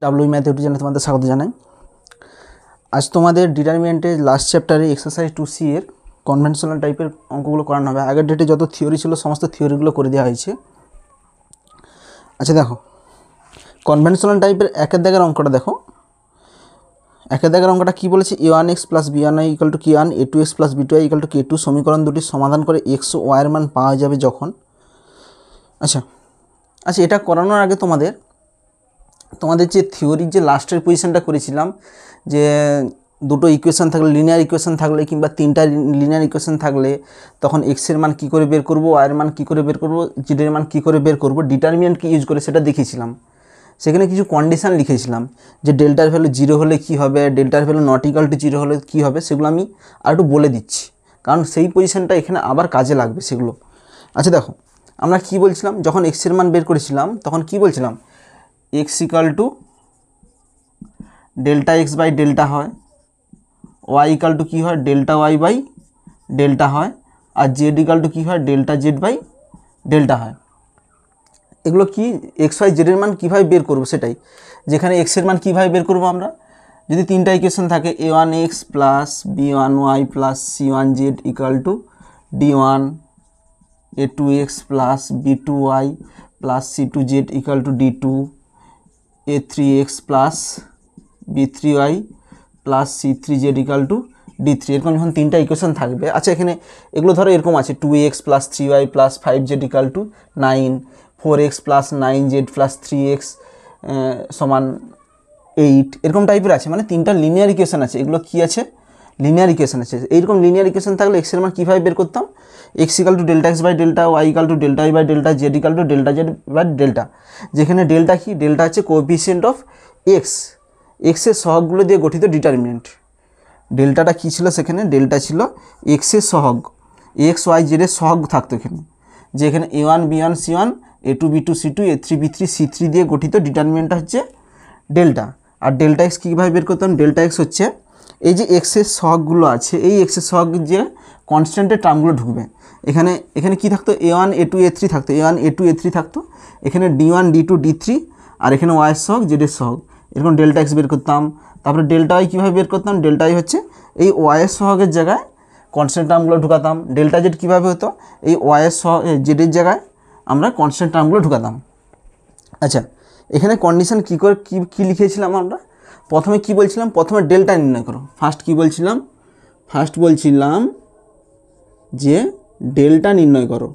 W math YouTube চ্যানেলে তোমাদের স্বাগত জানাই। আজ তোমাদের ডিটারমিনেন্টের লাস্ট চ্যাপ্টারে এক্সারসাইজ 2C এর কনভেনশনাল টাইপের অঙ্কগুলো করানো হবে। আগের ডেটে যত থিওরি ছিল সমস্ত থিওরিগুলো করে দেওয়া হয়েছে। আচ্ছা দেখো, কনভেনশনাল টাইপের একের দাগের অঙ্কটা দেখো। একের দাগের অঙ্কটা কী বলেছে? a1x plus b1y equal to k1, a2x plus b2y equal to k2 সমীকরণ দুটির সমাধান করে x ও y এর মান পাওয়া যাবে যখন। আচ্ছা এটা করানোর আগে তোমাদের যে থিওরির যে লাস্টের পজিশনটা করেছিলাম, যে দুটো ইকুয়েশন থাকলে, লিনিয়ার ইকুয়েশন থাকলে কিংবা তিনটা লিনিয়ার ইকুয়েশন থাকলে তখন এক্সের মান কী করে বের করব, ওয়াইয়ের মান কী করে বের করব, জেডের মান কী করে বের করব, ডিটারমিনেন্টকে ইউজ করে সেটা দেখিয়েছিলাম। সেখানে কিছু কন্ডিশান লিখেছিলাম যে ডেল্টার ভ্যালু 0 হলে কী হবে, ডেল্টার ভ্যালু নট ইকাল টু 0 হলে কী হবে, সেগুলো আমি আর একটু বলে দিচ্ছি, কারণ সেই পজিশনটা এখানে আবার কাজে লাগবে সেগুলো। আচ্ছা দেখো, আমরা কী বলছিলাম যখন এক্সের মান বের করেছিলাম তখন কী বলছিলাম? X equal to delta x by delta হয়, ওয়াই ইকাল টু কী হয়, ডেল্টা ওয়াই বাই ডেল্টা হয়, আর জেড ইকাল টু কী হয়, ডেল্টা জেড বাই ডেল্টা হয়। এগুলো কি এক্স ওয়াই জেডের মান কীভাবে বের করবো সেটাই, যেখানে এক্সের মান কীভাবে বের করবো আমরা, যদি তিনটা ইকুয়েশন থাকে a1x plus b1y plus c1z equal to d1, a2x plus b2y plus c2z equal to d2, a3x plus b3y plus c3z equal to d3, এরকম যখন তিনটা ইকুয়েশন থাকবে। আচ্ছা এখানে এগুলো ধরো এরকম আছে 2x plus 3y plus 5z equal to 9, 4x plus 9z plus 3x সমান 8, এরকম টাইপের আছে, মানে তিনটা লিনিয়ার ইকুয়েশন আছে। এগুলো কি আছে? লিনিয়ার ইকুয়েশন আছে। এইরকম লিনিয়ার ইকুয়েশন থাকলে এক্সের মান কীভাবে বের করতাম? X equal to delta x by delta, y equal to delta y by delta, z equal to delta z by delta. যেখানে ডেল্টা কি? ডেল্টা হচ্ছে কোএফিসিয়েন্ট অফ এক্স, এক্সের সহগগুলো দিয়ে গঠিত ডিটারমিনেন্ট। ডেল্টাটা কী ছিল সেখানে? ডেল্টা ছিল এক্সের সহগ, এক্স ওয়াই জেডের সহগ থাকতো এখানে, যে এখানে a1 b1 c1, a2 b2 c2, a3 b3 c3 দিয়ে গঠিত ডিটারমিনেন্টটা হচ্ছে ডেল্টা। আর ডেল্টা এক্স কীভাবে বের করতাম? ডেল্টা এক্স হচ্ছে এই যে এক্সের সহগগুলো আছে, এই এক্সের সহগ যে কনস্ট্যান্টের টার্মগুলো ঢুকবে এখানে কি থাকতো? a1 a2 a3 থাকতো, a1 a2 a3 থাকতো, এখানে d1 d2 d3, আর এখানে ওয়াইয়ের সহগ জেডের সহগ, এরকম ডেল্টা এক্স বের করতাম। তারপরে ডেল্টা ওয়াই কীভাবে বের করতাম? ডেল্টা ওয়াই হচ্ছে এই ওয়াইয়ের সহগের জায়গায় কনস্ট্যান্ট টার্মগুলো ঢুকাতাম। ডেল্টা জেড কীভাবে হতো? এই ওয়াইয়ের জেডের জায়গায় আমরা কনস্ট্যান্ট টার্মগুলো ঢুকাতাম। আচ্ছা এখানে কন্ডিশন কী লিখেছিলাম আমরা? প্রথমে কি বলছিলাম? প্রথমে ডেল্টা নির্ণয় করো। ফার্স্ট বলছিলাম যে ডেল্টা নির্ণয় করো,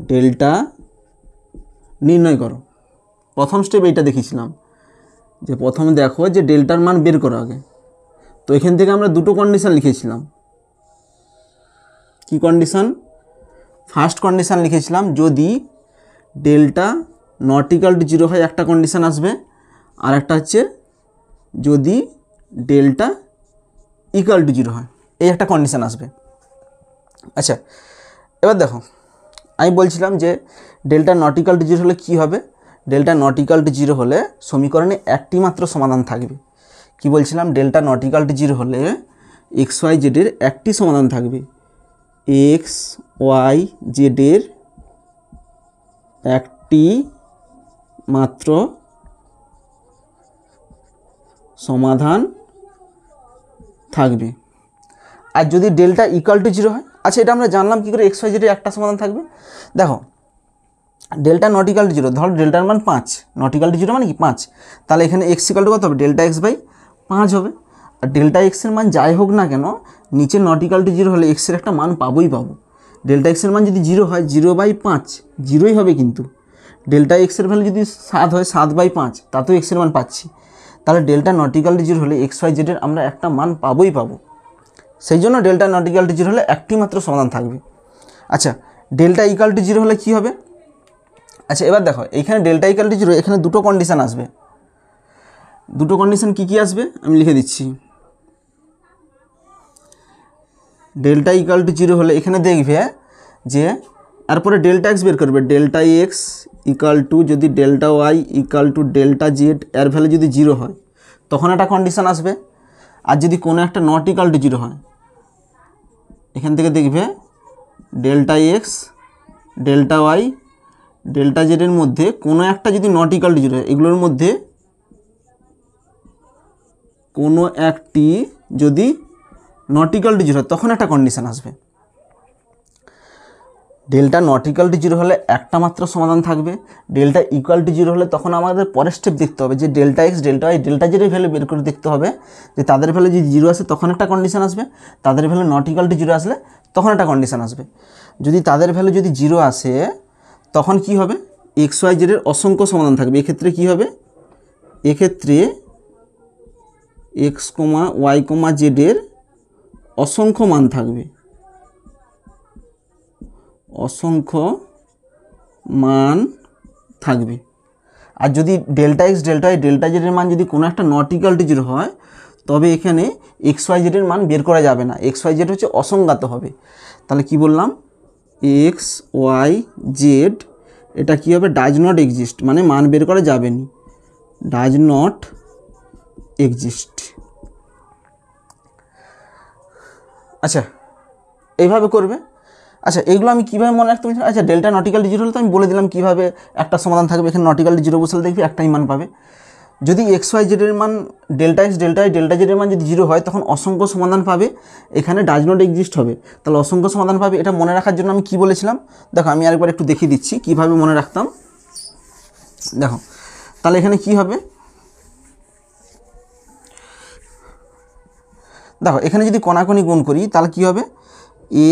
ডেল্টা নির্ণয় করো। প্রথম স্টেপ এইটা দেখিয়েছিলাম যে প্রথমে দেখো যে ডেল্টার মান বের করো আগে। তো এখান থেকে আমরা দুটো কন্ডিশন লিখেছিলাম। কি কন্ডিশন? ফার্স্ট কন্ডিশন লিখেছিলাম যদি ডেল্টা নট ইকাল টু 0 হয় একটা কন্ডিশন আসবে, আর একটা হচ্ছে যদি ডেল্টা ইকাল টু 0 হয়, এই একটা কন্ডিশন আসবে। আচ্ছা এবার দেখো, আমি বলছিলাম যে ডেল্টা নট ইকাল টু 0 হলে কী হবে? ডেল্টা নট ইকাল টু 0 হলে সমীকরণে একটি মাত্র সমাধান থাকবে। কি বলছিলাম? ডেল্টা নট ইকাল টু 0 হলে এক্স ওয়াই জেডের একটি সমাধান থাকবে, এক্স ওয়াই জেডের একটি মাত্র সমাধান থাকবে। আর যদি ডেল্টা ইকাল টু 0 হয়, আচ্ছা এটা আমরা জানলাম কী করে এক্স ওয়াই জেডের একটা সমাধান থাকবে? দেখো ডেল্টা নট ইকাল টু 0, ধরো ডেল্টার মান 5, নট ইকাল টু 0 মানে কি 5, তাহলে এখানে এক্স ইকাল টু কত হবে? ডেল্টা এক্স বাই 5 হবে। আর ডেল্টা এক্সের মান যাই হোক না কেন, নিচে নট ইকাল টু 0 হলে এক্সের একটা মান পাবো। ডেল্টা এক্সের মান যদি 0 হয়, 0/5 0ই হবে, কিন্তু ডেল্টা এক্সের ভ্যালু যদি 7 হয়, 7/5 তাতেও এক্সের মান পাচ্ছি। তাহলে ডেল্টা নট ইকাল টু 0 হলে এক্স ওয়াই জেডের আমরা একটা মান পাবো। সেই জন্য ডেল্টা নট ইকাল টু 0 হলে একটি মাত্র সমাধান থাকবে। আচ্ছা ডেল্টা ইকাল টু 0 হলে কী হবে? আচ্ছা এবার দেখো, এইখানে ডেল্টা ইকাল টু 0, এখানে দুটো কন্ডিশান আসবে। দুটো কন্ডিশান কী আসবে আমি লিখে দিচ্ছি। ডেল্টা ইকাল টু 0 হলে এখানে দেখবে যে তারপরে ডেল্টা এক্স বের করবে, ডেল্টা এক্স ইকাল টু যদি delta y equal to delta z এর ভ্যালু যদি 0 হয় তখন একটা কন্ডিশান আসবে। আর যদি কোনো একটা নট ইকাল টু 0 হয়, এখান থেকে দেখবে delta x delta Y delta জেডের মধ্যে কোনো একটা যদি নট ইকাল টু জিরো হয়, এগুলোর মধ্যে কোনো একটি যদি নট ইকাল টু জিরো হয় তখন একটা কন্ডিশান আসবে। Delta not equal to zero হলে একটা মাত্র সমাধান থাকবে, ডেল্টা ইকুয়াল টু জিরো হলে তখন আমাদের পরের স্টেপ দেখতে হবে যে delta x delta Y delta জেডের ভ্যালু বের করে দেখতে হবে যে তাদের ভ্যালু যদি জিরো আসে তখন একটা কন্ডিশান আসবে, তাদের value not equal to zero আসলে তখন একটা কন্ডিশান আসবে। যদি তাদের ভ্যালু যদি জিরো আসে তখন কি হবে, এক্স ওয়াই জেডের অসংখ্য সমাধান থাকবে। এক্ষেত্রে কি হবে, এক্ষেত্রে এক্স কমা ওয়াই কমা জেডের অসংখ্য মান থাকবে, অসংখ্য মান থাকবে। আর যদি delta x delta Y delta জেডের মান যদি কোনো একটা নট ইকাল টু জিরো হয় তবে এখানে এক্স ওয়াই জেডের মান বের করা যাবে না, এক্স ওয়াই জেড হচ্ছে অসংজ্ঞাত হবে। তাহলে কি বললাম, এক্স ওয়াই জেড এটা কী হবে, ডাজ নট এক্সিস্ট, মানে মান বের করা যাবে না, ডাজ নট এক্সিস্ট। আচ্ছা এইভাবে করবে। আচ্ছা এইগুলো আমি কীভাবে মনে রাখতে পারছি, আচ্ছা delta not equal to zero হলে তো আমি বলে দিলাম কীভাবে একটা সমাধান থাকবে, এখানে নট ইকাল টু জিরো বসালে দেখবি একটাই মান পাবে। যদি এক্স ওয়াই জেডের মান delta x delta Y delta জেডের মান যদি জিরো হয় তখন অসংখ্য সমাধান পাবে, এখানে ডাজ নট এক্সিস্ট হবে, তাহলে অসংখ্য সমাধান পাবে। এটা মনে রাখার জন্য আমি কি বলেছিলাম দেখো, আমি আরেকবার একটু দেখিয়ে দিচ্ছি কীভাবে মনে রাখতাম। দেখো তাহলে এখানে কি হবে, দেখো এখানে যদি কণাকণি গুণ করি তাহলে কি হবে,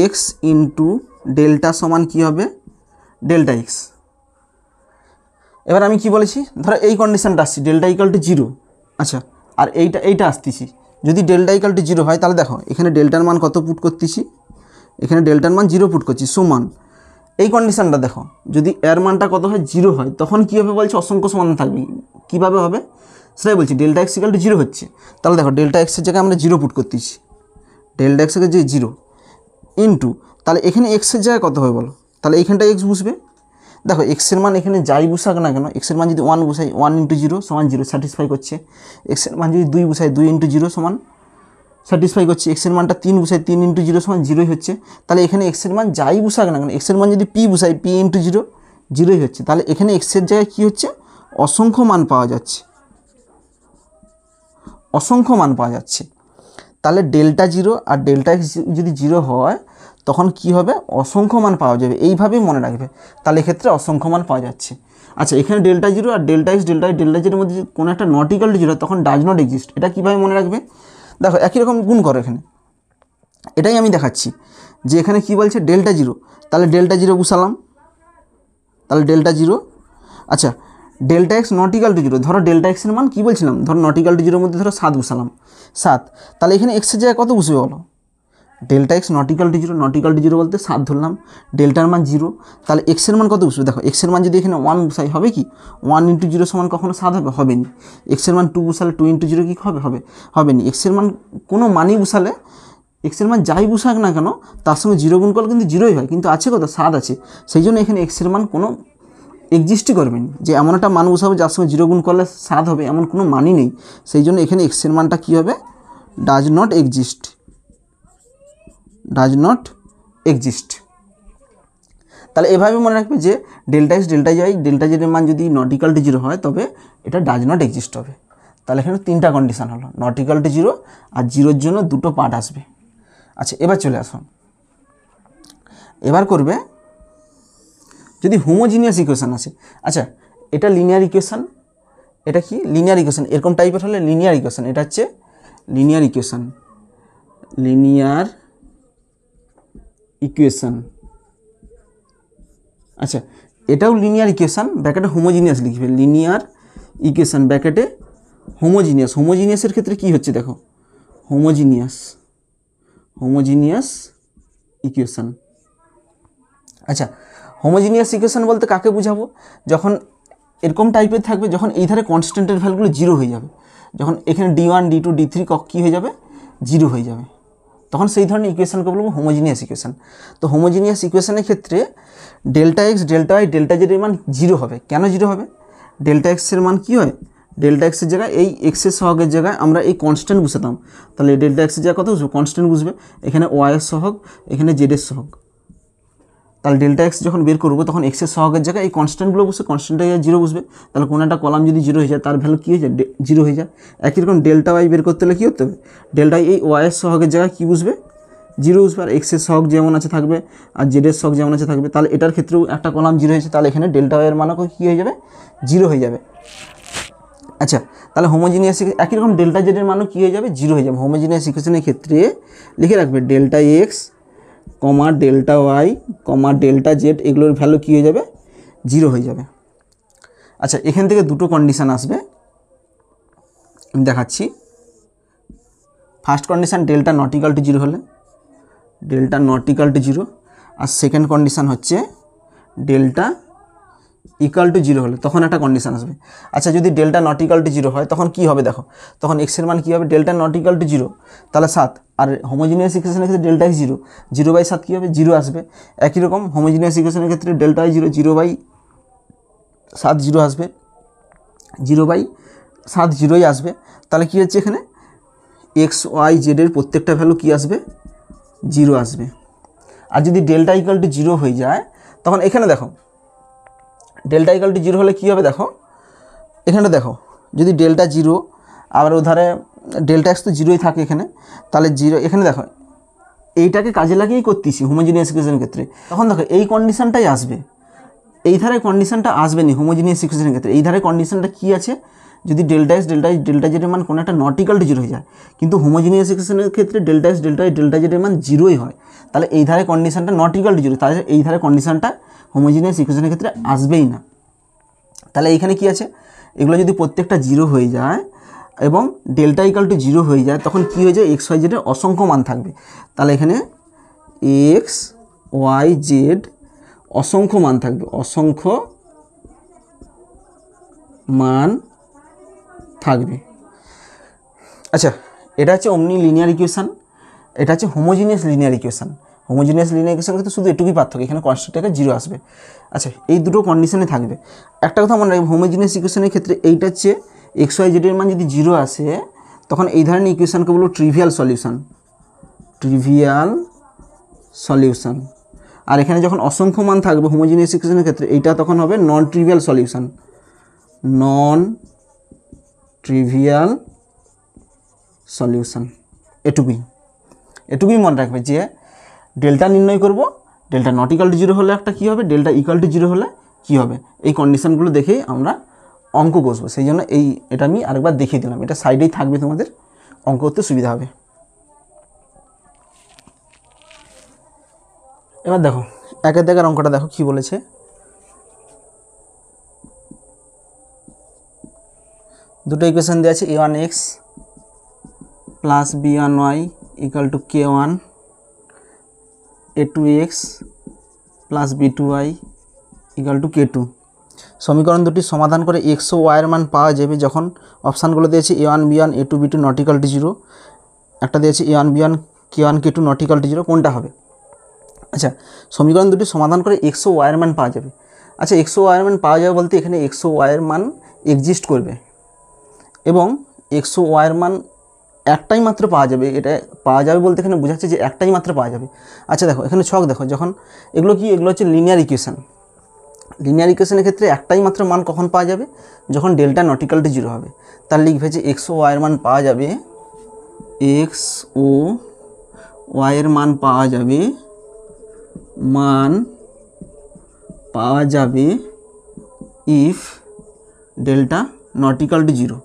এক্স ইন্টু ডেল্টা সমান কী হবে, ডেল্টা এক্স। এবার আমি কি বলেছি, ধরো এই কন্ডিশানটা আসছি ডেল্টা ইকাল টু জিরো। আচ্ছা আর এইটা আসতেছি, যদি ডেল্টা ইকাল টু জিরো হয় তাহলে দেখো এখানে ডেল্টার মান কত পুট করতেছি, এখানে ডেল্টার মান জিরো পুট করছি সমান এই কন্ডিশানটা দেখো, যদি এর মানটা কত হয় জিরো হয় তখন কী হবে বলছে, অসংখ্য সমাধান থাকবে। কীভাবে হবে সেটাই বলছি, delta x equal to zero হচ্ছে, তাহলে দেখো ডেল্টা এক্সের জায়গায় আমরা জিরো পুট করতেছি, ডেল্টা এক্সের যে জিরো ইন্টু, তাহলে এখানে এক্সের জায়গায় কত হবে বলো, তাহলে এইখানটা এক্স বুঝবে। দেখো এক্সের মান এখানে যাই বুঝাক না কেন, এক্সের মান যদি ওয়ান বুঝাই ওয়ান ইন্টু জিরো সমান জিরো স্যাটিসফাই করছে, এক্সের মান যদি দুই বুঝাই দুই ইন্টু জিরো সমান স্যাটিসফাই করছে, এক্সের মানটা তিন বুঝাই তিন ইন্টু জিরো সমান জিরোই হচ্ছে। তাহলে এখানে এক্সের মান যাই বুঝাক না কেন, এক্সের মান যদি পি বুঝাই পি ইন্টু জিরো জিরোই হচ্ছে, তাহলে এখানে এক্সের জায়গায় কী হচ্ছে, অসংখ্য মান পাওয়া যাচ্ছে, অসংখ্য মান পাওয়া যাচ্ছে। তাহলে ডেল্টা জিরো আর ডেল্টা এক্স যদি জিরো হয় তখন কি হবে, অসংখ্য মান পাওয়া যাবে, এইভাবেই মনে রাখবে। তাহলে এক্ষেত্রে অসংখ্য মান পাওয়া যাচ্ছে। আচ্ছা এখানে ডেল্টা জিরো আর delta x delta Y delta জেডের মধ্যে কোনো একটা নট ইকাল টু জিরো তখন ডাজ নট এক্সিস্ট, এটা কীভাবে মনে রাখবে, দেখো একই রকম গুণ করো এখানে, এটাই আমি দেখাচ্ছি যে এখানে কি বলছে ডেল্টা জিরো, তাহলে ডেল্টা জিরো বসালাম, তাহলে ডেল্টা জিরো। আচ্ছা delta x not equal to zero, ধরো ডেল্টা এক্সের মান কী বলছিলাম, ধরো নট ইকাল টু জিরোর মধ্যে ধরো 7 বসালাম, 7, তাহলে এখানে এক্সের জায়গায় কত বসবে বলো, delta x not equal to zero, not equal to zero বলতে 7 ধরলাম, ডেল্টার মান জিরো, তাহলে এক্সের মান কত বসবে, দেখো এক্সের মান যদি এখানে 1 বসাই হবে কি, 1 ইন্টু জিরো সমান কখনো 7 হবে, হবে নি। এক্সের মান 2 বসালে 2 ইন্টু জিরো কি হবে, হবে নি। এক্সের মান কোনো মানই বসালে, এক্সের মান যাই বসাক না কেন তার সঙ্গে জিরো গুণ করলে কিন্তু জিরোই হয়, কিন্তু আছে কত 7 আছে, সেই জন্য এখানে এক্সের মান কোনো এক্সিস্টই করবেন, যে এমন একটা মান বসাবে যার সঙ্গে জিরো গুণ করলে 7 হবে এমন কোনো মানই নেই, সেই জন্য এখানে এক্সের মানটা কী হবে, does not exist, does not exist. তাহলে এভাবে মনে রাখবে যে delta x delta Y delta জেডের মান যদি নট ইকাল টু জিরো হয় তবে এটা ডাজ নট এক্সিস্ট হবে। তাহলে এখানে 3টা কন্ডিশান হলো, নট ইকাল টু জিরো আর জিরোর জন্য 2টো পার্ট আসবে। আচ্ছা এবার চলে আসুন, এবার করবে যদি হোমোজিনিয়াস ইকুয়েশান আসে। আচ্ছা এটা লিনিয়ার ইকুয়েশান, এটা কি লিনিয়ার ইকুয়েশান, এরকম টাইপের হলে লিনিয়ার ইকুয়েশান, এটা হচ্ছে লিনিয়ার ইকুয়েশান, লিনিয়ার ইকুয়েশান। আচ্ছা এটাও লিনিয়ার ইকুয়েশান, ব্র্যাকেটে হোমোজিনিয়াস লিখবে, লিনিয়ার ইকুয়েশান ব্র্যাকেটে হোমোজিনিয়াস। হোমোজিনিয়াসের ক্ষেত্রে কি হচ্ছে দেখো, হোমোজিনিয়াস ইকুয়েশান। আচ্ছা হোমোজিনিয়াস ইকুয়েশান বলতে কাকে বুঝাবো, যখন এরকম টাইপের থাকবে, যখন এই ধারে কনস্ট্যান্টের ভ্যালুগুলো জিরো হয়ে যাবে, যখন এখানে D1 D2 D3 কী হয়ে যাবে, জিরো হয়ে যাবে, তখন সেই ধরনের ইকুয়েশানকে বলবো হোমোজিনিয়াস ইকুয়েশান। তো হোমোজিনিয়াস ইকুয়েশানের ক্ষেত্রে delta x delta Y delta জেডের মান জিরো হবে। কেন জিরো হবে, ডেল্টা এক্সের মান কী হয়, ডেল্টা এক্সের জায়গায় এই এক্সের সহগের জায়গায় আমরা এই কনস্ট্যান্ট বসাতাম, তাহলে ডেল্টা এক্সের জায়গায় কত বসবে, কনস্ট্যান্ট বুঝবে, এখানে ওয়াইয়ের সহগ এখানে জেডের সহগ, তাহলে ডেল্টা এক্স যখন বের করবো তখন এক্সের সহগের জায়গায় এই কনস্ট্যান্টগুলো বসে, কনস্ট্যান্টের জায়গায় জিরো বসবে। তাহলে কোনো একটা কলাম যদি জিরো হয়ে যায় তার ভ্যালু কী হয়ে যায়, জিরো হয়ে যায়। একই রকম ডেল্টা ওয়াই বের করতে হলে কী করতে হবে, ডেল্টা এই ওয়াইয়ের সহগের জায়গায় কী বসবে, জিরো বসবে। আর এক্সের সহগ যেমন আছে থাকবে, আর জেডের সহগ যেমন আছে থাকবে। তাহলে এটার ক্ষেত্রেও একটা কলাম জিরো হয়েছে, তাহলে এখানে ডেল্টা ওয়াইয়ের মানও কী হয়ে যাবে, জিরো হয়ে যাবে। আচ্ছা, তাহলে হোমোজিনিয়াস একই রকম ডেল্টা জেডের মানও কী হয়ে যাবে, জিরো হয়ে যাবে। হোমোজিনিয়াস ইকুয়েশনের ক্ষেত্রে লিখে রাখবে ডেল্টা এক্স কমা delta y comma delta Z, এগুলোর ভ্যালু কী হয়ে যাবে, জিরো হয়ে যাবে। আচ্ছা, এখান থেকে দুটো কন্ডিশান আসবে, আমি দেখাচ্ছি। First condition delta not equal to zero হলে, delta not equal to zero. আর সেকেন্ড কন্ডিশান হচ্ছে ডেল্টা ইকাল টু জিরো হলে, তখন একটা কন্ডিশান আসবে। আচ্ছা, যদি delta not equal to zero হয় তখন কী হবে দেখো, তখন এক্সের মান কী হবে, delta not equal to zero, তাহলে 7। আর হোমোজিনিয়াস ইকুয়েশনের ক্ষেত্রে ডেল্টা এক্স জিরো, 0/7 কী হবে, জিরো আসবে। একই রকম হোমোজিনিয়াস ইকুয়েশনের ক্ষেত্রে ডেল্টা জিরো, 0/7 জিরো আসবে, 0/7 জিরোই আসবে। তাহলে কী হচ্ছে এখানে, এক্স ওয়াই জেডের প্রত্যেকটা ভ্যালু কী আসবে, জিরো আসবে। আর যদি ডেল্টা ইকাল টু জিরো হয়ে যায় তখন এখানে দেখো, ডেল্টা ইকাল টু জিরো হলে কী হবে দেখো, এখানে দেখো, যদি ডেল্টা জিরো, আবার ওধারে ডেল্টা এক্স তো জিরোই থাকে এখানে, তাহলে জিরো, এখানে দেখো এইটাকে কাজে লাগিয়েই করতেছি হোমোজিনিয়াস ইকুয়েশনের ক্ষেত্রে। তখন দেখো এই কন্ডিশনটাই আসবে, এই ধারে কন্ডিশনটা আসবে না হোমোজিনিয়াস ইকুয়েশনের ক্ষেত্রে। এই ধারে কন্ডিশনটা কী আছে, যদি ডেল্টা এক্স ডেল্টা জেডের মান কোনো একটা নট ইকাল টু জিরো হয়ে যায়, কিন্তু হোমোজিনিয়াস ইকুয়েশনের ক্ষেত্রে ডেল্টা এক্স ডেল্টা জেডের মান জিরোই হয়। তাহলে এই ধারে কন্ডিশনটা নট ইকাল টু জিরো, তাহলে এই ধারে কন্ডিশনটা হোমোজিনিয়াস ইকুয়েশনের ক্ষেত্রে আসবেই না। তাহলে এইখানে কি আছে, এগুলো যদি প্রত্যেকটা জিরো হয়ে যায় এবং ডেল্টা ইকাল টু জিরো হয়ে যায়, তখন কী হয়ে যায়, এক্স ওয়াই জেডের অসংখ্য মান থাকবে। তাহলে এখানে এক্স ওয়াই জেড অসংখ্য মান থাকবে, অসংখ্য মান থাকবে। আচ্ছা, এটা হচ্ছে অমনি লিনিয়ার ইকুয়েশান, এটা হচ্ছে homogeneous linear equation. Homogeneous linear equation কিন্তু শুধু এটুকুই পার্থক্য, এখানে কনস্ট্যান্ট জিরো আসবে। আচ্ছা, এই দুটো কন্ডিশনে থাকবে। একটা কথা মনে রাখবে, হোমোজিনিয়াস ইকুয়েশনের ক্ষেত্রে এইটা হচ্ছে এক্স ওয়াই জেডের মান যদি জিরো আসে, তখন এই ধরনের ইকুয়েশানকে বলবো ট্রিভিয়াল সলিউশন, ট্রিভিয়াল সলিউশন। আর এখানে যখন অসংখ্য মান থাকবে হোমোজিনিয়াস ইকুয়েশনের ক্ষেত্রে, এইটা তখন হবে non trivial solution, non trivial solution. এটুকুই মনে রাখবে যে ডেল্টা নির্ণয় করব, delta not equal to zero হলে একটা কী হবে, ডেল্টা ইকাল টু জিরো হলে কী হবে, এই কন্ডিশনগুলো দেখেই আমরা অঙ্ক কষবো। সেই জন্য এটা আমি আরেকবার দেখিয়ে দিলাম, এটা সাইডেই থাকবে, তোমাদের অঙ্ক করতে সুবিধা হবে। এবার দেখো একের দাগের অঙ্কটা দেখো কি বলেছে, দুটো ইকুয়েশন দেওয়া আছে, a1x plus b1y equal to k1, a2x plus b2y equal to k2। সমীকরণ দুটি সমাধান করে এক্স ও ওয়াইয়ের মান পাওয়া যাবে যখন অপশানগুলো দিয়েছে a1 b1 a2 b2 not equal to zero, একটা দিয়েছে a1 b1 k1 k2 not equal to zero, কোনটা হবে? আচ্ছা, সমীকরণ দুটি সমাধান করে এক্স ও ওয়াইয়ের মান পাওয়া যাবে। আচ্ছা, এক্স ও ওয়াইয়ের মান পাওয়া যাবে বলতে এখানে এক্স ও ওয়াইয়ের মান এক্সিস্ট করবে এবং এক্স ও ওয়াইয়ের মান একটাই মাত্র পাওয়া যাবে। এটা পাওয়া যাবে বলতে এখানে বোঝাচ্ছে যে একটাই মাত্র পাওয়া যাবে। আচ্ছা দেখো, এখানে ছক দেখো, যখন এগুলো হচ্ছে লিনিয়ার ইকুয়েশান। লিনিয়ার ইকুয়েশনের ক্ষেত্রে একটাই মাত্র মান কখন পাওয়া যাবে, যখন delta not equal to zero হবে। তার লিখবে যে এক্স ও ওয়াইয়ের মান পাওয়া যাবে, এক্স ও ওয়াইয়ের মান পাওয়া যাবে if delta not equal to zero,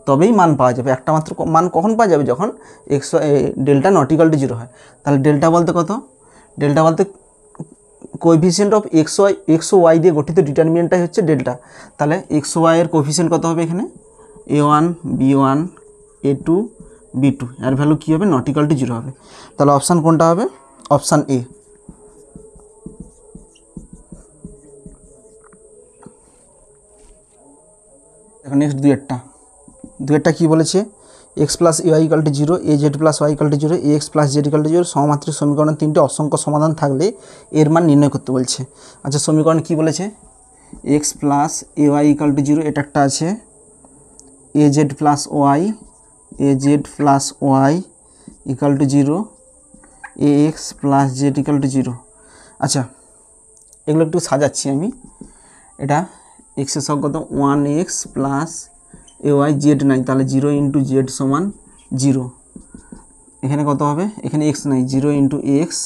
তবেই মান পাওয়া যাবে। একটা মাত্র মান কখন পাওয়া যাবে, যখন delta not equal to zero হয়। তাহলে ডেল্টা বলতে কত, ডেল্টা বলতে কোএফিসিয়েন্ট অফ এক্স ও ওয়াই দিয়ে গঠিত ডিটারমিনেন্টটাই হচ্ছে ডেল্টা। তাহলে এক্স ও ওয়াইয়ের কোএফিসিয়েন্ট কত হবে, এখানে a1 b1 a2 b2, এর ভ্যালু কী হবে, নট ইকাল টু জিরো হবে। তাহলে অপশান কোনটা হবে, অপশান এ। এখন নেক্সট দুয়েরটা কী বলেছে, x plus A Y equal to zero, A Z plus Y equal to zero, A x plus Z equal to zero সমমাত্রিক সমীকরণের তিনটে অসংখ্য সমাধান থাকলে এর মান নির্ণয় করতে বলছে। আচ্ছা, সমীকরণ কী বলেছে, x plus A Y equal to zero, এটা একটা আছে, a Z plus Y equal to zero, A x plus Z equal to zero. আচ্ছা, এগুলো একটু সাজাচ্ছি আমি। এটা এক্সের সহগ কত 1x প্লাস ay জেড নাই, তাহলে 0 ইন্টু জেড সমান 0। এখানে কত হবে, এখানে x নাই, 0 ইন্টু এক্স,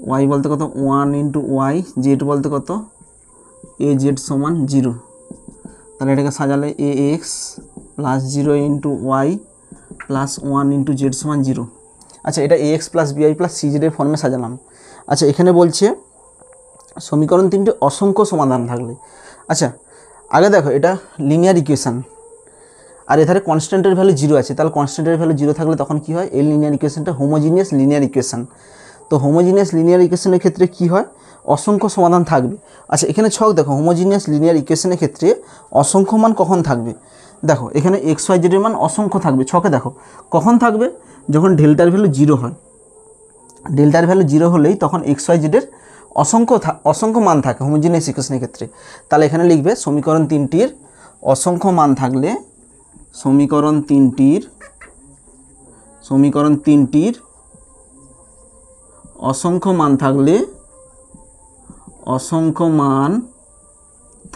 ওয়াই বলতে কত 1 ইন্টু ওয়াই, জেড বলতে কত এ জেড সমান 0। তাহলে এটাকে সাজালে A x plus 0 into Y plus 1 into Z সমান 0। আচ্ছা, এটা A x plus B Y plus C জেডের ফর্মে সাজালাম। আচ্ছা, এখানে বলছে সমীকরণ 3টে অসংখ্য সমাধান থাকলে। আচ্ছা, আগে দেখো এটা লিনিয়ার ইকুয়েশান, আর এধারে কনস্ট্যান্টের ভ্যালু 0 আছে, তাহলে কনস্ট্যান্টের ভ্যালু 0 থাকলে তখন কি হয়, এই লিনিয়ার ইকুয়েশানটা হোমোজিনিয়াস লিনিয়ার ইকুয়েশান। তো হোমোজিনিয়াস লিনিয়ার ইকুয়েশনের ক্ষেত্রে কি হয়, অসংখ্য সমাধান থাকবে। আচ্ছা, এখানে ছক দেখো, হোমোজিনিয়াস লিনিয়ার ইকুয়েশনের ক্ষেত্রে অসংখ্য মান কখন থাকবে, দেখো এখানে এক্স ওয়াই জেডের মান অসংখ্য থাকবে। ছকে দেখো কখন থাকবে, যখন ডেল্টার ভ্যালু 0 হয়। ডেল্টার ভ্যালু 0 হলেই তখন এক্স ওয়াই জেডের অসংখ্য মান থাকে হোমোজিনিয়াস ইকুয়েশনের ক্ষেত্রে। তাহলে এখানে লিখবে সমীকরণ 3টির অসংখ্য মান থাকলে, সমীকরণ 3টির অসংখ্য মান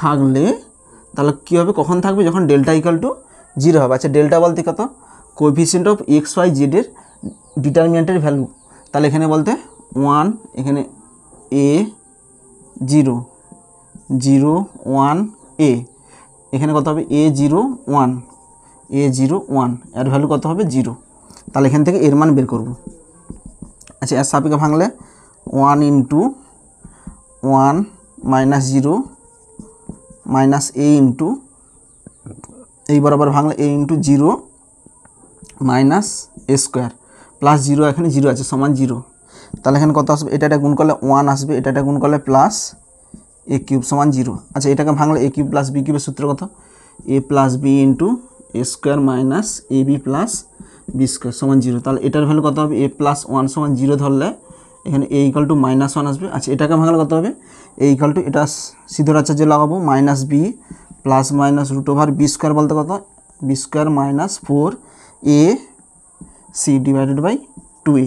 থাকলে তাহলে কী হবে, কখন থাকবে, যখন ডেল্টা ইকুয়াল টু 0 হবে। আচ্ছা, ডেল্টা বলতে কত, কোএফিসিয়েন্ট অফ এক্স ওয়াই জেডের ডিটারমিনেন্টের ভ্যালু। তাহলে এখানে বলতে 1, এখানে এ 0 0 1 এ, এখানে কত হবে এ 0 1 এর ভ্যালু কত হবে 0। তাহলে এখান থেকে এর মান বের করব। আচ্ছা, এর সাপেক্ষে ভাঙলে 1 into 1 minus 0 minus a into, এই বরাবর ভাঙলে এ ইন্টু 0 মাইনাস এ স্কোয়ার প্লাস 0, এখানে 0 আছে সমান 0। তাহলে এখানে কত আসবে, এটা গুণ করলে 1 আসবে, এটা গুণ করলে প্লাস এ কিউব সমান 0। আচ্ছা, এটাকে ভাঙলে এ কিউব প্লাস বি কিউবের সূত্র কত, এ plus b into a square minus a b plus b square সমান 0। তাহলে এটার ভ্যালু কত হবে, এ প্লাস 1 সমান 0 ধরলে এখানে এ ইকাল টু মাইনাস 1 আসবে। আচ্ছা, এটাকে ভাঙলে কত হবে, এ ইকাল টু, এটা সিধর আচার্য লাগাবো, minus b plus minus root over b square বলতে কত, b square minus 4 a c divided by 2a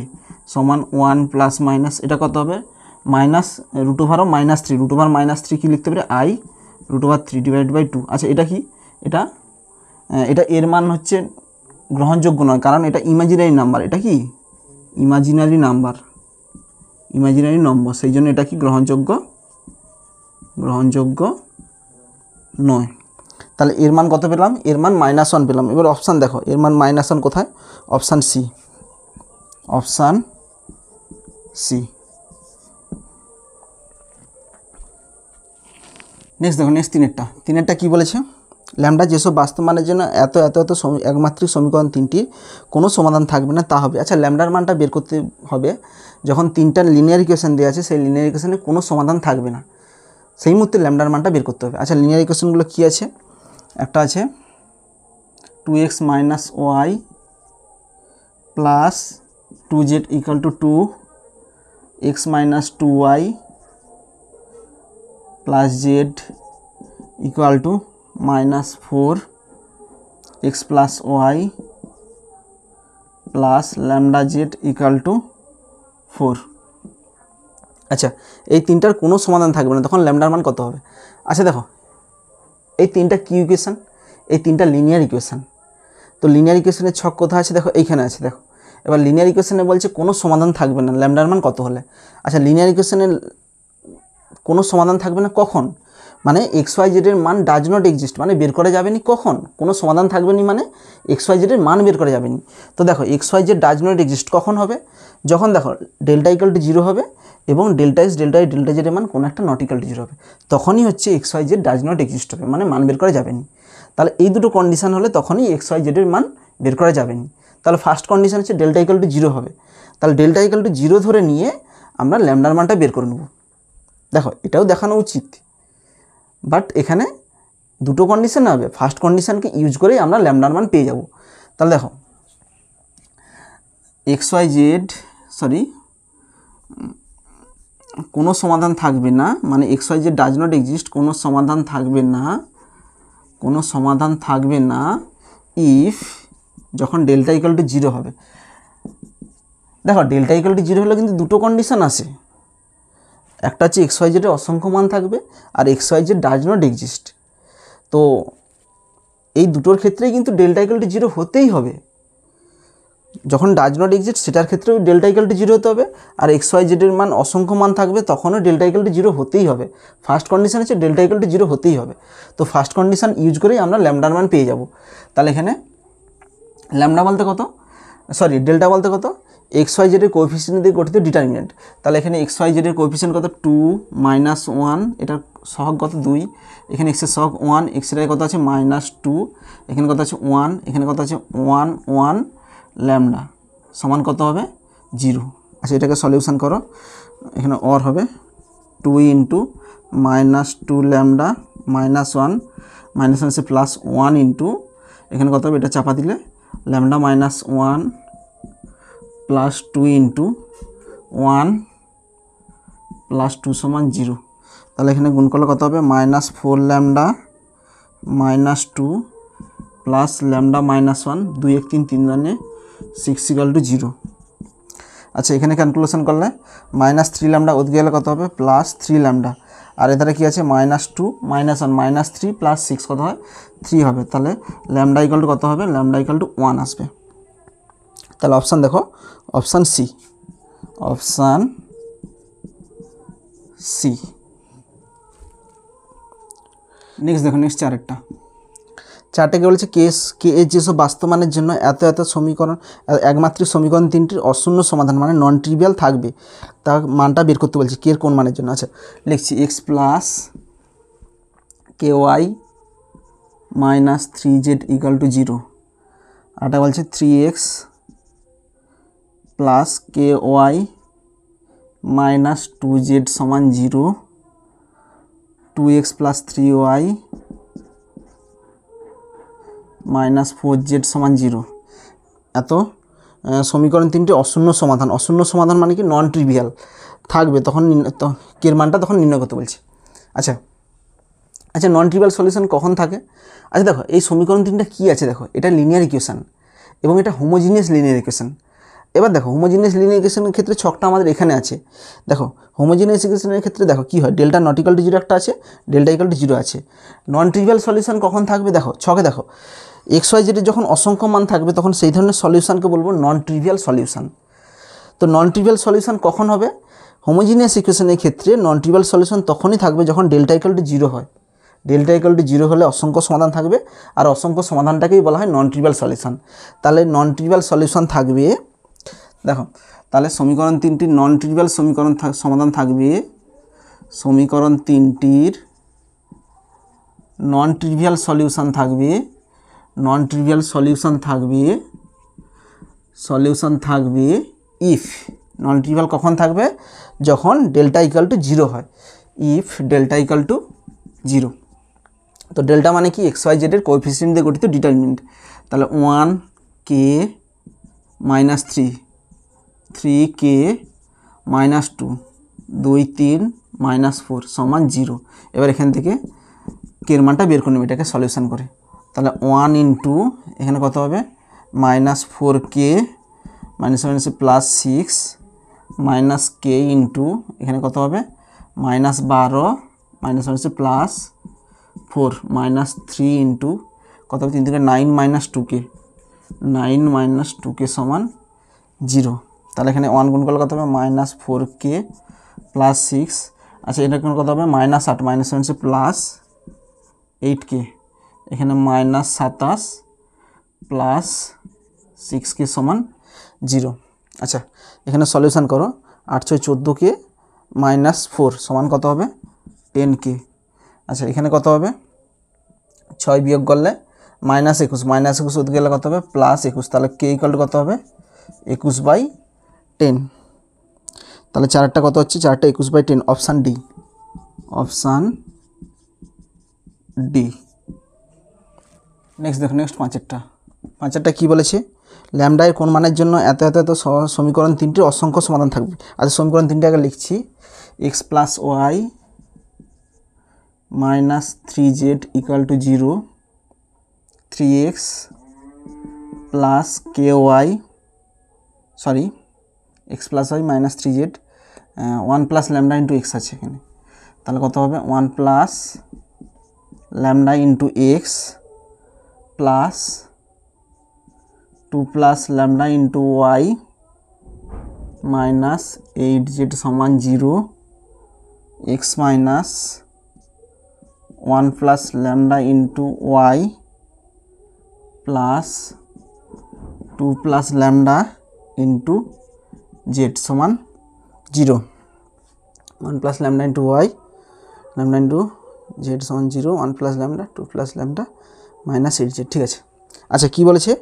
সমান 1 প্লাস মাইনাস, এটা কত হবে মাইনাস রুট ওভারও -3, রুট ওভার -3 কি লিখতে পারে, i root over 3 divide by 2। আচ্ছা, এটা কি, এটা এর মান হচ্ছে গ্রহণযোগ্য নয়, কারণ এটা ইমাজিনারি নাম্বার। এটা কি ইমাজিনারি নম্বর, সেই জন্য এটা কি গ্রহণযোগ্য নয়। তাহলে এর মান কত পেলাম, এর মান -1 পেলাম। এবার অপশান দেখো, এর মান -1 কোথায়, অপশান সি। নেক্সট দেখো, নেক্সট তিনেরটা কী বলেছে, ল্যামডা যেসব বাস্তব মানের জন্য এত একমাত্রিক সমীকরণ 3টির কোনো সমাধান থাকবে না তা হবে। আচ্ছা, ল্যামডার মানটা বের করতে হবে যখন 3টা লিনিয়ার ইকুয়েশন দেওয়া আছে, সেই লিনিয়ার ইকুয়েশনে কোনো সমাধান থাকবে না, সেই মুহূর্তে ল্যামডার মানটা বের করতে হবে। আচ্ছা, লিনিয়ার ইকুয়েশনগুলো কী আছে, একটা আছে 2x minus y plus 2z equal to 2x minus 2y plus z equal to -4x plus y plus lambda z equal to 4। আচ্ছা, এই তিনটার কোনো সমাধান থাকবে না, তখন ল্যামডার মান কত হবে। আচ্ছা দেখো, এই তিনটা কি ইকুয়েশান, এই তিনটা লিনিয়ার ইকুয়েশান। তো লিনিয়ার ইকুয়েশনের ছক কোথায় আছে, দেখো এইখানে আছে। দেখো এবার লিনিয়ার ইকুয়েশনে বলছে কোনো সমাধান থাকবে না ল্যামডার মান কত হলে। আচ্ছা, লিনিয়ার ইকুয়েশনের কোনো সমাধান থাকবে না কখন, মানে এক্স ওয়াই জেডের মান ডাজ নট এক্সিস্ট, মানে বের করা যাবে না। কখন কোনো সমাধান থাকবে না, মানে এক্স ওয়াই জেডের মান বের করা যাবে না। তো দেখো, x Y Z does not exist কখন হবে, যখন দেখো ডেল্টা ইকুয়াল টু 0 হবে এবং delta x delta Y delta জেডের মান কোনো একটা নট ইকুয়াল টু 0 হবে, তখনই হচ্ছে x Y Z does not exist হবে, মানে মান বের করা যাবে না। তাহলে এই দুটো কন্ডিশন হলে তখনই এক্স ওয়াই জেডের মান বের করা যাবে না। তাহলে ফার্স্ট কন্ডিশন হচ্ছে ডেল্টা ইকুয়াল টু 0 হবে, তাহলে ডেল্টা ইকুয়াল টু 0 ধরে নিয়ে আমরা ল্যামডার মানটা বের করে নেব। দেখো, এটাও দেখানো উচিত, বাট এখানে দুটো কন্ডিশন হবে, ফার্স্ট কন্ডিশনকে ইউজ করেই আমরা ল্যামডার মান পেয়ে যাব। তাহলে দেখো, এক্স ওয়াই জেড কোনো সমাধান থাকবে না, মানে x Y Z does not exist, কোনো সমাধান থাকবে না ইফ যখন ডেল্টা ইকুয়াল টু 0 হবে। দেখো, ডেল্টা ইকুয়াল টু 0 হলে কিন্তু দুটো কন্ডিশন আসে, একটা হচ্ছে এক্স ওয়াই জেডের অসংখ্য মান থাকবে আর X Y Z does not exist. তো এই দুটোর ক্ষেত্রেই কিন্তু ডেল্টা ইকুয়াল টু 0 হতেই হবে। যখন ডাজ নট এক্সিস্ট সেটার ক্ষেত্রেও ডেল্টা ইকুয়াল টু 0 হতে হবে, আর এক্স ওয়াই জেডের মান অসংখ্য মান থাকবে তখনও ডেল্টা ইকুয়াল টু 0 হতেই হবে। ফার্স্ট কন্ডিশন হচ্ছে ডেল্টা ইকুয়াল টু 0 হতেই হবে। তো ফার্স্ট কন্ডিশন ইউজ করেই আমরা ল্যামডার মান পেয়ে যাব। তাহলে এখানে ল্যামডা বলতে কত, সরি ডেল্টা বলতে কত, এক্স ওয়াই জেডের কোএফিসিয়েন্ট দিয়ে গঠিত ডিটারমিনেন্ট। তাহলে এখানে এক্স ওয়াই জেডের কোএফিসিয়েন্ট কত 2 - 1, এটার সহগ কত 2, এখানে এক্সের সহগ 1, এক্সের কত আছে -2, এখানে কত আছে 1, এখানে কত আছে 1 1 ল্যামডা সমান কত হবে 0। আচ্ছা এটাকে সলিউশন করো, এখানে অর হবে 2 × -2 ল্যামডা -1 -1 আছে +1 × এখানে কত হবে, এটা চাপা দিলে ল্যামডা -1 + 2 × 1 + 2 = 0। তাহলে এখানে গুণ করলে কত হবে -4 ল্যামডা -2 প্লাস ল্যামডা -1, 2 1 3 3 জানে 6 = 0। আচ্ছা এখানে ক্যালকুলেশন করলে -3 ল্যামডা ওদিকে গেলে কত হবে +3 ল্যামডা, আর এধারে কি আছে -2 -1 -3 + 6 কত হয় 3 হবে। তাহলে ল্যামডা ইকুয়াল টু কত হবে, ল্যামডা ইকুয়াল টু 1 আসবে। তাহলে অপশান দেখো, option c, option c. Next দেখো, নেক্সট চারটে কি বলছে, কে এর যেসব বাস্তব মানের জন্য এত এত সমীকরণ একমাত্রিক সমীকরণ তিনটির অশূন্য সমাধান মানে নন ট্রিভিয়াল থাকবে তার মানটা বের করতে বলছে, কে এর কোন মানের জন্য। আচ্ছা লিখছি x + ky - 3z = 0, আরটা বলছে 3x + ky - 2z = 0, 2x + 3y - 4z = 0। এত সমীকরণ তিনটি অশূন্য সমাধান, অশূন্য সমাধান মানে কি নন ট্রিভিয়াল থাকবে, তখন কের মানটা তখন নির্ণয় করতে বলছে। আচ্ছা আচ্ছা নন ট্রিভিয়াল সলিউশন কখন থাকে? আচ্ছা দেখো এই সমীকরণ তিনটা কী আছে, দেখো এটা লিনিয়ার ইকুয়েশান এবং এটা হোমোজিনিয়াস লিনিয়ার ইকুয়েশান। এবার দেখো হোমোজিনিয়াস লিনিয়ার ইকুয়েশনের ক্ষেত্রে ছকটা আমাদের এখানে আছে। দেখো হোমোজিনিয়াস ইকুয়েশনের ক্ষেত্রে দেখো কী হয়, ডেল্টা নট ইকুয়াল টু 0 একটা আছে, ডেল্টা ইকুয়াল টু 0 আছে। নন ট্রিভিয়াল সলিউশন কখন থাকবে, দেখো ছকে দেখো এক্স ওয়াই জেডের যখন অসংখ্য মান থাকবে তখন সেই ধরনের সলিউশনকে বলবো নন ট্রিভিয়াল সলিউশন। তো নন ট্রিভিয়াল সলিউশন কখন হবে, হোমোজিনিয়াস ইকুয়েশনের ক্ষেত্রে নন ট্রিভিয়াল সলিউশন তখনই থাকবে যখন ডেল্টা ইকুয়াল টু 0 হয়। ডেল্টা ইকুয়াল টু 0 হলে অসংখ্য সমাধান থাকবে, আর অসংখ্য সমাধানটাকেই বলা হয় নন ট্রিভিয়াল সলিউশন। তাহলে নন ট্রিভিয়াল সলিউশন থাকবে, দেখো তাহলে সমীকরণ তিনটির নন ট্রিভিয়াল সমাধান থাকবে, সমীকরণ তিনটির নন ট্রিভিয়াল সলিউশন থাকবে, নন ট্রিভিয়াল সলিউশন থাকবে ইফ, নন ট্রিভিয়াল কখন থাকবে, যখন ডেল্টা ইকুয়াল টু 0 হয়, ইফ ডেল্টা ইকুয়াল টু 0। তো ডেল্টা মানে কি, এক্স ওয়াই জেডের কোএফিসিয়েন্ট দিয়ে গঠিত ডিটারমিনেন্ট। তাহলে 1k - 3, 3k - 2, 2 3 - 4 = 0। এবার এখান থেকে কের মানটা বের করে নেবে এটাকে সলিউশন করে। তাহলে 1 × এখানে কত হবে -4k -6 - k × এখানে কত হবে -12 -4 -3 × কত হবে 3 থেকে 9 - 2k, 9 - 2k = 0। তাহলে এখানে 1 গুণ করলে কত হবে -4k + 6। আচ্ছা এটা কত হবে -8 -7 +8k, এখানে -27 + 6k = 0। আচ্ছা এখানে সলিউশন করো, 8 6 14k -4 সমান কত হবে 10k। আচ্ছা এখানে কত হবে 6 বিয়োগ করলে -21, -21 ওদিকে গেলে কত হবে +21, তাহলে k = কত হবে 21/10। তাহলে চারটা কত হচ্ছে, চারটা 21/10, option D, option D. Next দেখো, নেক্সট পাঁচেরটা কী বলেছে, ল্যামডা এর কোন মানের জন্য এত এত এত সমীকরণ তিনটির অসংখ্য সমাধান থাকবে। আচ্ছা সমীকরণ তিনটে আগে লিখছি, x + y - 3z = 0, 3x + ky x + y - 3z 1 plus lambda into x আছে এখানে, তাহলে কত হবে 1 plus lambda into x plus 2 plus lambda into y minus 8z সমান 0 x minus 1 plus lambda into Y plus 2 plus lambda into Z সমান 0, 1 plus lambda into y lambda into Z সমান 0, 1 plus lambda 2 plus lambda minus 8z। ঠিক আছে, আচ্ছা কী বলেছে,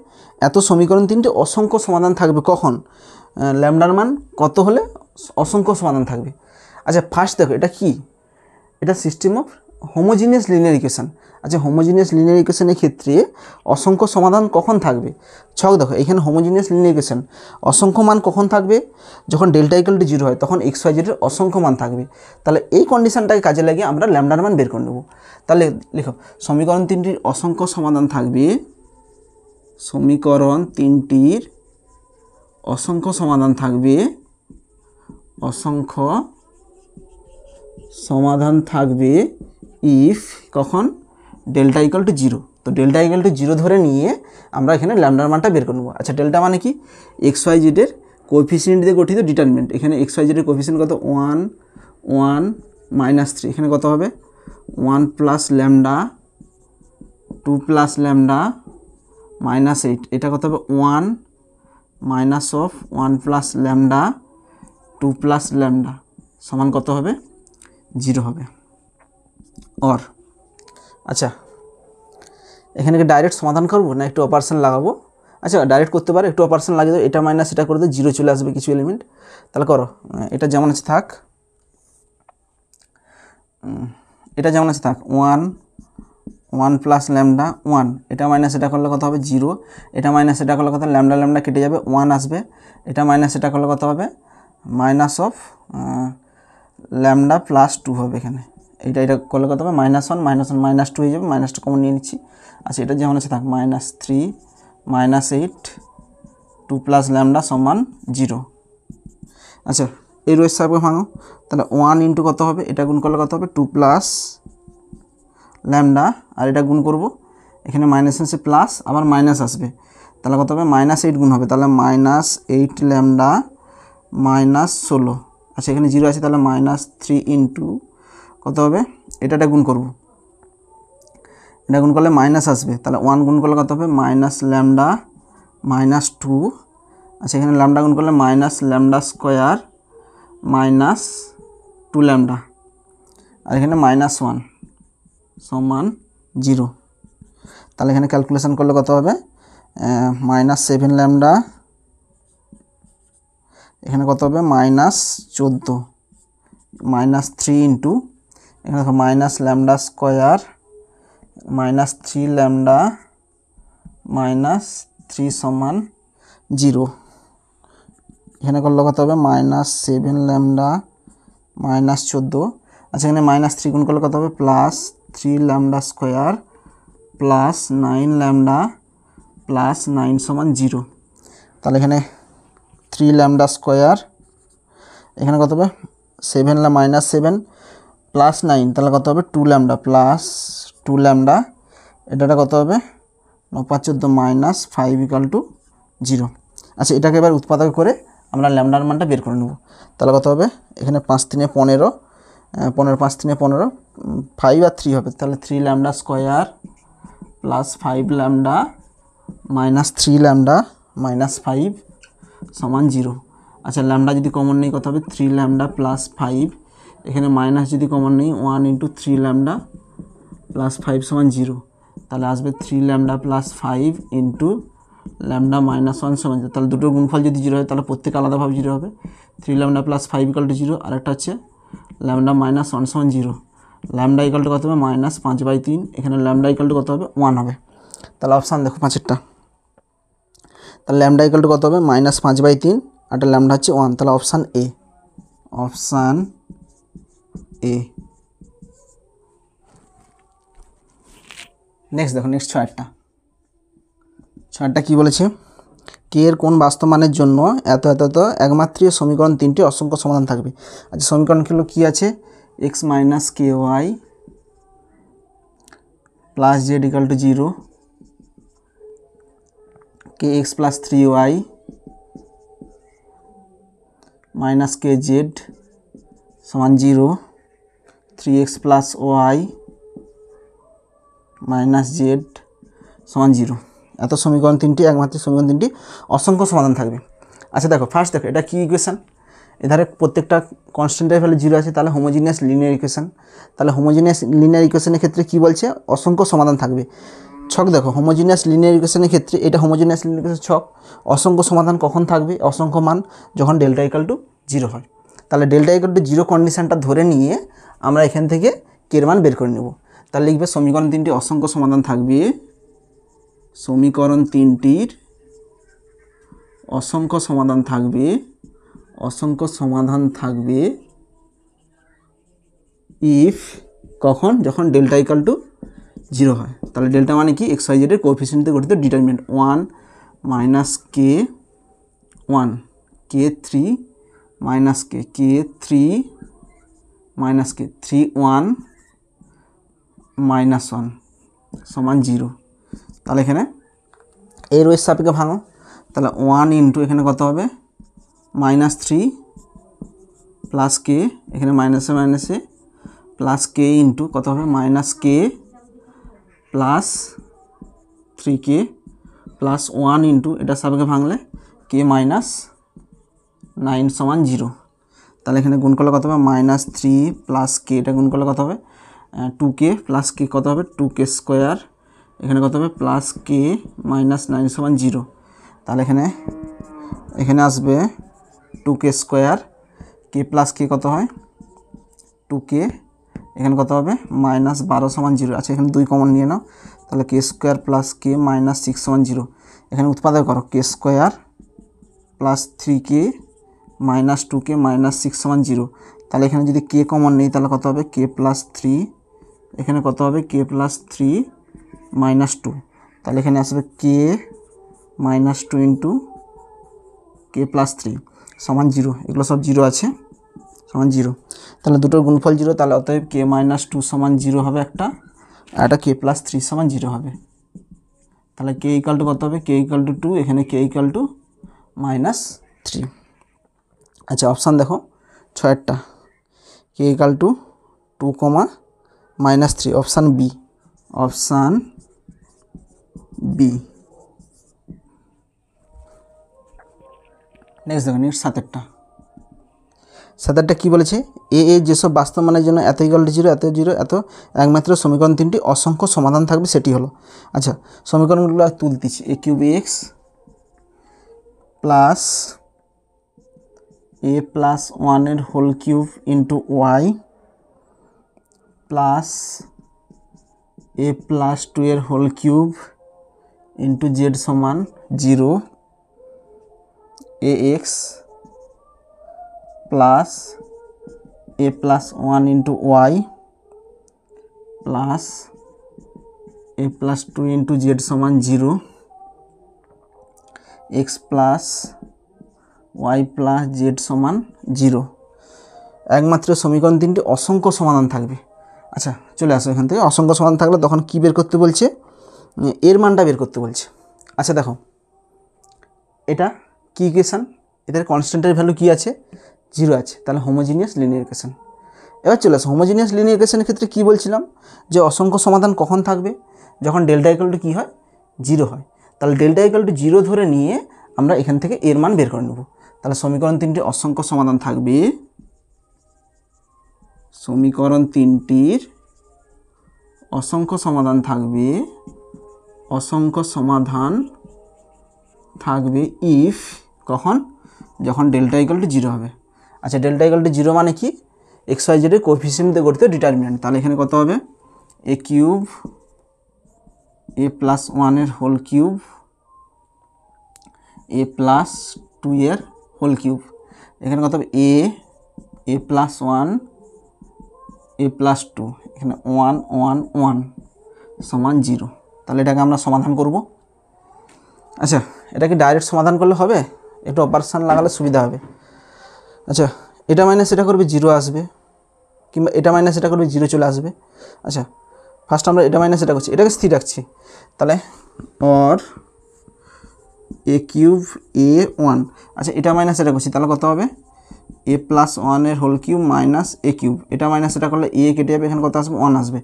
এত সমীকরণ তিনটে অসংখ্য সমাধান থাকবে কখন, ল্যামডার মান কত হলে অসংখ্য সমাধান থাকবে। আচ্ছা ফার্স্ট দেখো এটা কি, এটা system of homogeneous linear equation. আচ্ছা হোমোজিনিয়াস লিনিয়ার ইকুয়েশনের ক্ষেত্রে অসংখ্য সমাধান কখন থাকবে, ছক দেখো এখানে হোমোজিনিয়াস লিনিয়ার ইকুয়েশন অসংখ্য মান কখন থাকবে, যখন ডেল্টা ইকুয়াল টু 0 হয় তখন এক্স ওয়াই জেডের অসংখ্য মান থাকবে। তাহলে এই কন্ডিশনটাকে কাজে লাগিয়ে আমরা ল্যামডার মান বের করে নেব। তাহলে লিখো সমীকরণ তিনটির অসংখ্য সমাধান থাকবে, সমীকরণ তিনটির অসংখ্য সমাধান থাকবে, অসংখ্য সমাধান থাকবে ইফ কখন ডেল্টা ইকুয়াল টু 0। তো ডেল্টা ইকুয়াল টু 0 ধরে নিয়ে আমরা এখানে ল্যামডার মানটা বের করে নেব। আচ্ছা ডেল্টা মানে কি, এক্স ওয়াই জেডের কোএফিসিয়েন্ট দিয়ে গঠিত ডিটারমিনেন্ট। এখানে এক্স ওয়াই জেডের কোএফিসিয়েন্ট কত 1 1 -3, এখানে কত হবে 1 plus lambda 2 plus lambda minus 8, এটা কত হবে 1 minus of 1 plus lambda 2 plus lambda সমান কত হবে 0 হবে। অর আচ্ছা এখানে কি ডাইরেক্ট সমাধান করব না একটু অপারেশন লাগাবো, আচ্ছা ডাইরেক্ট করতে পারে, একটু অপারেশন লাগিয়ে দাও, এটা মাইনাস এটা করে দাও 0 চলে আসবে কিছু এলিমেন্ট, তাহলে করো এটা যেমন আছে থাক, এটা যেমন আছে থাক 1 1 প্লাস ল্যামডা 1, এটা মাইনাস এটা করলে কত হবে 0, এটা মাইনাস এটা করলে কত ল্যামডা ল্যামডা কেটে যাবে 1 আসবে, এটা মাইনাস এটা করলে কত হবে মাইনাস অফ ল্যামডা প্লাস 2 হবে এখানে, এটা করলে কত হবে -1 -1 -2 হয়ে যাবে, -2 কমন নিয়ে নিচ্ছি। আচ্ছা এটা যেমন আছে থাক -3 -8 2 প্লাস ল্যামডা সমান 0। আচ্ছা এই রোয়ের সাপে ভাঙো, তাহলে 1 ইন্টু কত হবে, এটা গুণ করলে কত হবে 2 প্লাস ল্যামডা, আর এটা গুণ করব এখানে মাইনাস আছে প্লাস আবার মাইনাস আসবে, তাহলে কত হবে -8 গুণ হবে, তাহলে -8 ল্যামডা -16। আচ্ছা এখানে 0 আছে তাহলে -3 ইন্টু কত হবে, এটা গুণ করব, এটা গুণ করলে মাইনাস আসবে, তাহলে 1 গুণ করলে কত হবে মাইনাস ল্যামডা -2। আচ্ছা এখানে ল্যামডা গুণ করলে minus lambda square minus 2 lambda, আর এখানে -1 সমান 0। তাহলে এখানে ক্যালকুলেশন করলে কত হবে -7 ল্যামডা, এখানে কত হবে -14 -3 ইন্টু এখানে দেখো মাইনাস ল্যামডা স্কোয়ার -3 ল্যামডা -3 সমান 0, এখানে করলে কত হবে -7 ল্যামডা -14। আচ্ছা এখানে -3 গুণ করলে কত হবে +3 lambda square plus 9 lambda plus 9 সমান 0। তাহলে এখানে 3 ল্যামডা স্কোয়ার, এখানে কত হবে -7 প্লাস 9, তাহলে কত হবে 2 ল্যামডা প্লাস 2 ল্যামডা, এটা কত হবে 9 5 14 -5 = 0। আচ্ছা এটাকে এবার উৎপাদক করে আমরা ল্যামডার মানটা বের করে নেব। তাহলে কত হবে এখানে 5 3 15 15 5 3 15 5 আর 3 হবে, তাহলে 3 lambda square plus 5 lambda minus 3 lambda minus 5 সমান 0। আচ্ছা ল্যামডা যদি কমন নেই কত হবে 3 ল্যামডা প্লাস 5, এখানে মাইনাস যদি কমন নেই 1 ইন্টু 3 ল্যামডা প্লাস 5 সমান 0, তাহলে আসবে 3 ল্যামডা প্লাস 5 ইন্টু ল্যামডা -1 সমান 0। তাহলে দুটোর গুণফল যদি 0 হয় তাহলে প্রত্যেক আলাদাভাবে 0 হবে, 3 ল্যামডা প্লাস 5 = 0, আর একটা হচ্ছে ল্যামডা -1 সমান 0। ল্যামডা ইকাল টু কত হবে -5/3, এখানে ল্যামডা ইকাল টু কত হবে 1 হবে। তাহলে অপশান দেখো 5এরটা, তাহলে ল্যামডা ইকাল টু কত হবে -5/3, আর ল্যামডা হচ্ছে 1, তাহলে option a, option a. Next দেখো, নেক্সট 6টা কি বলেছে, কে এর কোন বাস্তব মানের জন্য এত এত এত একমাত্রিক সমীকরণ 3টি অসংখ্য সমাধান থাকবে। আচ্ছা সমীকরণগুলো কি আছে, x minus k y plus Z equal to 0, k x plus 3y minus k z সমান 0, 3x plus Y minus Z সমান 0। এত সমীকরণ 3টি একমাত্রিক সমীকরণ 3টি অসংখ্য সমাধান থাকবে। আচ্ছা দেখো ফার্স্ট দেখো এটা কি ইকুয়েশন, এধারে প্রত্যেকটা কনস্ট্যান্টের ভ্যালু 0 আছে, তাহলে হোমোজিনিয়াস লিনিয়ার ইকুয়েশন। তাহলে হোমোজিনিয়াস লিনিয়ার ইকুয়েশনের ক্ষেত্রে কি বলছে, অসংখ্য সমাধান থাকবে। ছক দেখো হোমোজিনিয়াস লিনিয়ার ইকুয়েশনের ক্ষেত্রে এটা হোমোজিনিয়াস লিনিয়ার ইকুয়েশন ছক, অসংখ্য সমাধান কখন থাকবে, অসংখ্য মান যখন ডেল্টা ইকাল টু 0 হয়। তাহলে ডেল্টা ইকাল টু 0 কন্ডিশনটা ধরে নিয়ে আমরা এখান থেকে কের মান বের করে নেব। তাহলে লিখবে সমীকরণ 3টি অসংখ্য সমাধান থাকবে, সমীকরণ 3টির অসংখ্য সমাধান থাকবে, অসংখ্য সমাধান থাকবে ইফ কখন, যখন ডেল্টা ইকাল টু 0 হয়। তাহলে ডেল্টা মানে কি, এক্স ওয়াই জেডের কোএফিসিয়েন্টে গঠিত ডিটারমিনেন্ট 1 মাইনাস কে 1, কে 3 মাইনাস কে 3 মাইনাস কে 3 1 মাইনাস 1 সমান 0। তাহলে এখানে এর ওয়ের সাপেক্ষে ভাঙো, তাহলে 1 ইন্টু এখানে কত হবে মাইনাস 3 প্লাস কে, এখানে মাইনাসে মাইনাসে প্লাস কে ইন্টু কত হবে minus k plus 3k plus 1 into এটা সাপেক্ষে ভাঙলে কে মাইনাস 9 সমান 0। তাহলে এখানে গুণ করলে কত হবে মাইনাস 3 প্লাস কে, এটা গুণ করলে কত হবে 2k প্লাস কে কত হবে 2k স্কোয়ার, এখানে কত হবে প্লাস কে মাইনাস 9 সমান 0। তাহলে এখানে আসবে 2k স্কোয়ার, কে প্লাস কে কত হয় 2k, এখানে কত হবে মাইনাস 12 সমান 0। আচ্ছা এখানে 2 কমন নিয়ে নাও, তাহলে K square plus K minus 6 সমান 0। এখানে উৎপাদক করো K square plus 3k minus 2k minus 6 সমান 0। তাহলে এখানে যদি কে কমন নেই তাহলে কত হবে কে প্লাস 3, এখানে কত হবে কে প্লাস 3 মাইনাস 2। তাহলে এখানে আসবে কে মাইনাস 2 ইন্টু কে প্লাস 3 সমান 0, এগুলো সব 0 আছে সমান 0। তাহলে দুটোর গুণফল 0, তাহলে অতএব কে মাইনাস 2 সমান 0 হবে একটা, আর একটা কে প্লাস 3 সমান 0 হবে। তাহলে কে ইকাল টু কত হবে, কে ইকাল টু 2, এখানে কে ইকাল টু মাইনাস 3। আচ্ছা অপশান দেখো 6টা, K equal to 2 minus 3, option B, option B. Next দেখো নেক্সট 7টা কী বলেছে, এ যেসব বাস্তব মানের জন্য এত ইকাল টু 0 এত 0 এত একমাত্র সমীকরণ 3টি অসংখ্য সমাধান থাকবে সেটি হলো। আচ্ছা সমীকরণগুলো তুলতেছি, a cube x plus a plus 1 এর whole cube into Y plus a plus 2 এর হোল কিউব ইন্টু জেড সমান 0, a x plus a plus 1 into Y plus a plus 2 into Z সমান 0, x plus y plus z সমান 0। একমাত্র সমীকরণ 3টি অসংখ্য সমাধান থাকবে। আচ্ছা চলে আসো এখান থেকে, অসংখ্য সমাধান থাকলে তখন কি বের করতে বলছে, এর মানটা বের করতে বলছে। আচ্ছা দেখো এটা কি ইকুয়েশান, এদের কনস্ট্যান্টের ভ্যালু কি আছে 0 আছে, তাহলে হোমোজিনিয়াস লিনিয়ার ইকুয়েশন। এবার চলে আসো হোমোজিনিয়াস লিনিয়ার ইকুয়েশনের ক্ষেত্রে কী বলছিলাম, যে অসংখ্য সমাধান কখন থাকবে, যখন ডেল্টা ইকাল টু কী হয় 0 হয়। তাহলে ডেল্টা ইকাল টু 0 ধরে নিয়ে আমরা এখান থেকে এর মান বের করে নেব। তাহলে সমীকরণ 3টির অসংখ্য সমাধান থাকবে, সমীকরণ 3টির অসংখ্য সমাধান থাকবে, অসংখ্য সমাধান থাকবে ইফ কখন, যখন ডেল্টা ইকাল টু 0 হবে। আচ্ছা ডেল্টা ইকাল টু 0 মানে কি, এক্স ওয়াই জেডের কোএফিসিয়েন্টে গঠিত ডিটারমিনেন্ট। তাহলে এখানে কত হবে এ কিউব এ প্লাস 1 এর হোল কিউব এ প্লাস 2 এর হোল কিউব, এখানে কত হবে এ প্লাস 1 এ প্লাস 2, এখানে 1 1 1 সমান 0। তাহলে এটাকে আমরা সমাধান করব। আচ্ছা এটাকে ডাইরেক্ট সমাধান করলে হবে, একটু অপারেশন লাগালে সুবিধা হবে। আচ্ছা এটা মাইনাস এটা করবে 0 আসবে, কিংবা এটা মাইনাস এটা করবে 0 চলে আসবে। আচ্ছা ফার্স্ট আমরা এটা মাইনাস এটা করছি, এটাকে স্থির রাখছি, তাহলে অর a³ a1। আচ্ছা এটা মাইনাস এটা করছি, তাহলে কত হবে a+1 এর হোল কিউব মাইনাস a³। এটা মাইনাস এটা করলে a কেটে যাবে, এখানে কত আসবে 1 আসবে।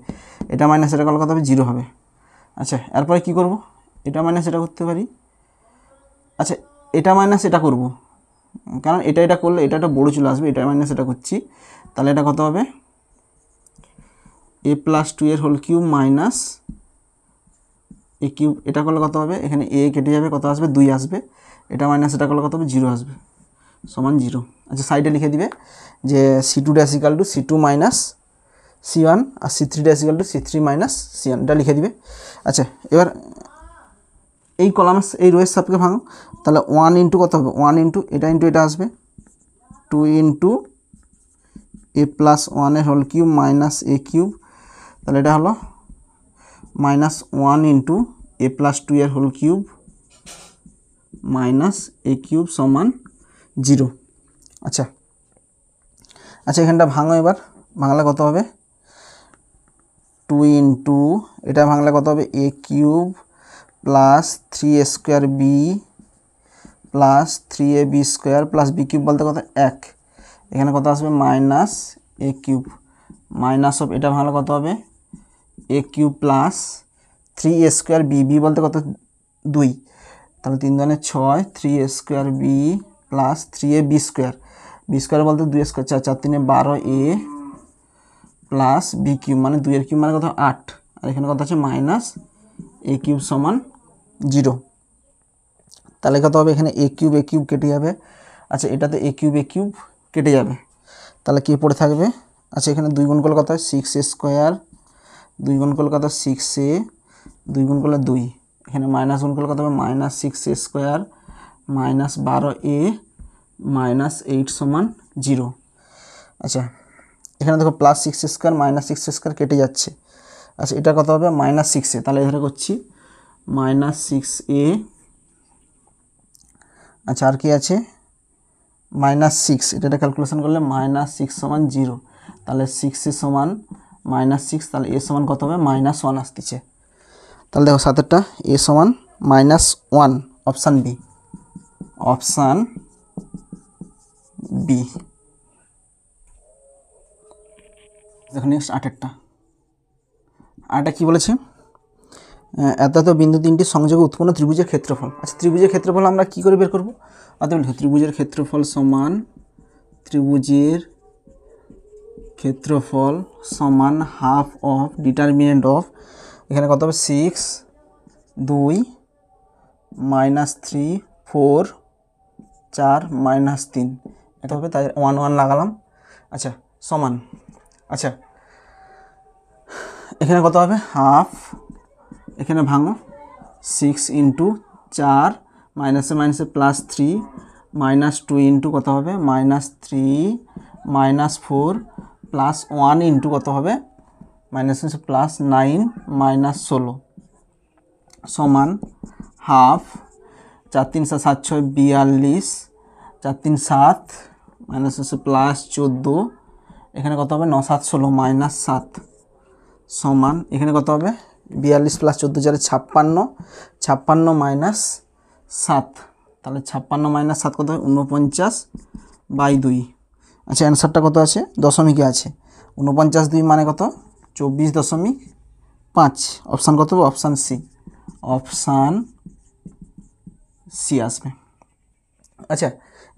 এটা মাইনাস এটা করলে কত হবে 0 হবে। আচ্ছা এরপরে কি করব, এটা মাইনাস এটা করতে পারি। আচ্ছা এটা মাইনাস এটা করব, কারণ এটা করলে এটা বড় চলে আসবে, এটা মাইনাস এটা করছি, তাহলে এটা কত হবে a+2 এর হোল কিউব মাইনাস a³। এটা করলে কত হবে, এখানে a কেটে যাবে, কত আসবে 2 আসবে। এটা মাইনাস এটা করলে কত হবে 0 আসবে, সমান 0। আচ্ছা সাইডে লিখে দিবে যে c2 dash equal to c2 minus c1 আর c3 dash equal to c3 minus c1, এটা লিখে দিবে। আচ্ছা এবার এই কলামের এই রোয়ের সাপেক্ষে ভাঙো, তাহলে 1 ইন্টু কত হবে 1 ইন্টু এটা আসবে 2 ইন্টু a+1 এর হোল কিউব মাইনাস a³, তাহলে এটা হলো -1 ইন্টু a+2 এর হোল কিউব মাইনাস a³ সমান 0। আচ্ছা আচ্ছা এখানটা ভাঙো, এবার ভাঙলে কত হবে 2 ইন্টু এটা ভাঙলে কত হবে a³ plus 3a² b plus 3ab² plus b³ বলতে কত 1, এখানে কত আসবে মাইনাস a³ মাইনাস অফ এটা ভাঙলে কত হবে a³ প্লাস 3a² b বলতে কত 2, তাহলে 3 দুগুণে 6, 3a² b plus 3ab² b² বলতে 2 স্কোয়ার, 4 4 3 12a প্লাস b³ মানে 2 এর কিউব মানে কত 8, আর এখানে কত আছে মাইনাস a³ সমান 0। তাহলে কত হবে এখানে a³ কেটে যাবে। আচ্ছা এটাতে a³ কেটে যাবে, তাহলে কি পড়ে থাকবে। আচ্ছা এখানে 2 গুণ করলে কত হয় 6a², 2 গুণ করলে কত 6a, 2 গুণ করলে 2, এখানে মাইনাস গুণ করলে কত হবে minus 6a² minus 12a minus 8 সমান 0। আচ্ছা এখানে দেখো প্লাস 6a² মাইনাস 6a² কেটে যাচ্ছে। আচ্ছা এটা কত হবে মাইনাস 6a, তাহলে এখানে করছি মাইনাস 6a। আচ্ছা আর কি আছে মাইনাস 6, এটা ক্যালকুলেশন করলে মাইনাস 6 সমান 0, তাহলে 6a সমান মাইনাস 6, তাহলে a সমান কত হবে -1 আসতেছে। তাহলে দেখো সাতেরটা a সমান -1, অপশান বি, অপশান বি। দেখো নেক্সট আটেরটা কী বলেছে, এত বিন্দু তিনটি সংযোগে উৎপন্ন ত্রিভুজের ক্ষেত্রফল। আচ্ছা ত্রিভুজের ক্ষেত্রফল আমরা কি করে বের করব, অতএব ত্রিভুজের ক্ষেত্রফল সমান হাফ অফ ডিটারমিনেন্ট অফ, এখানে কত হবে 6 2 -3 4 4 -3, এটা হবে তাই 1 1 লাগালাম। আচ্ছা সমান, আচ্ছা এখানে কত হবে হাফ, এখানে ভাঙো 6 ইন্টু 4 মাইনাসে মাইনাসে প্লাস 3 -2 ইন্টু কত হবে -3 -4 প্লাস 1 ইন্টু কত হবে মাইনাসে প্লাস 9 -16 সমান হাফ 4 3 7 6 42 4 3 7 মাইনাসে প্লাস 14, এখানে কত হবে 9 7 16 -7 সমান এখানে কত হবে 42 প্লাস 14 4 56 56 -7, তাহলে 56 -7 কত হয় 49/2। আচ্ছা অ্যান্সারটা কত আছে দশমিকে আছে, 49/2 মানে কত 24.5, অপশান কত হবে অপশান সি, অপশান সি আসবে। আচ্ছা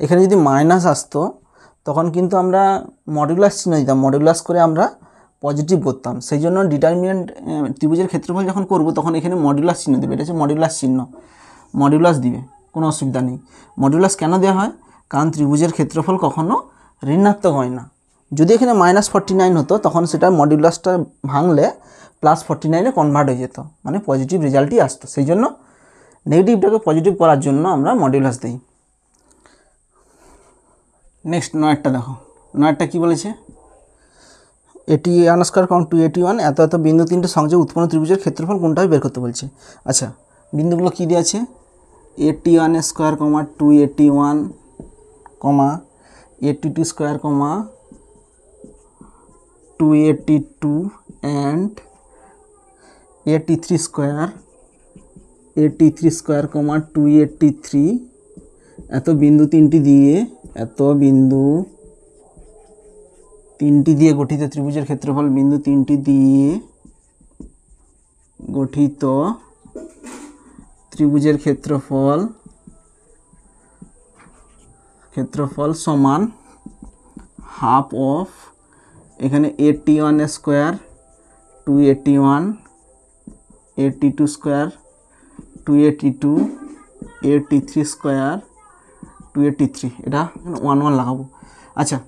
এখানে যদি মাইনাস আসতো তখন কিন্তু আমরা মডুলাস চিহ্ন দিতাম, মডুলাস করে আমরা পজিটিভ করতাম, সেই জন্য ডিটারমিনেন্ট ত্রিভুজের ক্ষেত্রফল যখন করব তখন এখানে মডুলাস চিহ্ন দেবে, এটা হচ্ছে মডুলাস চিহ্ন, মডুলাস দিবে, কোনো অসুবিধা নেই। মডুলাস কেন দেওয়া হয়, কারণ ত্রিভুজের ক্ষেত্রফল কখনো ঋণাত্মক হয় না, যদি এখানে -49 হতো তখন সেটা মডুলাসটা ভাঙলে +49-এ কনভার্ট হয়ে যেত, মানে পজিটিভ রেজাল্টই আসতো, সেই জন্য নেগেটিভটাকে পজিটিভ করার জন্য আমরা মডুলাস দিই। নেক্সট 9টা দেখো, 9টা কী বলেছে, 81² 281 এত বিন্দু তিনটে সংযোগে উৎপন্ন ত্রিভুজের ক্ষেত্রফল কোনটা বের করতে বলছে। আচ্ছা বিন্দুগুলো কী দেওয়া আছে, 81 square comma 281 comma 82 square comma 282 and 83 square কমা 283 এত বিন্দু তিনটি দিয়ে গঠিত ত্রিভুজের ক্ষেত্রফল বিন্দু তিনটি দিয়ে গঠিত ত্রিভুজের ক্ষেত্রফল সমান হাফ অফ এখানে 81 স্কোয়ার 281 82 স্কোয়ার 282 83 স্কোয়ার 283 এটা 1 1 লাগাবো। আচ্ছা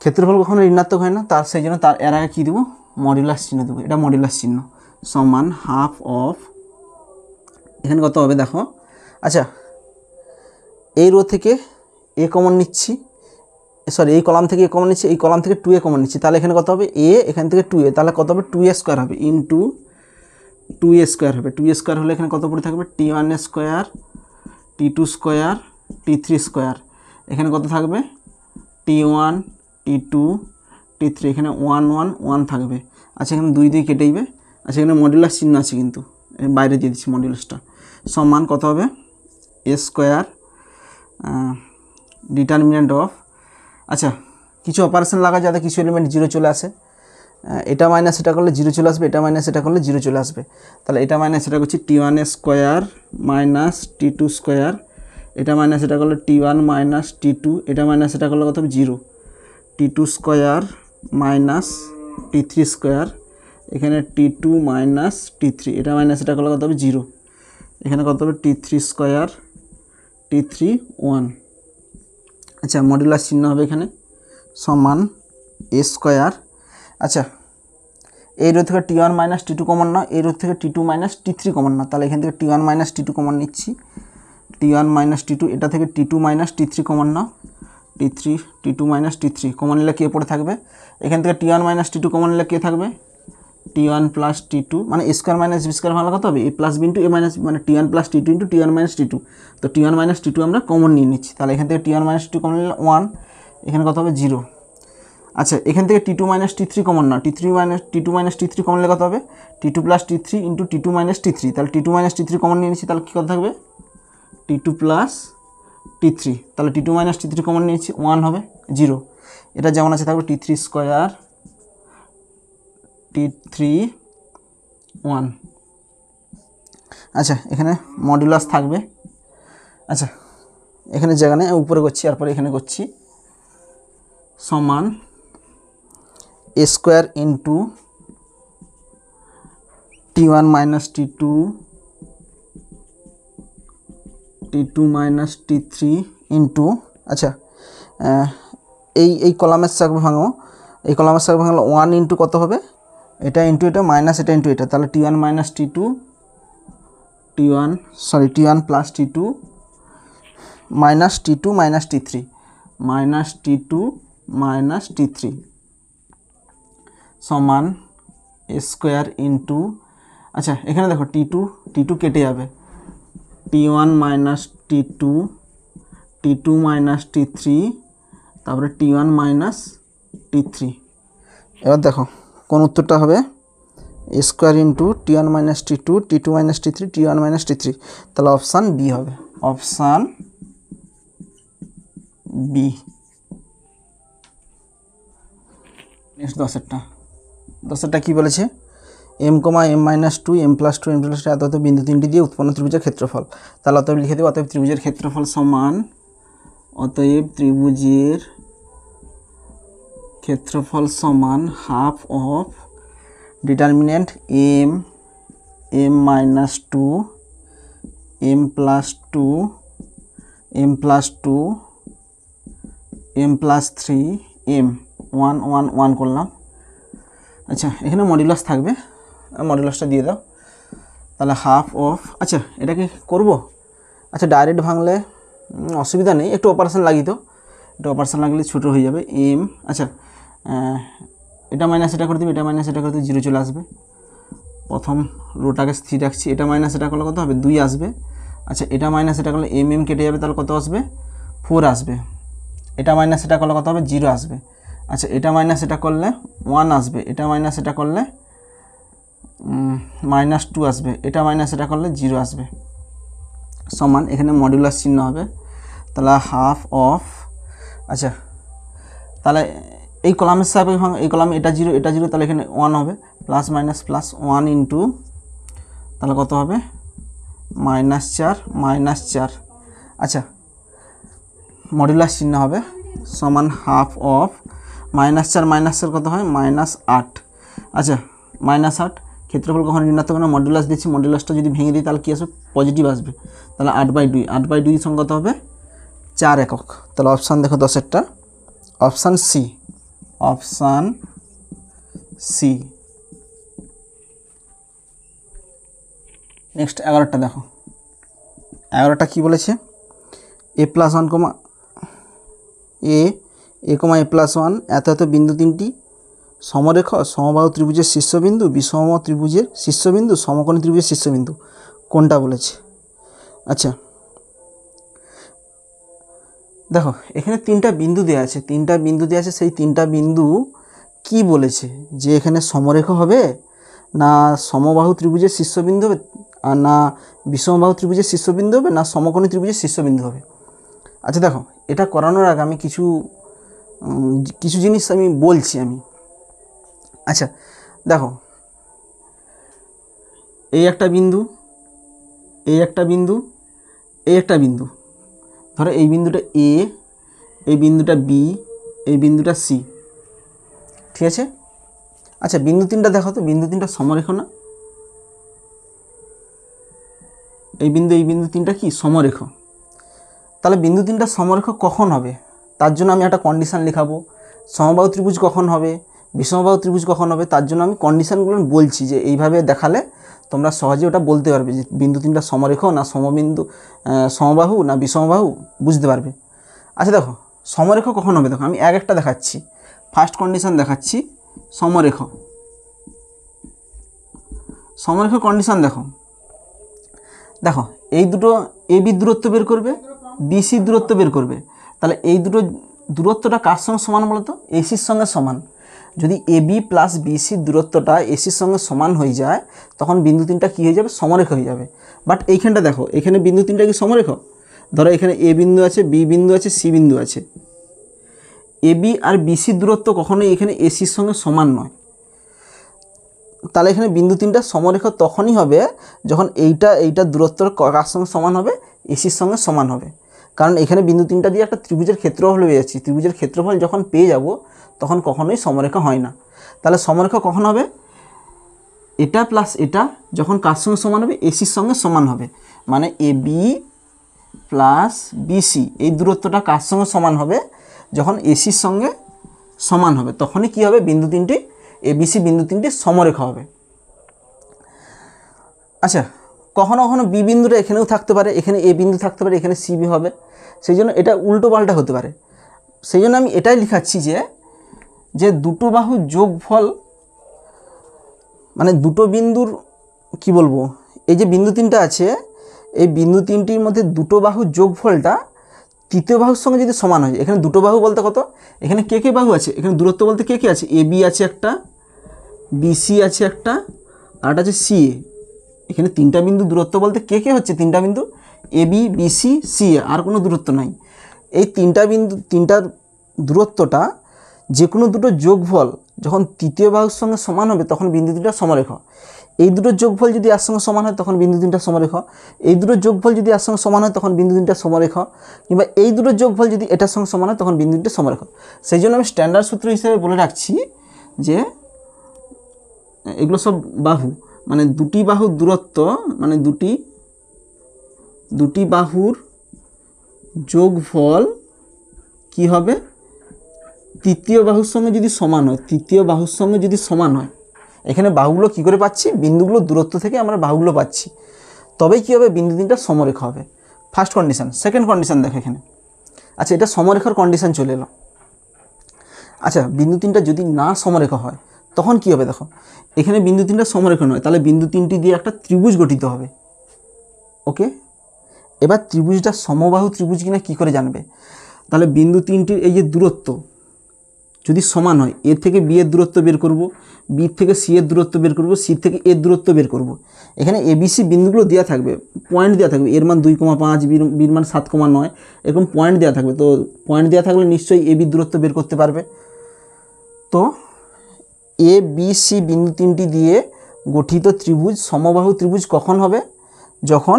ক্ষেত্রফল কখনো ঋণাত্মক হয় না, তার সেই জন্য তার এর আগে কী দেবো মডুলাস চিহ্ন দেবো, এটা মডুলাস চিহ্ন সমান হাফ অফ এখানে কত হবে দেখো। আচ্ছা এই রো থেকে এ কমন নিচ্ছি, সরি এই কলাম থেকে এ কমন নিচ্ছি, এই কলাম থেকে 2a কমন নিচ্ছি, তাহলে এখানে কত হবে এ, এখান থেকে 2a, তাহলে কত হবে 2a স্কোয়ার হবে ইন্টু 2a স্কোয়ার হবে। 2a স্কোয়ার হলে এখানে কত পড়ে থাকবে t1 square t2 square t3 square, এখানে কত থাকবে t1 t2 t3, এখানে 1 1 1 থাকবে। আচ্ছা এখানে 2 দিয়ে কেটে দিবে। আচ্ছা এখানে মডুলাস চিহ্ন আছে কিন্তু বাইরে দিয়ে দিচ্ছি মডুলাসটা, সমান কত হবে এ স্কোয়ার ডিটারমিনেন্ট অফ। আচ্ছা কিছু অপারেশন লাগা যাতে কিছু এলিমেন্ট 0 চলে আসে, এটা মাইনাস এটা করলে 0 চলে আসবে, এটা মাইনাস এটা করলে 0 চলে আসবে, তাহলে এটা মাইনাস এটা করছি t1 square minus t2 square, এটা মাইনাস এটা করলে t1 মাইনাস t2, এটা মাইনাস এটা করলে কত হবে 0, t2 square minus t3 square, এখানে t2 মাইনাস t3, এটা মাইনাস এটা করলে কত হবে 0, এখানে কত হবে t3 স্কোয়ার t3 1। আচ্ছা মডুলাস চিহ্ন হবে এখানে সমান এ স্কোয়ার। আচ্ছা এই রো থেকে t1 মাইনাস t2 কমন না, এই রো থেকে t2 মাইনাস t3 কমন না, তাহলে এখান থেকে t1 মাইনাস t2 কমন নিচ্ছি, t1 মাইনাস t2, এটা থেকে t2 মাইনাস t3 কমন না, t2 মাইনাস t3 কমন নিলে কে পড়ে থাকবে, এখান থেকে t1 মাইনাস t2 কমন নিলে কে থাকবে t1 প্লাস t2, মানে a square minus b square ভালো কত হবে a plus b into a minus, মানে t1 plus t2 into t1 minus t2, তো t1 মাইনাস t2 আমরা কমন নিয়ে নিচ্ছি, তাহলে এখান থেকে t1 মাইনাস t2 কমন নিলে 1, এখানে কত হবে 0। আচ্ছা এখান থেকে t2 মাইনাস t3 কমন না, t2 মাইনাস t3 কমন নিলে কত হবে t2 plus t3 into t2 minus t3, তাহলে t2 মাইনাস t3 কমন নিয়ে নিচ্ছি, তাহলে কী কত থাকবে t2 প্লাস t3, তাহলে t2 মাইনাস t3 কমন নিয়েছি 1 হবে 0, এটা যেমন আছে থাকবে t3 স্কোয়ার t3 1। আচ্ছা এখানে মডুলাস থাকবে। আচ্ছা এখানে জায়গা নেই, উপরে করছি তারপরে এখানে করছি সমান a square into t1 minus t2 minus t3 into, আচ্ছা এই কলামের শাক ভাঙো, এই কলামের শাক ভাঙলে 1 ইন্টু কত হবে এটা ইন্টু এটা মাইনাস এটা ইন্টু এটা, তাহলে t1 minus t2 t1 plus t2 minus t2 minus t3 minus t2 minus t3 সমান এ স্কোয়ার ইন্টু, আচ্ছা এখানে দেখো t2 কেটে যাবে, t1 minus t2 minus t3, তারপরে t1 মাইনাস t3। এবার দেখো কোন উত্তরটা হবে a square into t1 minus t2 minus t3 t1 minus t3, তাহলে অপশান বি হবে, অপশান বি। নেক্সট 10এরটা কী বলেছে m, m minus 2 m plus 2 m plus 2 এত বিন্দু তিনটি দিয়ে উৎপন্ন ত্রিভুজের ক্ষেত্রফল, তাহলে অতএব লিখে দেবো অতএব ত্রিভুজের ক্ষেত্রফল সমান, অতএব ত্রিভুজের ক্ষেত্রফল সমান half of determinant m minus 2 m plus 2 m plus 2 m plus 3 m 1 1 1 করলাম। আচ্ছা এখানে মডুলাস থাকবে, মডুলাসটা দিয়ে দাও, তাহলে হাফ অফ, আচ্ছা এটাকে করব, আচ্ছা ডাইরেক্ট ভাঙলে অসুবিধা নেই, একটু অপারেশন লাগি, তো একটু অপারেশন লাগলে ছোটো হয়ে যাবে m। আচ্ছা এটা মাইনাস এটা করে দিবি, এটা মাইনাস এটা করে দিবি, 0 চলে আসবে, প্রথম রোটাকে স্থির রাখছি, এটা মাইনাস এটা করলে কত হবে 2 আসবে, আচ্ছা এটা মাইনাস এটা করলে এম কেটে যাবে, তাহলে কত আসবে 4 আসবে। এটা মাইনাস এটা করলে কত হবে 0 আসবে। আচ্ছা এটা মাইনাস এটা করলে 1 আসবে। এটা মাইনাস এটা করলে -2 আসবে। এটা মাইনাস এটা করলে 0 আসবে। সমান এখানে মডুলাস চিহ্ন হবে, তাহলে হাফ অফ, আচ্ছা তাহলে এই কলামের সাপেক্ষে এই কলামে এটা 0 এটা 0, তাহলে এখানে 1 হবে, প্লাস মাইনাস প্লাস 1 ইন্টু, তাহলে কত হবে -4 আচ্ছা মডুলাস চিহ্ন হবে সমান হাফ অফ -4 -4 কত হয় -8। আচ্ছা -8 ক্ষেত্রফল কখন ঋণাত্মক না মডুলাস দিচ্ছি, মডুলাসটা যদি ভেঙে দিই তাহলে কী আসবে পজিটিভ আসবে, তাহলে 8/2 8/2 সঙ্গে কত হবে 4 একক। তাহলে অপশান দেখো 10এরটা option c, option c. Next 11টা দেখো, 11টা কী বলেছে, a+1, a+1 এত এত বিন্দু তিনটি সমরেখা সমবাহু ত্রিভুজের শীর্ষবিন্দু, বিষম ত্রিভুজের শীর্ষবিন্দু, সমকোণী ত্রিভুজের শীর্ষবিন্দু কোনটা বলেছে। আচ্ছা দেখো এখানে 3টা বিন্দু দেওয়া আছে, 3টা বিন্দু দেওয়া আছে, সেই 3টা বিন্দু কি বলেছে যে এখানে সমরেখা হবে না সমবাহু ত্রিভুজের শীর্ষবিন্দু হবে, আর না বিষমবাহু ত্রিভুজের শীর্ষবিন্দু হবে, না সমকোণী ত্রিভুজের শীর্ষবিন্দু হবে। আচ্ছা দেখো এটা করানোর আগে আমি কিছু জিনিস আমি বলছি আমি। আচ্ছা দেখো এই একটা বিন্দু, এই একটা বিন্দু, এই একটা বিন্দু, ধরো এই বিন্দুটা এ, এই বিন্দুটা বি, এই বিন্দুটা সি, ঠিক আছে। আচ্ছা বিন্দু 3টা দেখো তো, বিন্দু 3টা সমরেখ না, এই বিন্দু 3টা কি সমরেখ, তাহলে বিন্দু 3টা সমরেখ কখন হবে তার জন্য আমি একটা কন্ডিশান লেখাবো, সমবাহু ত্রিভুজ কখন হবে, বিষমবাহু ত্রিভুজ কখন হবে, তার জন্য আমি কন্ডিশানগুলো বলছি যে এইভাবে দেখালে তোমরা সহজে ওটা বলতে পারবে যে বিন্দু 3টা সমরেখ না সমবাহু না বিষমবাহু বুঝতে পারবে। আচ্ছা দেখো সমরেখ কখন হবে, দেখো আমি এক একটা দেখাচ্ছি। ফার্স্ট কন্ডিশান দেখাচ্ছি সমরেখ, সমরেখ কন্ডিশান দেখো, দেখো এই দুটো এবি দূরত্ব বের করবে, বিসি দূরত্ব বের করবে, তাহলে এই দুটো দূরত্বটা কার সঙ্গে সমান বলতো, এসির সঙ্গে সমান। যদি এবি প্লাস বিসির দূরত্বটা এসির সঙ্গে সমান হয়ে যায় তখন বিন্দু 3টা কী হয়ে যাবে সমরেখ হয়ে যাবে। বাট এইখানটা দেখো এখানে বিন্দু 3টা কি সমরেখ, ধরো এখানে এ বিন্দু আছে, বি বিন্দু আছে, সি বিন্দু আছে, এবি আর বিসির দূরত্ব কখনোই এখানে এসির সঙ্গে সমান নয়, তাহলে এখানে বিন্দু 3টা সমরেখ তখনই হবে যখন এইটা দূরত্বর কার সঙ্গে সমান হবে, এসির সঙ্গে সমান হবে। কারণ এখানে বিন্দু 3টা দিয়ে একটা ত্রিভুজের ক্ষেত্রফল পেয়ে যাচ্ছি, ত্রিভুজের ক্ষেত্রফল যখন পেয়ে যাব তখন কখনোই সমরেখা হয় না। তাহলে সমরেখা কখন হবে, এটা প্লাস এটা যখন কার সঙ্গে সমান হবে, এসির সঙ্গে সমান হবে, মানে এ বি প্লাস বিসি এই দূরত্বটা কার সঙ্গে সমান হবে, যখন এসির সঙ্গে সমান হবে তখনই কী হবে বিন্দু 3টি এবিসি বিন্দু 3টি সমরেখা হবে। আচ্ছা কখনো কখনো বি বিন্দুটা এখানেও থাকতে পারে, এখানে এ বিন্দু থাকতে পারে, এখানে সি বি হবে, সেই জন্য এটা উল্টো পাল্টা হতে পারে। সেই জন্য আমি এটাই লিখাচ্ছি যে দুটো বাহুর যোগফল, মানে দুটো বিন্দুর কি বলবো, এই যে বিন্দু 3টা আছে এই বিন্দু 3টির মধ্যে দুটো বাহুর যোগফলটা তৃতীয় বাহুর সঙ্গে যদি সমান হয়, এখানে দুটো বাহু বলতে কত, এখানে কে বাহু আছে, এখানে দূরত্ব বলতে কে আছে, এ বি আছে একটা, বিসি আছে একটা, আর একটা আছে সি এ। এখানে 3টা বিন্দু দূরত্ব বলতে কে হচ্ছে, 3টা বিন্দু এ বি বিসি সি এ, আর কোনো দূরত্ব নাই। এই 3টার দূরত্বটা যে কোনো দুটো যোগফল যখন তৃতীয় বাহুর সঙ্গে সমান হবে তখন বিন্দু 3টা সমরেখা। এই দুটোর যোগফল যদি এর সঙ্গে সমান হয় তখন বিন্দু 3টা সমরেখা, এই দুটোর যোগফল যদি এর সঙ্গে সমান হয় তখন বিন্দু 3টা সমরেখা, কিংবা এই দুটোর যোগফল যদি এটার সঙ্গে সমান হয় তখন বিন্দু 3টা সমরেখা। সেই জন্য আমি স্ট্যান্ডার্ড সূত্র হিসেবে বলে রাখছি যে এগুলো সব বাহু, মানে দুটি বাহুর দূরত্ব, মানে দুটি বাহুর যোগফল কি হবে, তৃতীয় বাহুর সঙ্গে যদি সমান হয়, তৃতীয় বাহুর সঙ্গে যদি সমান হয়, এখানে বাহুগুলো কী করে পাচ্ছি, বিন্দুগুলো দূরত্ব থেকে আমরা বাহুগুলো পাচ্ছি, তবেই কী হবে বিন্দু 3টা সমরেখা হবে। First condition. সেকেন্ড কন্ডিশান দেখো এখানে, আচ্ছা এটা সমরেখার কন্ডিশান চলে এলো। আচ্ছা বিন্দু 3টা যদি না সমরেখা হয় তখন কী হবে, দেখো এখানে বিন্দু 3টা সমরেখা নয়, তাহলে বিন্দু 3টি দিয়ে একটা ত্রিভুজ গঠিত হবে। ওকে, এবার ত্রিভুজটা সমবাহু ত্রিভুজ কিনা কী করে জানবে? তাহলে বিন্দু তিনটির এই যে দূরত্ব যদি সমান হয়, এ থেকে বি এর দূরত্ব বের করব, বি থেকে সি এর দূরত্ব বের করব, সি থেকে এর দূরত্ব বের করব। এখানে এবিসি বিন্দুগুলো দেওয়া থাকবে, পয়েন্ট দেওয়া থাকবে, এর মান 2,5, বির মান 7,9, এরকম পয়েন্ট দেওয়া থাকবে। তো পয়েন্ট দেওয়া থাকলে নিশ্চয়ই এ বির দূরত্ব বের করতে পারবে। তো এ বি সি বিন্দু তিনটি দিয়ে গঠিত ত্রিভুজ সমবাহু ত্রিভুজ কখন হবে? যখন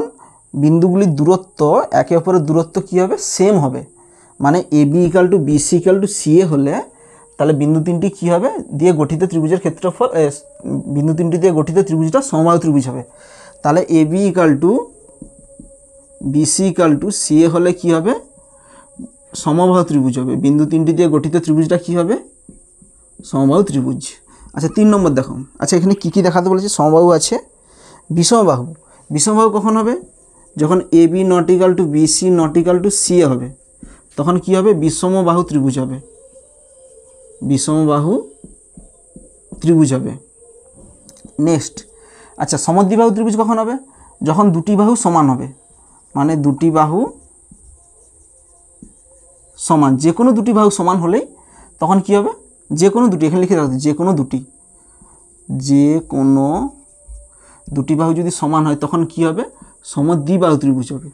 বিন্দুগুলির দূরত্ব একে অপরের দূরত্ব কী হবে? সেম হবে। মানে a b equal to b c equal to c a হলে তাহলে বিন্দু তিনটি কী হবে? দিয়ে গঠিত ত্রিভুজের ক্ষেত্রফল, বিন্দু তিনটি দিয়ে গঠিত ত্রিভুজটা সমবাহু ত্রিভুজ হবে। তাহলে a b equal to b c equal to c a হলে কী হবে? সমবাহু ত্রিভুজ হবে। বিন্দু তিনটি দিয়ে গঠিত ত্রিভুজটা কী হবে? সমবাহু ত্রিভুজ। আচ্ছা 3 নম্বর দেখো। আচ্ছা এখানে কী কী দেখাতে বলেছে? সমবাহু আছে, বিষমবাহু। বিষমবাহু কখন হবে? যখন a b not equal to b c not equal to c a হবে, তখন কী হবে? বিষমবাহু ত্রিভুজ হবে। বিষমবাহু ত্রিভুজ হবে। নেক্সট, আচ্ছা সমদ্বিবাহু ত্রিভুজ কখন হবে? যখন দুটি বাহু সমান হবে। মানে দুটি বাহু সমান, যে কোনো দুটি বাহু সমান হলেই তখন কী হবে? যে কোনো দুটি, এখানে লিখে রাখতে, যে কোনো দুটি, যে কোনো দুটি বাহু যদি সমান হয় তখন কী হবে? সমদ্বিবাহু ত্রিভুজ হবে।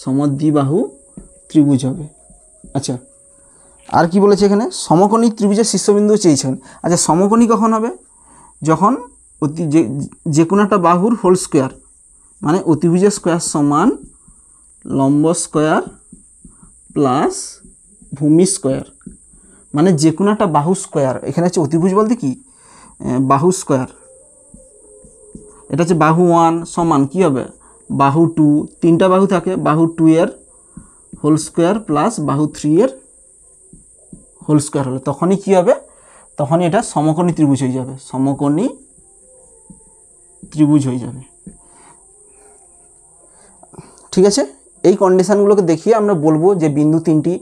সমদ্বিবাহু ত্রিভুজ হবে। আচ্ছা আর কি বলেছে এখানে? সমকোণী ত্রিভুজের শীর্ষবিন্দু চেয়েছেন। আচ্ছা সমকোণী কখন হবে? যখন যে কোনো একটা বাহুর হোল স্কোয়ার, মানে অতিভুজের স্কোয়ার সমান লম্ব স্কোয়ার প্লাস ভূমি স্কোয়ার, মানে যে কোনো একটা বাহু স্কোয়ার। এখানে হচ্ছে অতিভুজ বলতে কি? বাহু স্কোয়ার। এটা হচ্ছে বাহু 1 সমান কী হবে? বাহু 2, তিনটা বাহু থাকে, বাহু 2 এর হোল স্কোয়ার প্লাস বাহু 3 এর হোল স্কোয়ার হলে তখনই কী হবে? তখনই এটা সমকোণী ত্রিভুজ হয়ে যাবে। সমকোণী ত্রিভুজ হয়ে যাবে। ঠিক আছে, এই কন্ডিশানগুলোকে দেখিয়ে আমরা বলবো যে বিন্দু তিনটি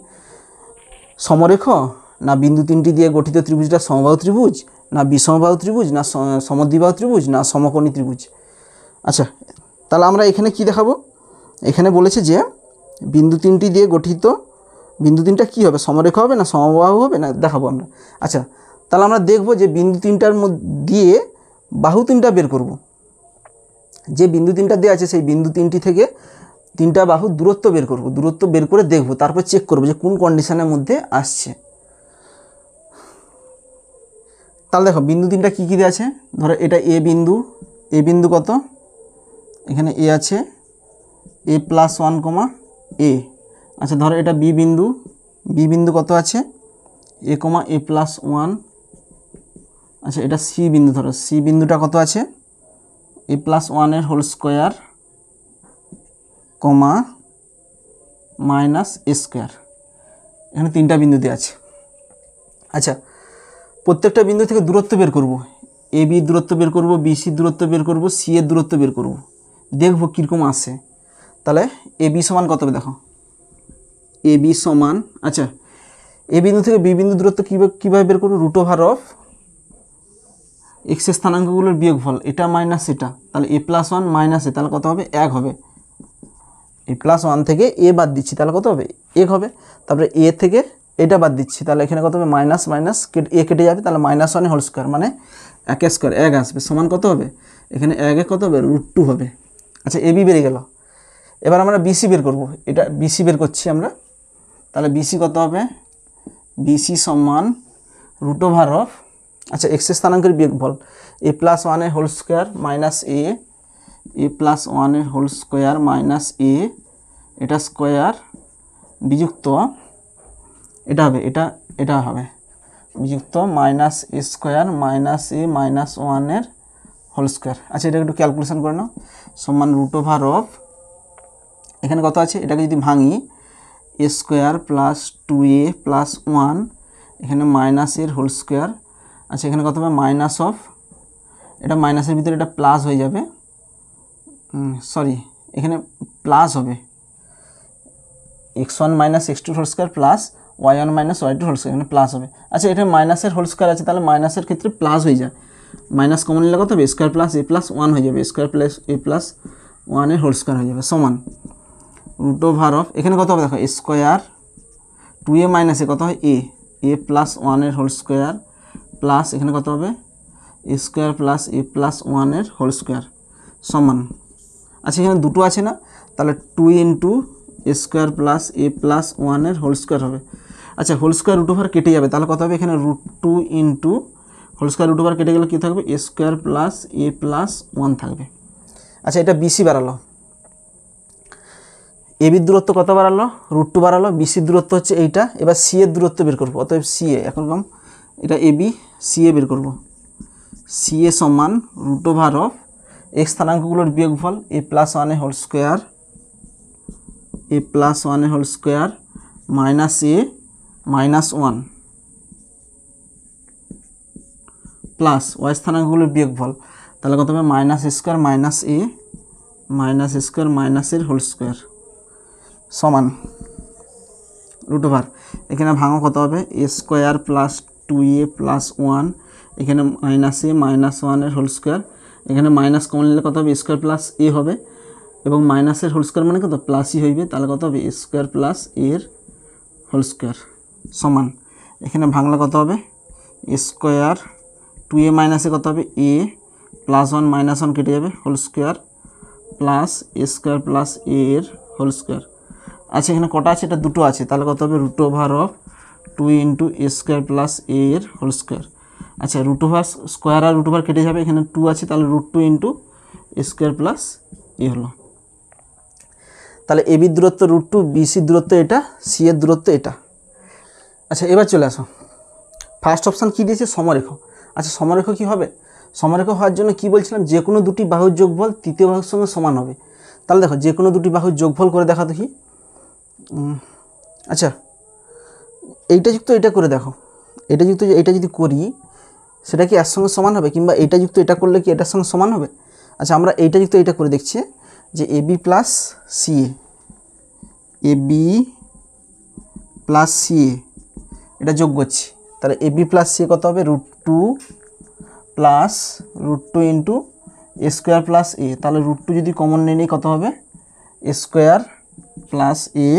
সমরেখ, না বিন্দু তিনটি দিয়ে গঠিত ত্রিভুজটা সমবাহু ত্রিভুজ, না বিষমবাহু ত্রিভুজ, না সমদ্বিবাহু ত্রিভুজ, না সমকোণী ত্রিভুজ। আচ্ছা তাহলে আমরা এখানে কি দেখাবো? এখানে বলেছে যে বিন্দু তিনটি দিয়ে গঠিত, বিন্দু তিনটা কী হবে? সমরেখ হবে না সমবাহু হবে না, দেখাবো আমরা। আচ্ছা তাহলে আমরা দেখব যে বিন্দু তিনটার মধ্যে দিয়ে বাহু তিনটা বের করব। যে বিন্দু তিনটা দেওয়া আছে সেই বিন্দু তিনটি থেকে তিনটা বাহুর দূরত্ব বের করব। দূরত্ব বের করে দেখব, তারপর চেক করব যে কোন কন্ডিশনের মধ্যে আসছে। তাহলে দেখো বিন্দু তিনটা কী কী দেওয়া আছে? ধরো এটা এ বিন্দু, এ বিন্দু কত? এখানে এ আছে, এ প্লাস 1, এ। আচ্ছা ধরো এটা বি বিন্দু, বি বিন্দু কত আছে? এ, এ প্লাস 1। আচ্ছা এটা সি বিন্দু, ধরো সি বিন্দুটা কত আছে? এ প্লাস 1 এর হোল স্কোয়ার মাইনাস এ স্কোয়ার। এখানে তিনটা বিন্দু দেওয়া আছে। আচ্ছা প্রত্যেকটা বিন্দু থেকে দূরত্ব বের করব। এ বির দূরত্ব বের করব, বি সির দূরত্ব বের করব, সি এর দূরত্ব বের করব, দেখব কীরকম আসে। তাহলে এ বি সমান কত হবে দেখো? এ বি সমান, আচ্ছা এ বিন্দু থেকে বি বিন্দু দূরত্ব কীভাবে বের করব? রুট ওভার অফ এক্সের স্থানাঙ্কগুলোর বিয়োগফল, এটা মাইনাস এটা, তাহলে এ প্লাস 1 মাইনাস এ, তাহলে কত হবে? 1 হবে। এ প্লাস 1 থেকে এ বাদ দিচ্ছি, তাহলে কত হবে? 1 হবে। তারপরে এ থেকে এটা বাদ দিচ্ছি, তাহলে এখানে কত হবে? মাইনাস মাইনাস এ কেটে যাবে, তাহলে -1 হোল স্কোয়ার, মানে 1 স্কোয়ার 1 আসবে, সমান কত হবে? এখানে 1 কত হবে? √2 হবে। আচ্ছা এ বি বেরিয়ে গেল। এবার আমরা বিসি বের করব। এটা বিসি বের করছি আমরা। তাহলে বিসি কত হবে? বিসি সমান রুট ওভার অফ, আচ্ছা এক্সের স্থানাঙ্কের বিয়োগফল, এ প্লাস 1 এর হোল স্কোয়ার মাইনাস এ, এ প্লাস 1 এর হোল স্কোয়ার মাইনাস এ, এটা স্কোয়ার বিযুক্ত, এটা হবে, এটা হবে বিযুক্ত minus A square minus a minus 1 এর হোল স্কোয়ার। আচ্ছা এটা একটু ক্যালকুলেশন করে নাও। সমান রুট ওভার অফ, এখানে কত আছে? এটাকে যদি ভাঙি, এ স্কোয়ার প্লাস 2a প্লাস 1, এখানে মাইনাস এর হোল স্কোয়ার। আচ্ছা এখানে কত হবে? মাইনাস অফ, এটা মাইনাসের ভিতরে এটা প্লাস হয়ে যাবে, সরি এখানে প্লাস হবে, x1 minus x2 whole square plus y1 minus y2 whole square, এখানে প্লাস হবে। আচ্ছা এটা মাইনাসের হোল স্কোয়ার আছে, তাহলে মাইনাসের ক্ষেত্রে প্লাস হয়ে যায়, মাইনাস কমন নিলে কত হবে? স্কোয়ার প্লাস এ প্লাস 1 হয়ে যাবে, স্কোয়ার প্লাস এ প্লাস 1 এর হোল স্কোয়ার হয়ে যাবে, সমান রুট ওভার অফ এখানে কত হবে দেখো স্কোয়ার 2a মাইনাস এ কত হয় a প্লাস 1 এর হোল স্কোয়ার প্লাস এখানে কত হবে a square plus a plus 1 এর হোল স্কোয়ার সমান। আচ্ছা এখানে দুটো আছে না, তাহলে 2 into a square plus a plus 1 এর হোল স্কোয়ার হবে। আচ্ছা হোল স্কোয়ার রুট ওভার কেটে যাবে, তাহলে কত হবে এখানে root 2 into whole square root over কেটে গেলে কী থাকবে a square plus a plus 1 থাকবে। আচ্ছা এটা বিসি বাড়ালো, এবির দূরত্ব কত বাড়ালো রুট 2 বাড়ালো, বিসির দূরত্ব হচ্ছে এইটা। এবার সি এর দূরত্ব বের করবো, অতএব সি এ এখন কম এটা এবি সি এ বের করবো। সি এ সমান রুট ওভার অফ এক্স স্থানাঙ্কগুলোর বিয়োগফল a প্লাস 1 এর হোল স্কোয়ার a প্লাস 1 এর whole square minus a minus 1 plus y স্থানাঙ্কগুলোর বিয়োগফল, তাহলে কত হবে minus square minus a minus square minus এর হোল স্কোয়ার সমান রুট ওভার এখানে ভাঙো কত হবে a square plus 2a plus 1 এখানে মাইনাস a মাইনাস 1 এর হোল স্কোয়ার, এখানে মাইনাস কমন নিলে কত হবে স্কোয়ার প্লাস a হবে এবং মাইনাসের হোল স্কোয়ার মানে কত প্লাসই হইবে, তাহলে কত হবে স্কোয়ার প্লাস এর হোল স্কোয়ার সমান এখানে ভাঙলে কত হবে স্কোয়ার 2a মাইনাসে কত হবে a প্লাস 1 মাইনাস 1 কেটে যাবে whole square plus square plus এর হোল স্কোয়ার। আচ্ছা এখানে কটা আছে এটা দুটো আছে, তাহলে কত হবে root over of 2 into a square plus এর হোল স্কোয়ার। আচ্ছা রুট ওভার স্কোয়ার আর রুট ওভার কেটে যাবে, এখানে 2 আছে তাহলে root 2 into square plus a হলো। তাহলে এবির দূরত্ব রুট 2, বিসির দূরত্ব এটা, সি এর দূরত্ব এটা। আচ্ছা এবার চলে আসো, ফার্স্ট অপশান কী দিয়েছে সমরেখ। আচ্ছা সমরেখ কী হবে, সমরেখ হওয়ার জন্য কি বলছিলাম যে কোনো দুটি বাহুর যোগফল তৃতীয় বাহুর সঙ্গে সমান হবে। তাহলে দেখো যে কোনো দুটি বাহুর যোগফল করে দেখা দেখি। আচ্ছা এইটা যুক্ত এটা করে দেখো, এটা যুক্ত এটা যদি করি সেটা কি এর সঙ্গে সমান হবে, কিংবা এইটা যুক্ত এটা করলে কি এটার সঙ্গে সমান হবে। আচ্ছা আমরা এইটা যুক্ত এটা করে দেখছি যে AB plus CA, AB plus CA এটা যোগ করছি, তাহলে এবি প্লাস সিএ কত হবে root 2 plus root 2 into a square plus a, তাহলে রুট 2 যদি কমন নিয়ে নিই কত হবে a square plus a,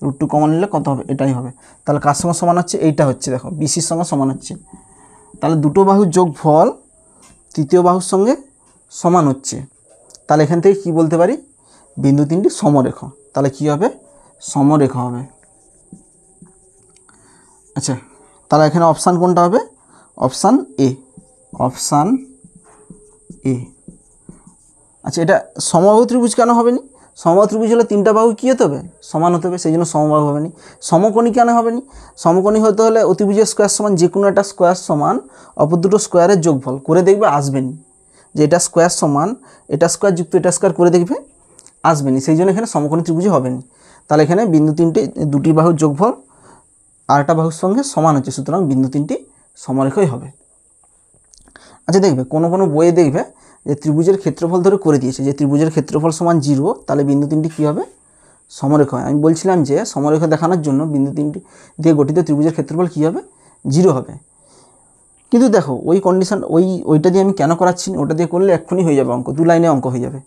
root 2 common নিলে কত হবে এটাই হবে। তাহলে কার সঙ্গে সমান হচ্ছে এইটা হচ্ছে দেখো বিসির সঙ্গে সমান হচ্ছে, তাহলে দুটো বাহুর যোগফল তৃতীয় বাহুর সঙ্গে সমান হচ্ছে। তাহলে এখান থেকে কি বলতে পারি বিন্দু তিনটি সমরেখ, তাহলে কি হবে সমরেখ হবে। আচ্ছা তাহলে এখানে অপশান কোনটা হবে অপশান এ, অপশান এ। আচ্ছা এটা সমবাহু ত্রিভুজ কেন হবে না, সমবাহু ত্রিভুজ হলে তিনটা বাহু কী হতে হবে সমান হতে হবে, সেই জন্য সমবাহু হবে না। সমকোণী কেন হবে না, সমকোণী হতে হলে অতিভুজের স্কোয়ার সমান যে কোনো একটা স্কোয়ার সমান অপর দুটো স্কোয়ারের যোগফল করে দেখবে আসবেনি, যে এটা স্কোয়ার সমান এটা স্কোয়ার যুক্ত এটা স্কোয়ার করে দেখবে আসবেনি, সেই জন্য এখানে সমকোণী ত্রিভুজে হবে না। তাহলে এখানে বিন্দু তিনটি দুটি বাহুর যোগফল আরেকটা বাহুর সঙ্গে সমান হচ্ছে, সুতরাং বিন্দু তিনটি সমরেখই হবে। আচ্ছা দেখবে কোনো কোনো বইয়ে দেখবে যে ত্রিভুজের ক্ষেত্রফল ধরে করে দিয়েছে যে ত্রিভুজের ক্ষেত্রফল সমান 0, তাহলে বিন্দু তিনটি কী হবে সমরেখ হয়। আমি বলছিলাম যে সমরেখ দেখানোর জন্য বিন্দু তিনটি দিয়ে গঠিত ত্রিভুজের ক্ষেত্রফল কী হবে 0 হবে, কিন্তু দেখো ওই কন্ডিশন ওইটা দিয়ে আমি কেন করাচ্ছি না, ওটা দিয়ে করলে এক্ষুনি হয়ে যাবে অঙ্ক, 2 লাইনে অঙ্ক হয়ে যাবে।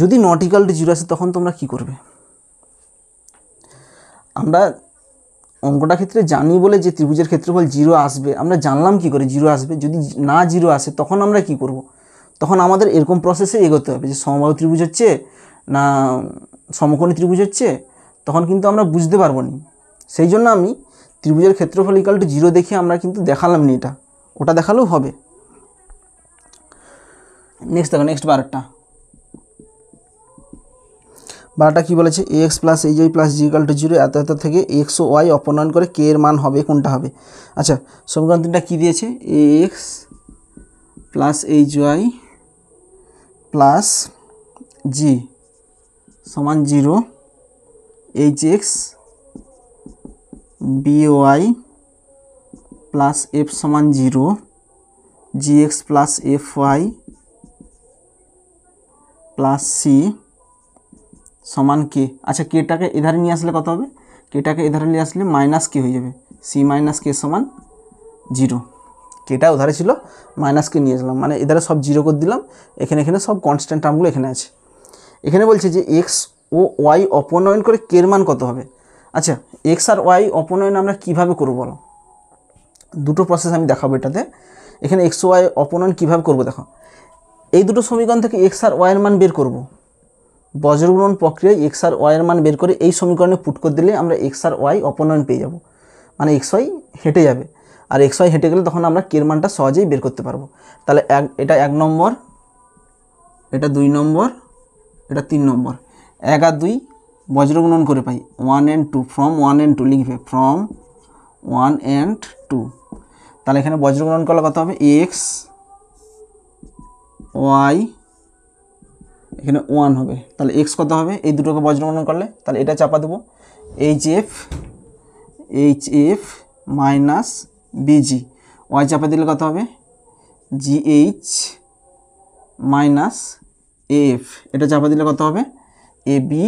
যদি নট ইকুয়াল টু 0 আসে তখন তোমরা কি করবে, আমরা অঙ্কটা ক্ষেত্রে জানি বলে যে ত্রিভুজের ক্ষেত্রফল 0 আসবে, আমরা জানলাম কি করে 0 আসবে, যদি না 0 আসে তখন আমরা কি করব, তখন আমাদের এরকম প্রসেসে এগোতে হবে যে সমবাহু ত্রিভুজ হচ্ছে না সমকোণী ত্রিভুজ হচ্ছে, তখন কিন্তু আমরা বুঝতে পারবো না। সেই জন্য আমি ত্রিভুজের ক্ষেত্রফল ইকুয়াল টু 0 দেখে আমরা কিন্তু দেখালাম না, এটা ওটা দেখালেও হবে। নেক্সট দেখো নেক্সট 12টা কী বলেছে x plus h y plus g equal to 0 এত এত থেকে এক্স ও ওয়াই অপনয়ন করে কে এর মান হবে কোনটা হবে। আচ্ছা সমীকরণ 3টা কী দিয়েছে x plus h y plus g সমান 0, h x b y plus f সমান 0, g x plus f y plus c সমান কে। আচ্ছা কেটাকে এধারে নিয়ে আসলে কত হবে, কেটাকে এধারে নিয়ে আসলে মাইনাস কে হয়ে যাবে, সি মাইনাস কে সমান 0। কেটা ওধারে ছিল মাইনাস কে নিয়ে আসলাম মানে এধারে সব 0 করে দিলাম, এখানে সব কনস্ট্যান্ট টার্মগুলো এখানে আছে। এখানে বলছে যে এক্স ও ওয়াই অপনয়ন করে কে এর মান কত হবে। আচ্ছা, এক্স আর ওয়াই অপনয়ন আমরা কিভাবে করব বলো, দুটো প্রসেস আমি দেখাবো এটাতে। এখানে এক্স ওয়াই অপনয়ন কীভাবে করব দেখো, এই দুটো সমীকরণ থেকে এক্স আর ওয়াইয়ের মান বের করব। বজ্রগুণন প্রক্রিয়ায় এক্স আর ওয়াইয়ের মান বের করে এই সমীকরণে পুট করে দিলে আমরা এক্স আর ওয়াই অপনয়ন পেয়ে যাব, মানে এক্স ওয়াই হেঁটে যাবে। আর এক্স ওয়াই হেঁটে গেলে তখন আমরা কের মানটা সহজেই বের করতে পারবো। তাহলে এটা 1 নম্বর, এটা 2 নম্বর, এটা 3 নম্বর। 1 আর 2 বজ্রগুণন করে পাই 1 and 2, ফ্রম 1 and 2 লিখবে, ফ্রম 1 and 2। তাহলে এখানে বজ্রগুণন করলে কত হবে, এক্স ওয়াই, এখানে 1 হবে। তাহলে এক্স কত হবে, এই দুটোকে বজ্রগুণন করলে, তাহলে এটা চাপা দেবো, h f minus BG. Y চাপা দিলে কত হবে, জিএইচ মাইনাস এফ। এটা চাপা দিলে কত হবে, a b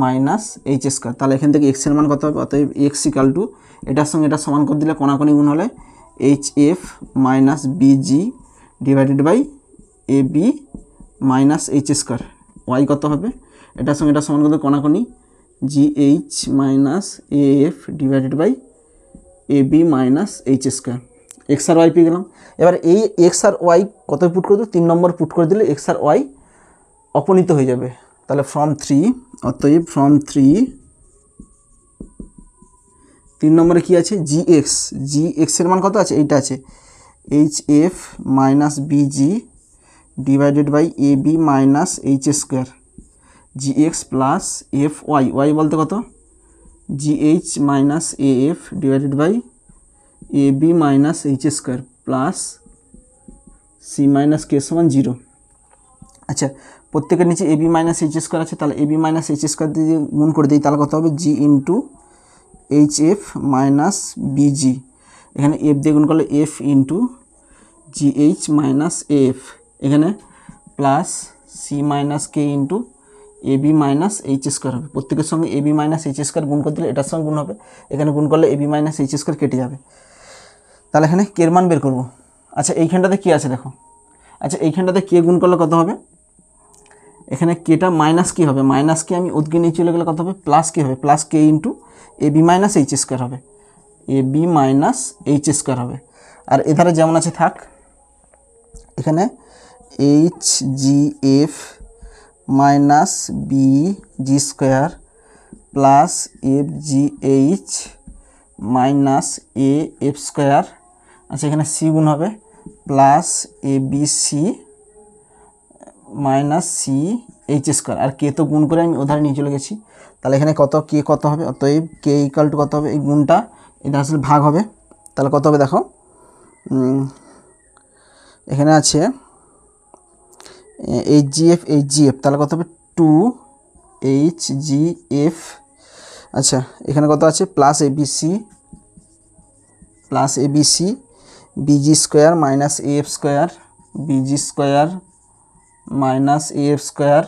minus h square. তাহলে এখান থেকে এক্সের মান কত হবে, অতএব এক্স ইকাল টু, এটার সঙ্গে এটা সমান করে দিলে কোনাকুনি গুণ হলে h f minus busy divided by a b minus h square. Y কত হবে, এটার সঙ্গে এটা সমান করে দিলে কোনাকুনি GH minus a f divided by a b minus h square. X আর ওয়াই পেয়ে গেলাম। এবার এই এক্স আর ওয়াই কত পুট করে দেবো, 3 নম্বর পুট করে দিলে এক্স আর ওয়াই অপনীত হয়ে যাবে। তাহলে ফ্রম 3, অতএব ফ্রম 3 নম্বরে কী আছে, জিএক্সের মান কত আছে, এইটা আছে, h f minus busy divided by a b minus h square, gx plus f y, y বলতে কত, gh minus a f divided by a b minus h square plus c minus k সমান 0। আচ্ছা, প্রত্যেকের নিচে a b minus h square আছে, তাহলে a b minus h square দিয়ে গুণ করে দিই, তাহলে কত হবে, g into h f minus bg. এখানে এফ দিয়ে গুণ করলে F into GH minus F, এখানে plus c minus K into a b minus h square হবে। প্রত্যেকের সঙ্গে এ বি মাইনাস এইচ স্কোয়ার গুণ করে দিলে এটার সঙ্গে গুণ হবে, এখানে গুণ করলে এ বি মাইনাস এইচ স্কোয়ার কেটে যাবে। তাহলে এখানে কের মান বের করবো। আচ্ছা, এইখানটাতে কী আছে দেখো, আচ্ছা এইখানটাতে কে গুণ করলে কত হবে, এখানে কেটা মাইনাস কী হবে, মাইনাস কে আমি ওদিকে নিয়ে চলে গেলে কত হবে, প্লাস কে হবে, plus k into a b minus h square হবে, a b minus h square হবে। আর এধারে যেমন আছে থাক, এখানে h g f minus b g square plus f g h minus a f square. আচ্ছা, এখানে সি গুণ হবে plus a b c minus c h square. আর কে তো গুণ করে আমি ওধারে নিয়ে চলে গেছি, তাহলে এখানে কত কে কত হবে, অতএব কে ইকাল টু কত হবে, এই গুণটা এটা আসলে ভাগ হবে। তাহলে কত হবে দেখো, এখানে আছে এইচ জি এফ, তাহলে কত হবে 2 এইচ জি এফ। আচ্ছা, এখানে কত আছে, plus a b c bg square minus a f square, bg square minus a f square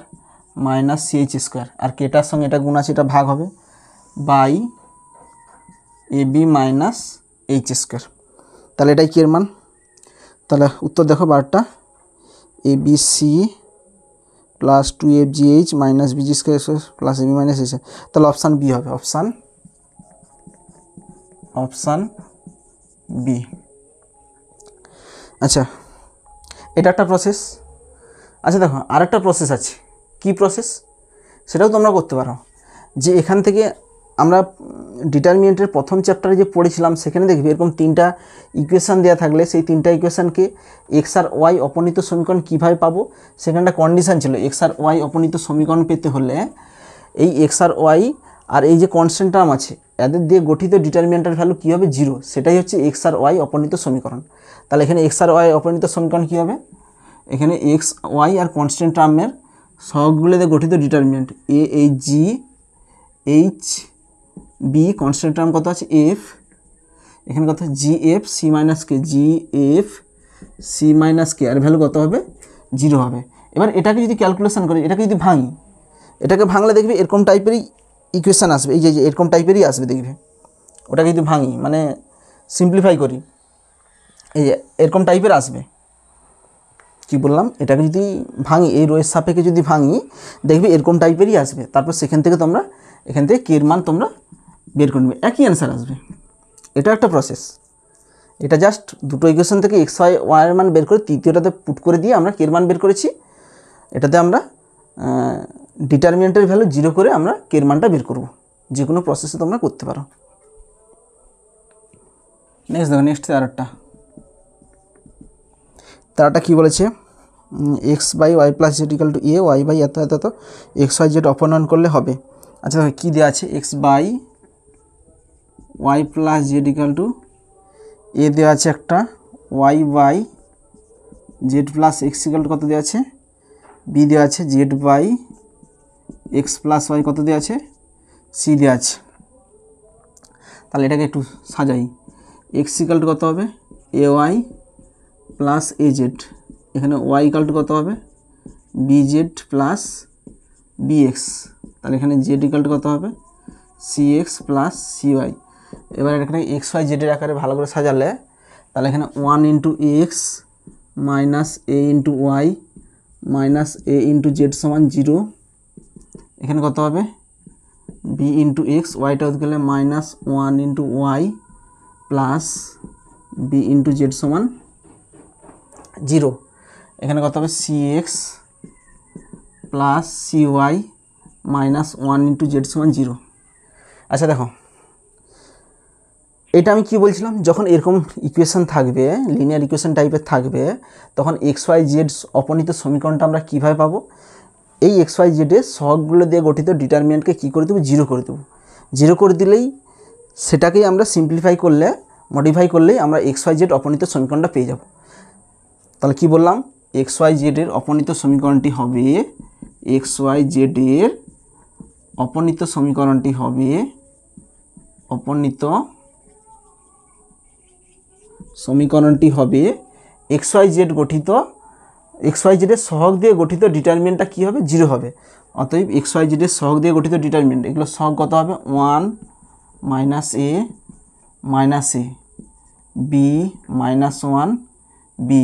minus c h square. আর কেটার সঙ্গে এটা গুণ আছে, এটা ভাগ হবে by a b minus h square. তাহলে এটাই কি এর মান, তাহলে উত্তর দেখো 12টা, a b c plus 2 f g h minus bg square plus a b minus h. তাহলে অপশান বি হবে, অপশান বি। আচ্ছা, এটা একটা প্রসেস। আচ্ছা দেখো, আরেকটা প্রসেস আছে, কি প্রসেস, সেটাও তোমরা করতে পারো। যে এখান থেকে আমরা ডিটারমিনেন্টের প্রথম চ্যাপ্টারে যে পড়েছিলাম, সেখানে দেখবি এরকম 3টা ইকুয়েশান দেওয়া থাকলে সেই 3টা ইকুয়েশানকে এক্স আর ওয়াই অপনীত সমীকরণ কীভাবে পাবো, সেখানটা কন্ডিশান ছিল। এক্স আর ওয়াই অপনীত সমীকরণ পেতে হলে এই এক্স আর ওয়াই আর এই যে কনস্ট্যান্ট টার্ম আছে, এদের দিয়ে গঠিত ডিটারমিনেন্টের ভ্যালু কী হবে, 0। সেটাই হচ্ছে এক্স আর ওয়াই অপনীত সমীকরণ। তাহলে এখানে এক্স আর ওয়াই অপনীত সমীকরণ কী হবে, এখানে এক্স ওয়াই আর কনস্ট্যান্ট টার্মের সহগগুলোতে গঠিত determinant a h g h b, constant term কত আছে এফ, এখানে কত g f c minus k, g f c minus k, আর ভ্যালু কত হবে, 0 হবে। এবার এটাকে যদি ক্যালকুলেশন করি, এটাকে যদি ভাঙি, এটাকে ভাঙলে দেখবি এরকম টাইপেরই ইকুয়েশান আসবে, এই যে এরকম টাইপেরই আসবে দেখবে। ওটাকে যদি ভাঙি মানে সিম্পলিফাই করি, এই যে এরকম টাইপের আসবে, কি বললাম, এটাকে যদি ভাঙি, এই রোয়ের সাপেক্ষে যদি ভাঙি, দেখবে এরকম টাইপেরই আসবে। তারপর সেখান থেকে তোমরা এখান থেকে কে এর মান তোমরা বের করে নেবে, একই অ্যান্সার আসবে। এটা একটা প্রসেস। এটা জাস্ট দুটো ইকুয়েশন থেকে এক্স ওয়াই এর মান বের করে তৃতীয়টাতে পুট করে দিয়ে আমরা কে এর মান বের করেছি। এটাতে আমরা ডিটারমিনেন্টের ভ্যালু 0 করে আমরা কে এর মানটা বের করব। যে কোনো প্রসেসে তোমরা করতে পারো। নেক্সট দেখো, নেক্সট তারাটা কী বলেছে, x by y plus Z equal to a, y by এত এত এত, এক্স ওয়াই জেড অপনয়ন করলে হবে। আচ্ছা দেখো কী দেওয়া আছে, x by y plus Z equal to a দেওয়া আছে একটা, y by z plus x equal to কত দেওয়া আছে, বি দেওয়া আছে, z by x plus y কত দেওয়া আছে, সি দেওয়া আছে। তাহলে এটাকে একটু সাজাই, এক্স ইকাল টু কত হবে, a y plus a z, এখানে ওয়াই ইকাল টু কত হবে, b z plus b x, তাহলে এখানে জেড ইকাল টু কত হবে, c x plus c y. এবার এখানে এক্স ওয়াই জেডের আকারে ভালো করে সাজালে, তাহলে এখানে 1 into x minus a into y minus a into Z সমান 0, এখানে কত হবে, বি ইন্টু এক্স, ওয়াইটা হতে গেলে minus 1 into Y plus b into Z সমান 0, এখানে কত হবে, c x plus c y minus 1 into Z সমান 0। আচ্ছা দেখো, এটা আমি কি বলছিলাম, যখন এরকম ইকুয়েশন থাকবে, লিনিয়ার ইকুয়েশন টাইপের থাকবে, তখন এক্স ওয়াই জেড অপনীত সমীকরণটা আমরা কীভাবে পাবো, এই এক্স ওয়াই জেডের সহগগুলো দিয়ে গঠিত ডিটারমিনেন্টকে কী করে দেবো, 0 করে দেবো। 0 করে দিলেই সেটাকেই আমরা সিম্পলিফাই করলে, মডিফাই করলেই আমরা এক্স ওয়াই জেড অপনীত সমীকরণটা পেয়ে যাব। তাহলে কি বললাম, এক্স ওয়াই জেডের অপনীত সমীকরণটি হবে, এক্স ওয়াই জেডের অপনীত সমীকরণটি হবে, অপনীত সমীকরণটি হবে এক্স ওয়াই জেড গঠিত, এক্স ওয়াই জেডের সহগ দিয়ে গঠিত ডিটারমিনেন্টটা কী হবে, 0 হবে। অতএব এক্স ওয়াই জেডের সহগ দিয়ে গঠিত ডিটারমিনেন্ট, এগুলো সহগ কত হবে, 1 minus a minus a, b minus 1 b,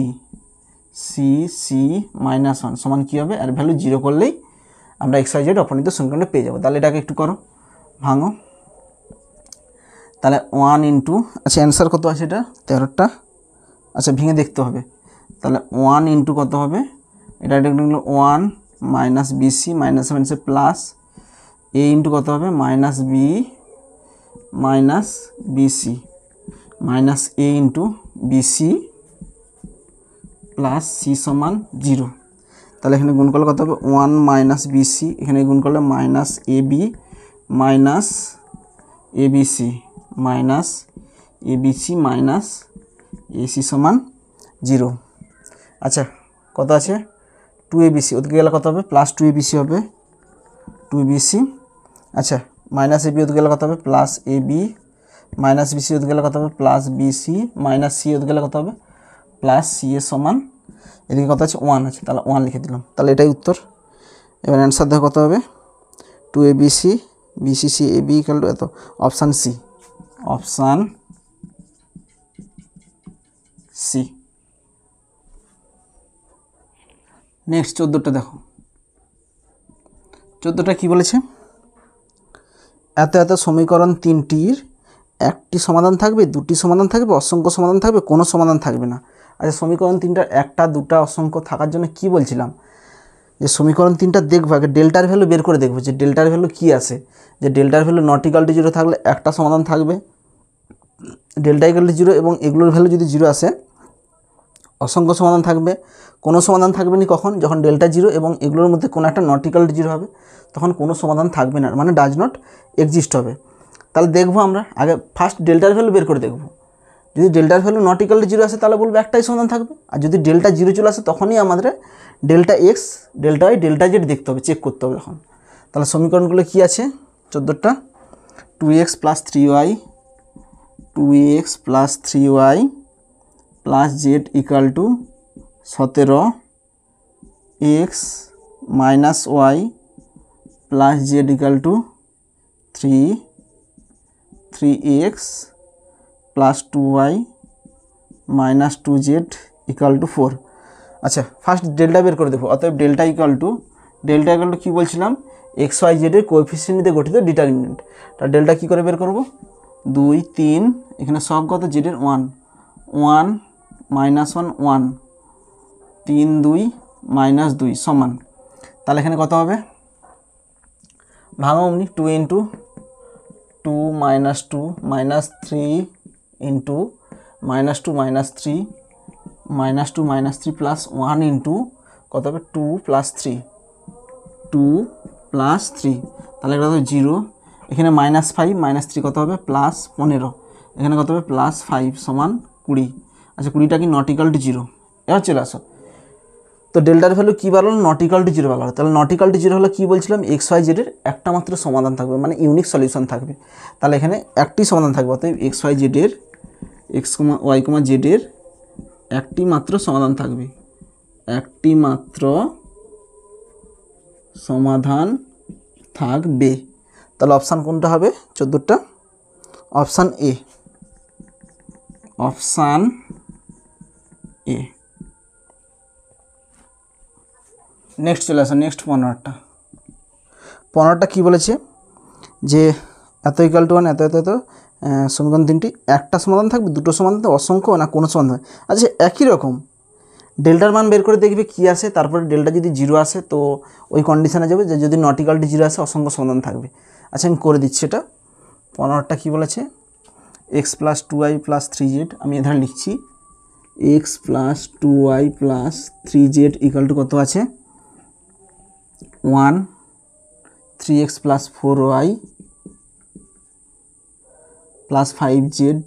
c c minus 1 সমান কী হবে, আর ভ্যালু 0 করলেই আমরা এক্স ওয়াই জেড অপনীত সমীকরণটা পেয়ে যাবো। তাহলে এটাকে একটু করো, ভাঙো, তাহলে 1 ইন্টু, আচ্ছা অ্যান্সার কত আছে এটা 13টা, আচ্ছা ভেঙে দেখতে হবে। তাহলে 1 ইন্টু কত হবে, এটা হলো 1 মাইনাস বিসি মাইনাস মাইনাসে প্লাস এ ইন্টু কত হবে, minus b minus bc minus a into bc plus c সমান 0। তাহলে এখানে গুণ করলে কত হবে, 1 মাইনাস বিসি, এখানে গুণ করলে minus a b minus A BC minus A BC minus AC সমান 0। আচ্ছা কত আছে, 2abc, ওদিকে গেলে কত হবে, প্লাস 2abc হবে, 2abc। আচ্ছা মাইনাস এবি ওদিকে গেলে কত হবে, প্লাস এবি মাইনাস বিসি ওদিকে গেলে কত হবে, প্লাস বিসি মাইনাস সি ওদিকে গেলে কত হবে, প্লাস সি এ সমান, এদিকে কত আছে 1 আছে, তাহলে 1 লিখে দিলাম। তাহলে এটাই উত্তর। এবার অ্যান্সার দেখো কত হবে, 2abc bcc ab equal to এত, option c, option c. Next 14টা দেখো, 14টা কী বলেছে, এত এত সমীকরণ 3টির একটি সমাধান থাকবে, 2টি সমাধান থাকবে, অসংখ্য সমাধান থাকবে, কোনো সমাধান থাকবে না। আচ্ছা সমীকরণ 3টার 1টা 2টা অসংখ্য থাকার জন্য কি বলছিলাম, যে সমীকরণ 3টা দেখবো আগে ডেল্টার ভ্যালু বের করে দেখবো, যে ডেল্টার ভ্যালু কী আসে, যে ডেল্টার ভ্যালু নট ইকাল টু 0 থাকলে একটা সমাধান থাকবে, ডেল্টা ইকাল টু 0 এবং এগুলোর ভ্যালু যদি 0 আসে অসংখ্য সমাধান থাকবে, কোনো সমাধান থাকবে না কখন, যখন ডেল্টা 0 এবং এগুলোর মধ্যে কোনো একটা নট ইকাল টু 0 হবে, তখন কোনো সমাধান থাকবে না, মানে ডাজ নট এক্সিস্ট হবে। তাহলে দেখবো আমরা আগে ফার্স্ট ডেল্টার ভ্যালু বের করে দেখবো, যদি ডেল্টার ভ্যালু নট ইকাল টু 0 আসে তাহলে বলবো একটাই সমাধান থাকবে, আর যদি ডেল্টা 0 চলে আসে তখনই আমাদের delta x delta Y delta z দেখতে হবে, চেক করতে হবে তখন। তাহলে সমীকরণগুলো কী আছে 14টা, 2x plus 3y, 2x plus 3y plus Z equal to 17, x minus y plus Z equal to 3, 3x plus 2y minus 2z equal to 4। আচ্ছা ফার্স্ট ডেল্টা বের করে দেবো। অতএব ডেল্টা ইকুয়াল টু কী বলছিলাম, এক্স ওয়াই জেডের coefficient দিয়ে গঠিত determinant. তার ডেল্টা কী করে বের করব, 2 3, এখানে সব কত জেডের 1 1 -1 1, 3 2 -2 সমান, তাহলে এখানে কত হবে, ভাঙো অমনি, 2 × 2 -2 -3 × -2 -3 -2 -3 প্লাস 1 × কত হবে 2 + 3 2 + 3, তাহলে এটা হবে 0, এখানে -5 -3 কত হবে +15, এখানে কত হবে +5 সমান 20। আচ্ছা 20টা কি নট ইকাল টু 0, এবার চলে আসো। তো ডেল্টার ভ্যালু কী বার হলো, নট ইকাল টু 0 বার হলো। তাহলে নট ইকাল টু 0 হলে কী বলছিলাম, এক্স ওয়াই জেডের একটা মাত্র সমাধান থাকবে, মানে ইউনিক সলিউশন থাকবে। তাহলে এখানে একটি সমাধান থাকবে, অতএব এক্স ওয়াই জেডের ওয়াই জেডের একটি মাত্র সমাধান থাকবে, একটি মাত্র সমাধান থাকবে। তাহলে অপশান কোনটা হবে 14টা, option a, option a. Next চলে আসো, নেক্সট 15টা কী বলেছে, যে এত ইকাল টু 1 এত এত এত সমীকরণ 3টি একটা সমাধান থাকবে, দুটো সমাধান থাকবে, অসংখ্য না কোনো সমাধান থাকবে। আচ্ছা একই রকম ডেল্টার মান বের করে দেখবে কী আসে, তারপরে ডেল্টা যদি 0 আসে তো ওই কন্ডিশানে যাবে যে যদি নট ইকাল টু 0 আসে অসংখ্য সমাধান থাকবে। আচ্ছা আমি করে দিচ্ছি এটা। 15টা কী বলেছে, x + 2y + 3z, আমি এধারে লিখছি x + 2y + 3z equal to কত আছে 1, 3x + 4y + 5z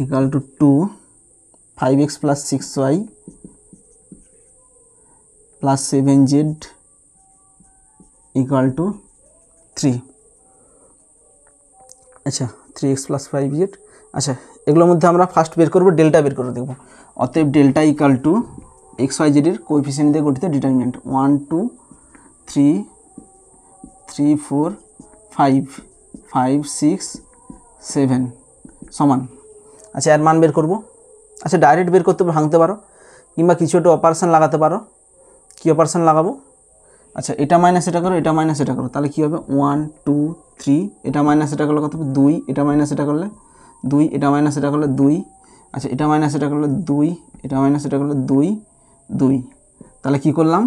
equal to 2, 5x + 6y + 7z equal to 3। আচ্ছা 3x + 5z, আচ্ছা এগুলোর মধ্যে আমরা ফার্স্ট বের করবো ডেল্টা বের করে দেখব। অতএব delta equal to x Y জেডের কোএফিসিয়েন্ট দিয়ে গঠিত ডিটারমিনেন্ট 1 2 3 3 4 5 5 6 7 সমান। আচ্ছা এর মান বের করব। আচ্ছা ডাইরেক্ট বের করতে ভাঙতে পারো, কিংবা কিছু একটা অপারেশন লাগাতে পারো। কী অপারেশন লাগাবো, আচ্ছা এটা মাইনাস এটা করো, এটা মাইনাস এটা করো, তাহলে কী হবে 1 2 3, এটা মাইনাস এটা করলে কত হবে 2, এটা মাইনাস এটা করলে 2, এটা মাইনাস এটা করলে 2, আচ্ছা এটা মাইনাস এটা করলে 2, এটা মাইনাস এটা করলে 2 2, তাহলে কী করলাম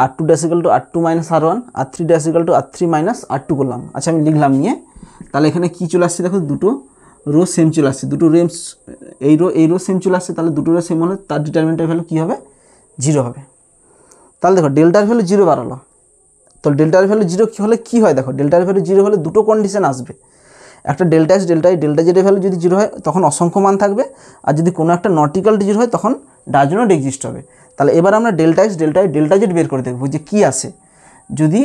r2 = r2 - r1, r3 = r3 - r2 করলাম। আচ্ছা আমি লিখলাম নিয়ে, তাহলে এখানে কী চলে আসছে দেখো, দুটো রো সেম চলে আসছে, দুটো রেমস এই রো সেম চলে আসছে, তাহলে দুটো রো সেম হলে তার ডিটারমিনেন্টের ভ্যালু কী হবে 0 হবে। তাহলে দেখো ডেল্টার ভ্যালু 0 বাড়ালো, তো ডেল্টার ভ্যালু 0 কী হলে কী হয়, দেখো ডেল্টার ভ্যালু 0 হলে দুটো কন্ডিশন আসবে, একটা ডেল্টা এক্স ডেল্টা ডেল্টা জেডের ভ্যালু যদি 0 হয় তখন অসংখ্য মান থাকবে, আর যদি কোনো একটা নট ইকাল টু 0 হয় তখন ডাজ নট এক্সিস্ট হবে। তাহলে এবার আমরা delta x delta delta Z বের করে দেখবো যে কী আসে। যদি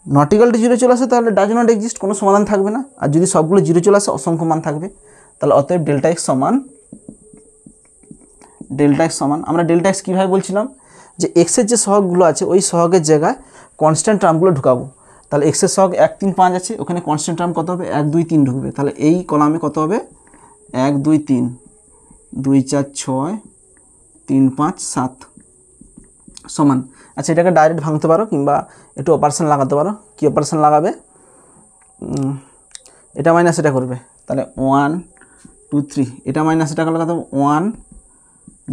নট ইকাল টু 0 চলে আসে তাহলে ডাজ নট এক্সিস্ট, কোনো সমাধান থাকবে না, আর যদি সবগুলো 0 চলে আসে অসংখ্য মান থাকবে। তাহলে অতএব ডেল্টা এক্স সমান আমরা ডেল্টা এক্স কীভাবে বলছিলাম, যে এক্সের যে সহগগুলো আছে ওই সহগের জায়গায় কনস্ট্যান্ট টার্মগুলো ঢুকাবো। তাহলে এক্সের সহগ 1 3 5 আছে, ওখানে কনস্ট্যান্ট টার্ম কত হবে 1 2 3 ঢুকবে, তাহলে এই কলামে কত হবে 1 2 3 2 4 6 3 5 7 সমান। আচ্ছা এটাকে ডাইরেক্ট ভাঙতে পারো কিংবা একটু অপারেশন লাগাতে পারো। কী অপারেশন লাগাবে, এটা মাইনাস এটা করবে, তাহলে 1 2 3, এটা মাইনাস এটা করলে কত 1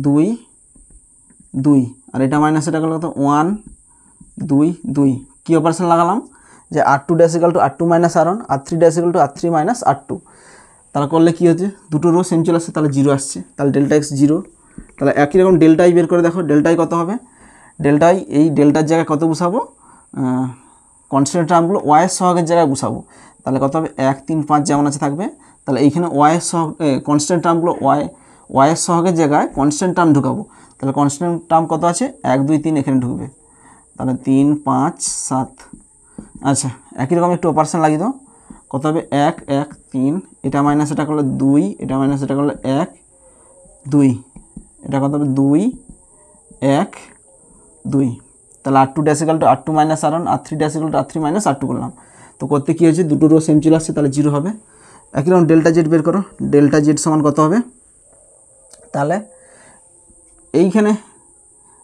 2 2, আর এটা মাইনাস এটা করলে কত 1 2 2। কী অপারেশন লাগালাম, যে r2 = r2 - r1, r3 = r3 - r2, তাহলে করলে কী হচ্ছে দুটো রো সেম চলে আসছে, তাহলে 0 আসছে, তাহলে ডেল্টা এক্স 0। তাহলে একই রকম ডেল্টা আই বের করে দেখো, ডেল্টা আই কত হবে, ডেল্টা আই এই ডেল্টার জায়গায় কত বসাবো, কনস্ট্যান্ট টার্মগুলো ওয়াইয়ের সহগের জায়গায় বসাবো, তাহলে কত হবে 1 3 5 যেমন আছে থাকবে, তাহলে এইখানে ওয়াইয়ের সহগ কনস্ট্যান্ট টার্মগুলো ওয়াইয়ের সহগের জায়গায় কনস্ট্যান্ট টার্ম ঢুকাবো, তাহলে কনস্ট্যান্ট টার্ম কত আছে 1 2 3 এখানে ঢুকবে, তাহলে 3 5 7। আচ্ছা একই রকম একটু অপারেশন লাগিয়ে দাও, কত হবে 1 1 3, এটা মাইনাস এটা করলে 2, এটা মাইনাস এটা করলে 1 2, এটা কত হবে 2 1 2, তাহলে r2 = r2 - r1, r3 = r3 - r2 করলাম। তো করতে কী হয়েছে দুটো রো সেম চলে আসছে, তাহলে 0 হবে। একই রকম ডেল্টা জেড বের করো, ডেল্টা জেড সমান কত হবে, তাহলে এইখানে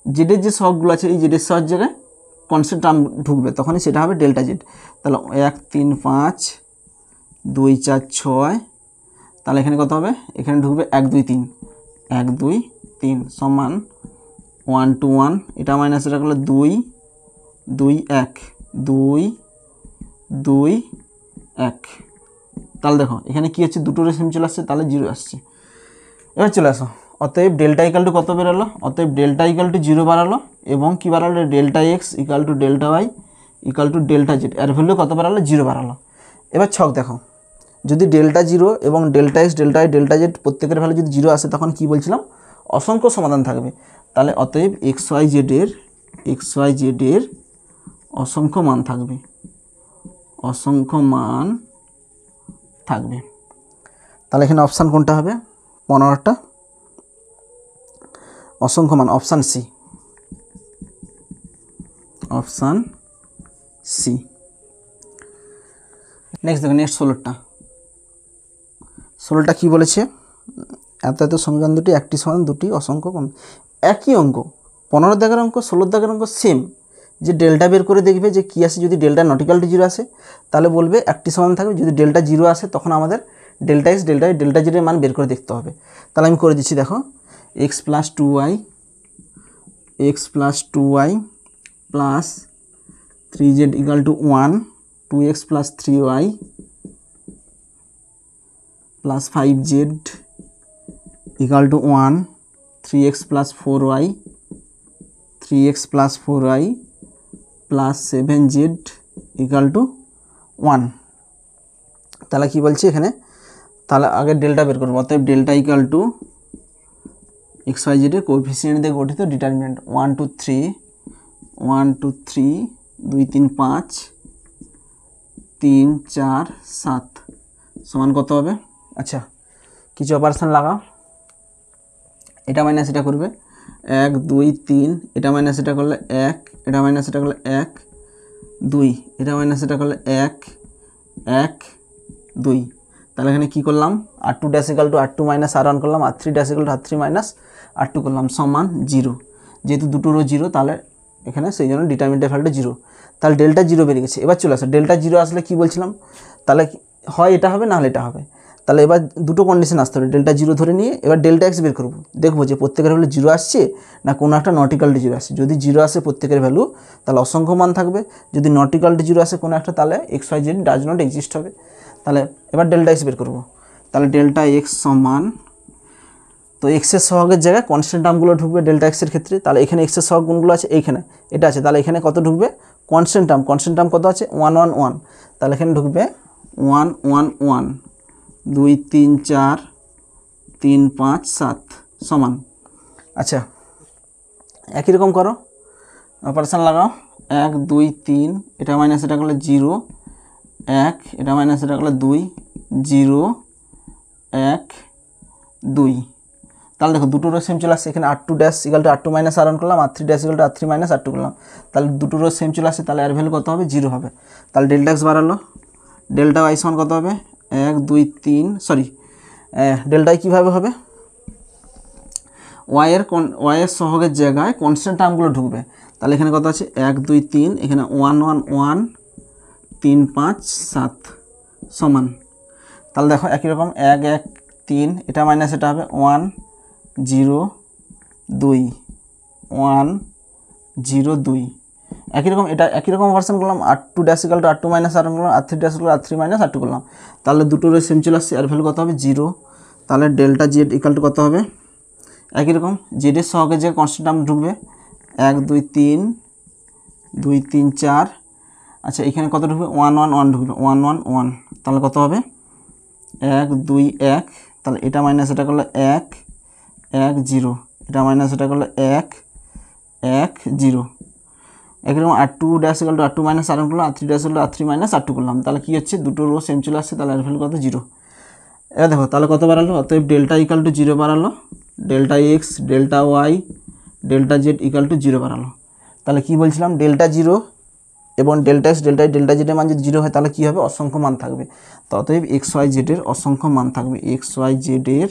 জেডের যে সহগগুলো আছে এই জেডের সহগ জায়গায় কনস্ট্যান্ট টার্ম ঢুকবে, তখনই সেটা হবে ডেল্টা জেড। তাহলে 1 3 5 2 4 6, তাহলে এখানে কত হবে, এখানে ঢুকবে 1 2 3 1 2 3 সমান 1 2 1, এটা মাইনাস এটা করলে 2 2 1 2 2 1। তাহলে দেখো এখানে কি হচ্ছে, দুটো রেশিও চলে আসছে, তাহলে 0 আসছে। এবার চলে আসো, অতএব ডেল্টা ইকাল টু কত বেরোলো, অতএব ডেল্টা ইকাল টু 0 বাড়ালো, এবং কি বাড়ালো, delta x equal to delta y equal to delta z, এর ভ্যালু কত বাড়ালো, 0 বাড়ালো। এবার ছক দেখো, যদি ডেল্টা 0 এবং delta x delta Y delta z প্রত্যেকের ভ্যালু যদি 0 আসে, তখন কি বলছিলাম, অসংখ্য সমাধান থাকবে। তাহলে অতএব এক্স ওয়াই জেডের অসংখ্য মান থাকবে, অসংখ্য মান থাকবে। তাহলে এখানে অপশান কোনটা হবে, 15টা অসংখ্য মান, option c, option c. Next দেখো, নেক্সট 16টা কী বলেছে, এত এত সমীকরণ দুটি একটি সমান দুটি অসংখ্য কোণ। একই অঙ্ক, 15 দাগের অঙ্ক 16 দাগের অঙ্ক সেম, যে ডেল্টা বের করে দেখবে যে কী আসে, যদি ডেল্টা নট ইকুয়াল টু 0 আসে তাহলে বলবে একটি সমান থাকবে, যদি ডেল্টা 0 আসে তখন আমাদের delta x delta Y delta জেডের মান বের করে দেখতে হবে। তাহলে আমি করে দিচ্ছি, দেখো x plus 2y plus 3z equal to 1, 2x plus 3y plus 5z equal to 1, 3x plus 4y plus 7z equal to 1। তাহলে কী বলছি এখানে, তাহলে আগে ডেল্টা বের করবো, অতএব delta equal to x Y জেডের কোএফিসিয়েন্ট দিয়ে গঠিত ডিটারমিনেন্ট 1 2 3 2 3 5 3 4 7 সমান কত হবে। আচ্ছা, কিছু অপারেশন লাগাও, এটা মাইনাস এটা করবে 1 2 3, এটা মাইনাস এটা করলে 1, এটা মাইনাস এটা করলে 1 2, এটা মাইনাস এটা করলে 1 1 2। তাহলে এখানে কী করলাম, r2 dash equal two r2 minus r1 করলাম, r3 dash equal two r3 minus r2 করলাম, সমান 0। যেহেতু দুটো রো 0, তাহলে এখানে সেই জন্য ডিটারমিনেন্টের ভ্যালুটা 0। তাহলে ডেল্টা 0 বেরিয়ে গেছে। এবার চলে আসো, ডেল্টা 0 আসলে কি বলছিলাম, তাহলে হয় এটা হবে না হলে এটা হবে। তাহলে এবার দুটো কন্ডিশন আসতে হবে, ডেল্টা 0 ধরে নিয়ে এবার ডেল্টা এক্স বের করবো, দেখবো যে প্রত্যেকের ভ্যালু 0 আসছে না কোনো একটা নট ইকুয়াল টু 0 আসছে। যদি 0 আসে প্রত্যেকের ভ্যালু, তাহলে অসংখ্য মান থাকবে। যদি নট ইকুয়াল টু 0 আসে কোনো একটা, তাহলে x Y Z does not exist হবে। তাহলে এবার ডেল্টা এক্স বের করবো, তাহলে ডেল্টা এক্স সমান, তো এক্সের সহগের জায়গায় কনস্ট্যান্ট টার্মগুলো ঢুকবে ডেল্টা এক্সের ক্ষেত্রে। তাহলে এখানে এক্সের সহগ কোনগুলো আছে, এইখানে এটা আছে, তাহলে এখানে কত ঢুকবে, কনস্ট্যান্ট টার্ম কত আছে 1 1 1, তাহলে এখানে ঢুকবে 1 1 1 2 3 4 3 5 7 সমান। আচ্ছা, একই রকম করো, অপারেশন লাগাও, 1 2 3, এটা মাইনাস এটা করলে 0 1, এটা মাইনাস এটা করলে 2 0 1 2। তাহলে দেখো দুটো রো সেম চলে আসছে, এখানে r2 dash equal two r2 minus r1 করলাম, r3 dash equal two r3 minus r2 করলাম, তাহলে দুটো রো সেম চলে আসছে, তাহলে এর ভ্যালু কত হবে, 0 হবে। তাহলে ডেল্টা এক্স বাড়ালো, ডেল্টা ওয়াই সমান কত হবে, 1 2 3, সরি ডেল্টা ওয়াই কীভাবে হবে, ওয়াইয়ের সহগের জায়গায় কনস্ট্যান্ট টার্মগুলো ঢুকবে। তাহলে এখানে কত আছে 1 2 3, এখানে 1 1 1 3 5 7 সমান। তাহলে দেখো একই রকম 1 1 3, এটা মাইনাস এটা হবে 1 0 2 1 0 2। একই রকম এটা একই রকম ভার্সন করলাম, r2 dash equal two r2 minus r1 করলাম, r3 dash equal two r3 minus r2 করলাম, তাহলে দুটো রো সেম চলে আসছে, এর ভ্যালু কত হবে 0। তাহলে ডেল্টা জেড ইকাল টু কত হবে, একই রকম জেডের সহগের যে কনস্ট্যান্ট টার্ম ঢুকবে 1 2 3 2 3 4। আচ্ছা, এখানে কত ঢুকবে 1 1 1 ঢুকবে 1 1 1, তাহলে কত হবে 1 2 1, তাহলে এটা মাইনাস এটা করলে 1 1 0, এটা মাইনাস এটা করলে 1 1 0। একরকম r2 dash equal two r2 minus r1 করলাম, r3 dash equal two r3 minus r2 করলাম, তাহলে কী হচ্ছে, দুটো রো সেম চলে আসছে, তাহলে এর ভ্যালু কত 0। এবার দেখো তাহলে কত বাড়ালো, অতএব ডেল্টা ইকাল টু 0 বাড়ালো, delta x delta Y delta z equal to 0 বাড়ালো। তাহলে কি বলছিলাম, ডেল্টা 0 এবং ডেল্টা এক্স ডেল্টা ডেল্টা জেডের মান যদি 0 হয় তাহলে কী হবে, অসংখ্য মান থাকবে। তো অতএব এক্স ওয়াই জেডের অসংখ্য মান থাকবে, এক্স ওয়াই জেডের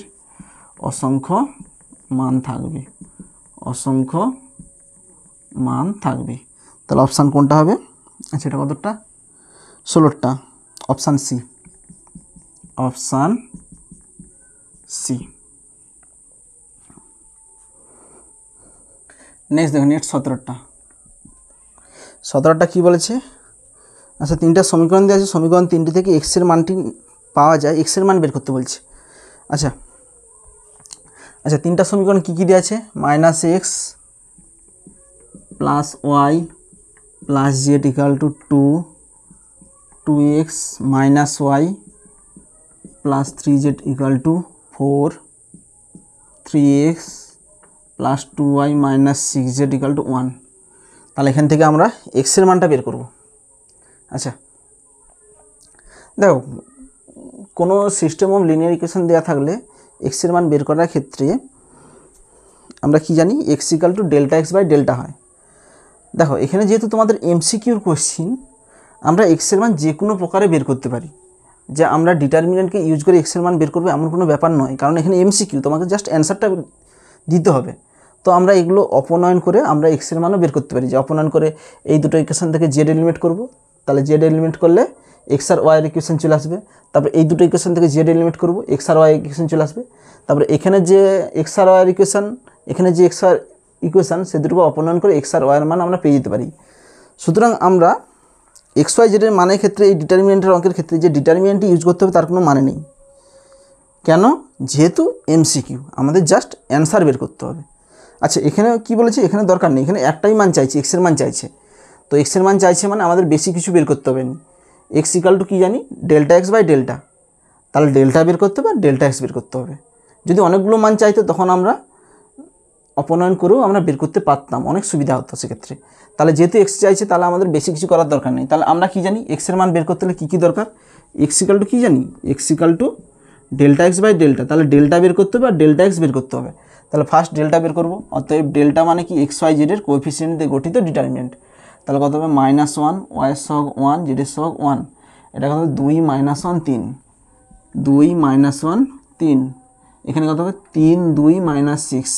অসংখ্য মান থাকবে, অসংখ্য মান থাকবে। তাহলে অপশান কোনটা হবে? আচ্ছা এটা কতটা? 16টা। Option c, option c. Next দেখো, নেক্সট 17টা কী বলেছে? আচ্ছা তিনটা সমীকরণ দেওয়া আছে, সমীকরণ তিনটি থেকে এক্সের মানটি পাওয়া যায়, এক্সের মান বের করতে বলছে। আচ্ছা আচ্ছা তিনটা সমীকরণ কী কী দেওয়া আছে? -x + y + z = 2, 2x - y + 3z = 4, 3x + 2y - 6z = 1। তাহলে এখান থেকে আমরা এক্সের মানটা বের করব। আচ্ছা দেখো, কোনো সিস্টেম অফ লিনিয়ার ইকুয়েশন দেওয়া থাকলে এক্সের মান বের করার ক্ষেত্রে আমরা কি জানি? x = Δx/Δ হয়। দেখো এখানে যেহেতু তোমাদের এমসিকিউর কোশ্চিন, আমরা এক্সের মান যে কোনো প্রকারে বের করতে পারি। যে আমরা ডিটারমিনেন্টকে ইউজ করে এক্সের মান বের করবো এমন কোনো ব্যাপার নয়, কারণ এখানে এমসিকিউ, তোমাকে জাস্ট অ্যান্সারটা দিতে হবে। তো আমরা এগুলো অপনয়ন করে আমরা এক্সের মানও বের করতে পারি। যে অপনয়ন করে এই দুটো ইকুয়েশন থেকে জেড এলিমিনেট করব, তাহলে জেড এলিমিনেট করলে এক্স আর ওয়াইয়ের ইকুয়েশন চলে আসবে। তারপরে এই দুটো ইকুয়েশন থেকে জেড এলিমিনেট করব, এক্স আর ওয়াই ইকুয়েশন চলে আসবে। তারপরে এখানে যে এক্স আর ওয়াইয়ের ইকুয়েশন, এখানে যে এক্স আর ইকুয়েশন, সে দুটোকে অপনয়ন করে এক্স আর ওয়াইয়ের মান আমরা পেয়ে যেতে পারি। সুতরাং আমরা এক্স ওয়াই জেডের মানের ক্ষেত্রে, এই ডিটারমিনেন্টের অঙ্কের ক্ষেত্রে যে ডিটারমিনেন্টটি ইউজ করতে হবে তার কোনো মানে নেই। কেন? যেহেতু এমসিকিউ, আমাদের জাস্ট অ্যান্সার বের করতে হবে। আচ্ছা এখানে কি বলেছে? এখানে দরকার নেই, এখানে একটাই মান চাইছে, এক্সের মান চাইছে। তো এক্সের মান চাইছে মানে আমাদের বেশি কিছু বের করতে হবে না। x = কী জানি? Δx/Δ। তাহলে ডেল্টা বের করতে হবে আর Δx বের করতে হবে। যদি অনেকগুলো মান চাইতো তখন আমরা অপনয়ন করেও আমরা বের করতে পারতাম, অনেক সুবিধা হতো সেক্ষেত্রে। তাহলে যেহেতু এক্স চাইছে তাহলে আমাদের বেশি কিছু করার দরকার নেই। তাহলে আমরা কি জানি? এক্সের মান বের করতে হলে কী কী দরকার? x = কী জানি? x = Δx/Δ। তাহলে ডেল্টা বের করতে হবে আর Δx বের করতে হবে। তাহলে ফার্স্ট ডেল্টা বের করব। অতএব ডেল্টা মানে কি? xy/z এর কোএফিসিয়েন্ট দিয়ে গঠিত ডিটারমিনেন্ট। তাহলে কত হবে? -1, y এর সহগ 1, z এর সহগ 1। এটা কত হবে? 2 - 1 3, 2 - 1 3। এখানে কত হবে? 3 2 - 6,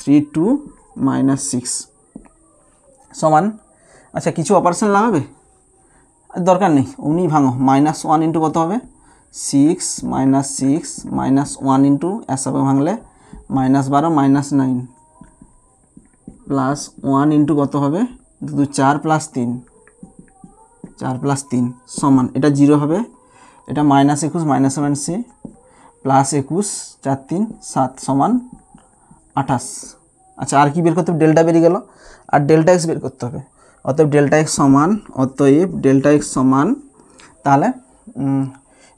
3 2 - 6 সমান। আচ্ছা কিছু অপারেশন লাগাবে? দরকার নেই, অমনি ভাঙো। -1 ইন্টু কত হবে? 6 - 6 -1 ইন্টু এসবে ভাঙলে -12 -9 +1 ইন্টু কত হবে? 2 4 + 3, 4 + 3 সমান। এটা 0 হবে। এটা -21 -7c +21 4 3 7 সমান 28। আচ্ছা আর কি বের করতে হবে? ডেল্টা বেরিয়ে গেল, আর Δx বের করতে হবে। অতএব Δx সমান, তাহলে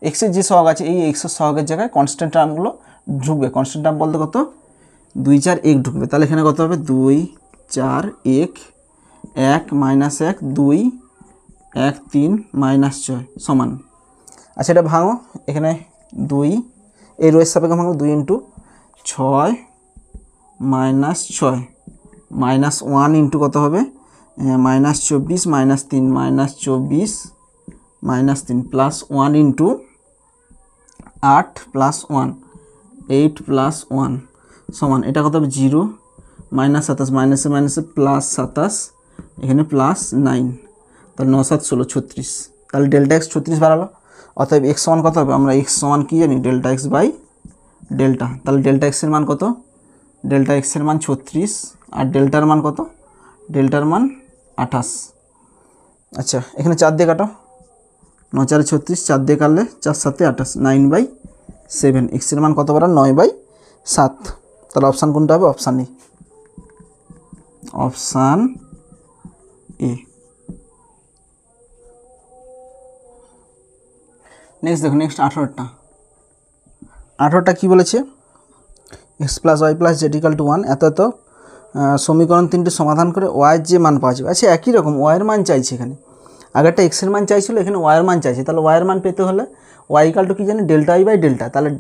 এক্সের যে সহগ আছে, এই এক্সের সহগের জায়গায় কনস্ট্যান্ট টার্মগুলো ঢুকবে। কনস্ট্যান্ট টার্ম বলতে কত? 2 4 1 ঢুকবে। তাহলে এখানে কত হবে? 2 4 1 1 -1 2 1 3 -6 সমান। আচ্ছা এটা ভাঙো। এখানে 2 এই রোয়ের সাপেক্ষে ভাঙো। 2 ইন্টু 6 -6 -1 ইন্টু কত হবে? -24 -3 -24 -3 +1 ইন্টু 8 +1 8 +1 সমান। এটা কত হবে? 0 -27 মাইনাসে মাইনাসে +27 এখানে +9। তাহলে 9 7 16 36। তাহলে Δx 36 বাড়ালো। অতএব x সমান কত হবে? আমরা x সমান কি জানি? Δx/Δ। তাহলে Δx এর মান কত? Δx এর মান 36 আর ডেল্টার মান কত? ডেল্টার মান 28। আচ্ছা এখানে 4 দিয়ে কাটো। 9 4 36, 4 দিয়ে কাটলে 4 7 28, 9/7। x এর মান কত বাড়া? 9/7। তাহলে অপশান কোনটা হবে? Option a. Option a. Next দেখো, নেক্সট 18টা কী বলেছে? x + y + z = 1 এত এত সমীকরণ 3টি সমাধান করে ওয়াইয়ের যে মান পাওয়া যাবে। আচ্ছা একই রকম ওয়াইয়ের মান চাইছে এখানে। আগেরটা এক্সের মান চাইছিল, এখানে ওয়াইয়ের মান চাইছে। তাহলে ওয়াইয়ের মান পেতে হলে y = কী জানি? Δy/Δ। তাহলে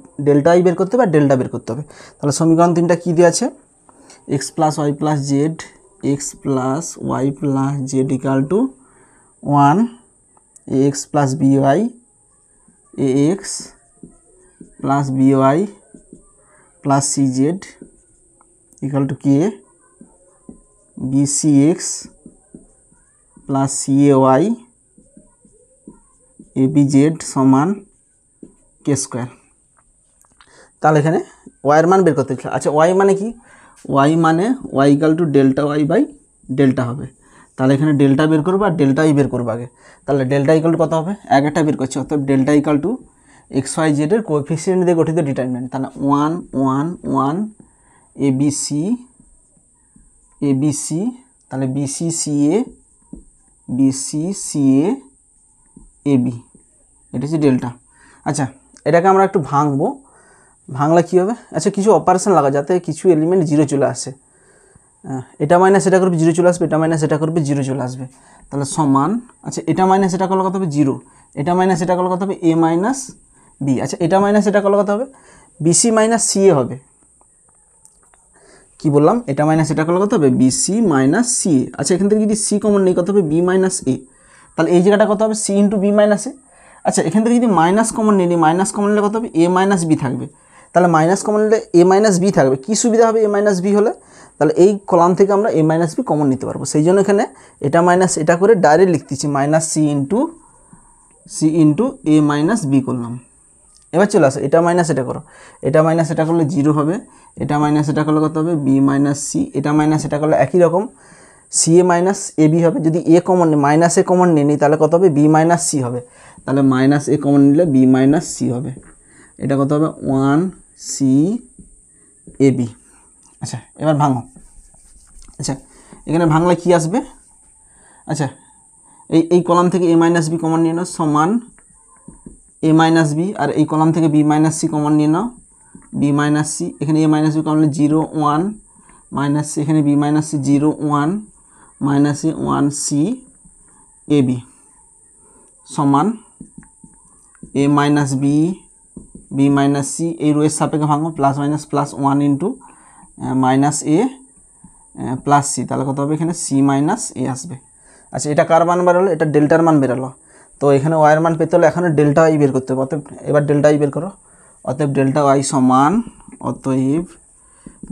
Δy বের করতে হবে আর ডেল্টা বের করতে হবে। তাহলে সমীকরণ 3টা কী দিয়ে আছে? x + y + z, x + y + z = 1, ax + by, ax + by + cz = k, bc x plus c a y a b z সমান কে স্কোয়ার। তাহলে এখানে ওয়াইয়ের মান বের করতে হচ্ছে। আচ্ছা ওয়াই মানে কি? ওয়াই মানে y equal to delta y by delta হবে। তাহলে এখানে ডেল্টা বের করবো আর ডেল্টাই বের করবো আগে। তাহলে ডেল্টা ইকাল টু কত হবে? একটা বের করছি, অর্থাৎ delta equal to x Y জেডের কোএফিসিয়েন্ট দিয়ে গঠিত ডিটারমিনেন্ট। তাহলে 1 1 1 এ বি সি, তাহলে bc c a a b, এটা হচ্ছে ডেল্টা। আচ্ছা এটাকে আমরা একটু ভাঙবো, ভাঙলে কী হবে? আচ্ছা কিছু অপারেশন লাগা যাতে কিছু এলিমেন্ট জিরো চলে আসে। এটা মাইনাস এটা করবে জিরো চলে আসবে, এটা মাইনাস এটা করবে জিরো চলে আসবে। তাহলে সমান, আচ্ছা এটা মাইনাস এটা করলে কত হবে? জিরো। এটা মাইনাস এটা করলে কত হবে? এ মাইনাস বি। আচ্ছা এটা মাইনাস এটা করলে কত হবে? বিসি মাইনাস সি এ হবে। কি বললাম? এটা মাইনাস এটা করলে কত হবে? বিসি মাইনাস সি এ। আচ্ছা এখান থেকে যদি সি কমন নেই কত হবে? বি মাইনাস এ। তাহলে এই জায়গাটা কত হবে? C into B minus a. আচ্ছা এখান থেকে যদি মাইনাস কমন নিই, মাইনাস কমন নিলে কত হবে? এ মাইনাস বি থাকবে। তাহলে মাইনাস কমন নিলে এ মাইনাস বি থাকবে। কী সুবিধা হবে এ মাইনাস বি হলে? তাহলে এই কলাম থেকে আমরা এ মাইনাস বি কমন নিতে পারবো। সেই জন্য এখানে এটা মাইনাস এটা করে ডাইরেক্ট লিখতেছি, মাইনাস সি ইন্টু এ মাইনাস বি করলাম। এবার চলে আসো, এটা মাইনাস এটা করো, এটা মাইনাস এটা করলে জিরো হবে, এটা মাইনাস এটা করলে কত হবে? B minus c. এটা মাইনাস এটা করলে একই রকম c a minus a b হবে। যদি এ কমন নিই, মাইনাস এ কমন নিই তাহলে কত হবে? বি মাইনাস সি হবে। তাহলে মাইনাস এ কমন নিলে বি মাইনাস সি হবে। এটা কত হবে? 1 সি এ বি। আচ্ছা এবার ভাঙো। আচ্ছা এখানে ভাঙলে কি আসবে? আচ্ছা এই কলাম থেকে এ মাইনাস বি কমন নিয়ে নাও, সমান এ মাইনাস বি, আর এই কলাম থেকে বি মাইনাস সি কমন নিয়ে নাও, বি মাইনাস সি। এখানে এ মাইনাস বি কমন নিলে 0 1 মাইনাস সি, এখানে b minus c 0 1 minus c 1 c a b সমান a minus b minus c. এই রোয়ের সাপেক্ষে ভাঙো, plus minus plus 1 into minus a plus c. তাহলে কত হবে? এখানে সি মাইনাস এ আসবে। আচ্ছা এটা কার মান বেরোলো? এটা ডেল্টার মান বেরোলো। তো এখানে ওয়াইয়ের মান পেতে হলে এখানে ডেল্টা ওয়াই বের করতে হবে। অতএব এবার ডেল্টা ওয়াই বের করো। অতএব ডেল্টা ওয়াই সমান, অতএব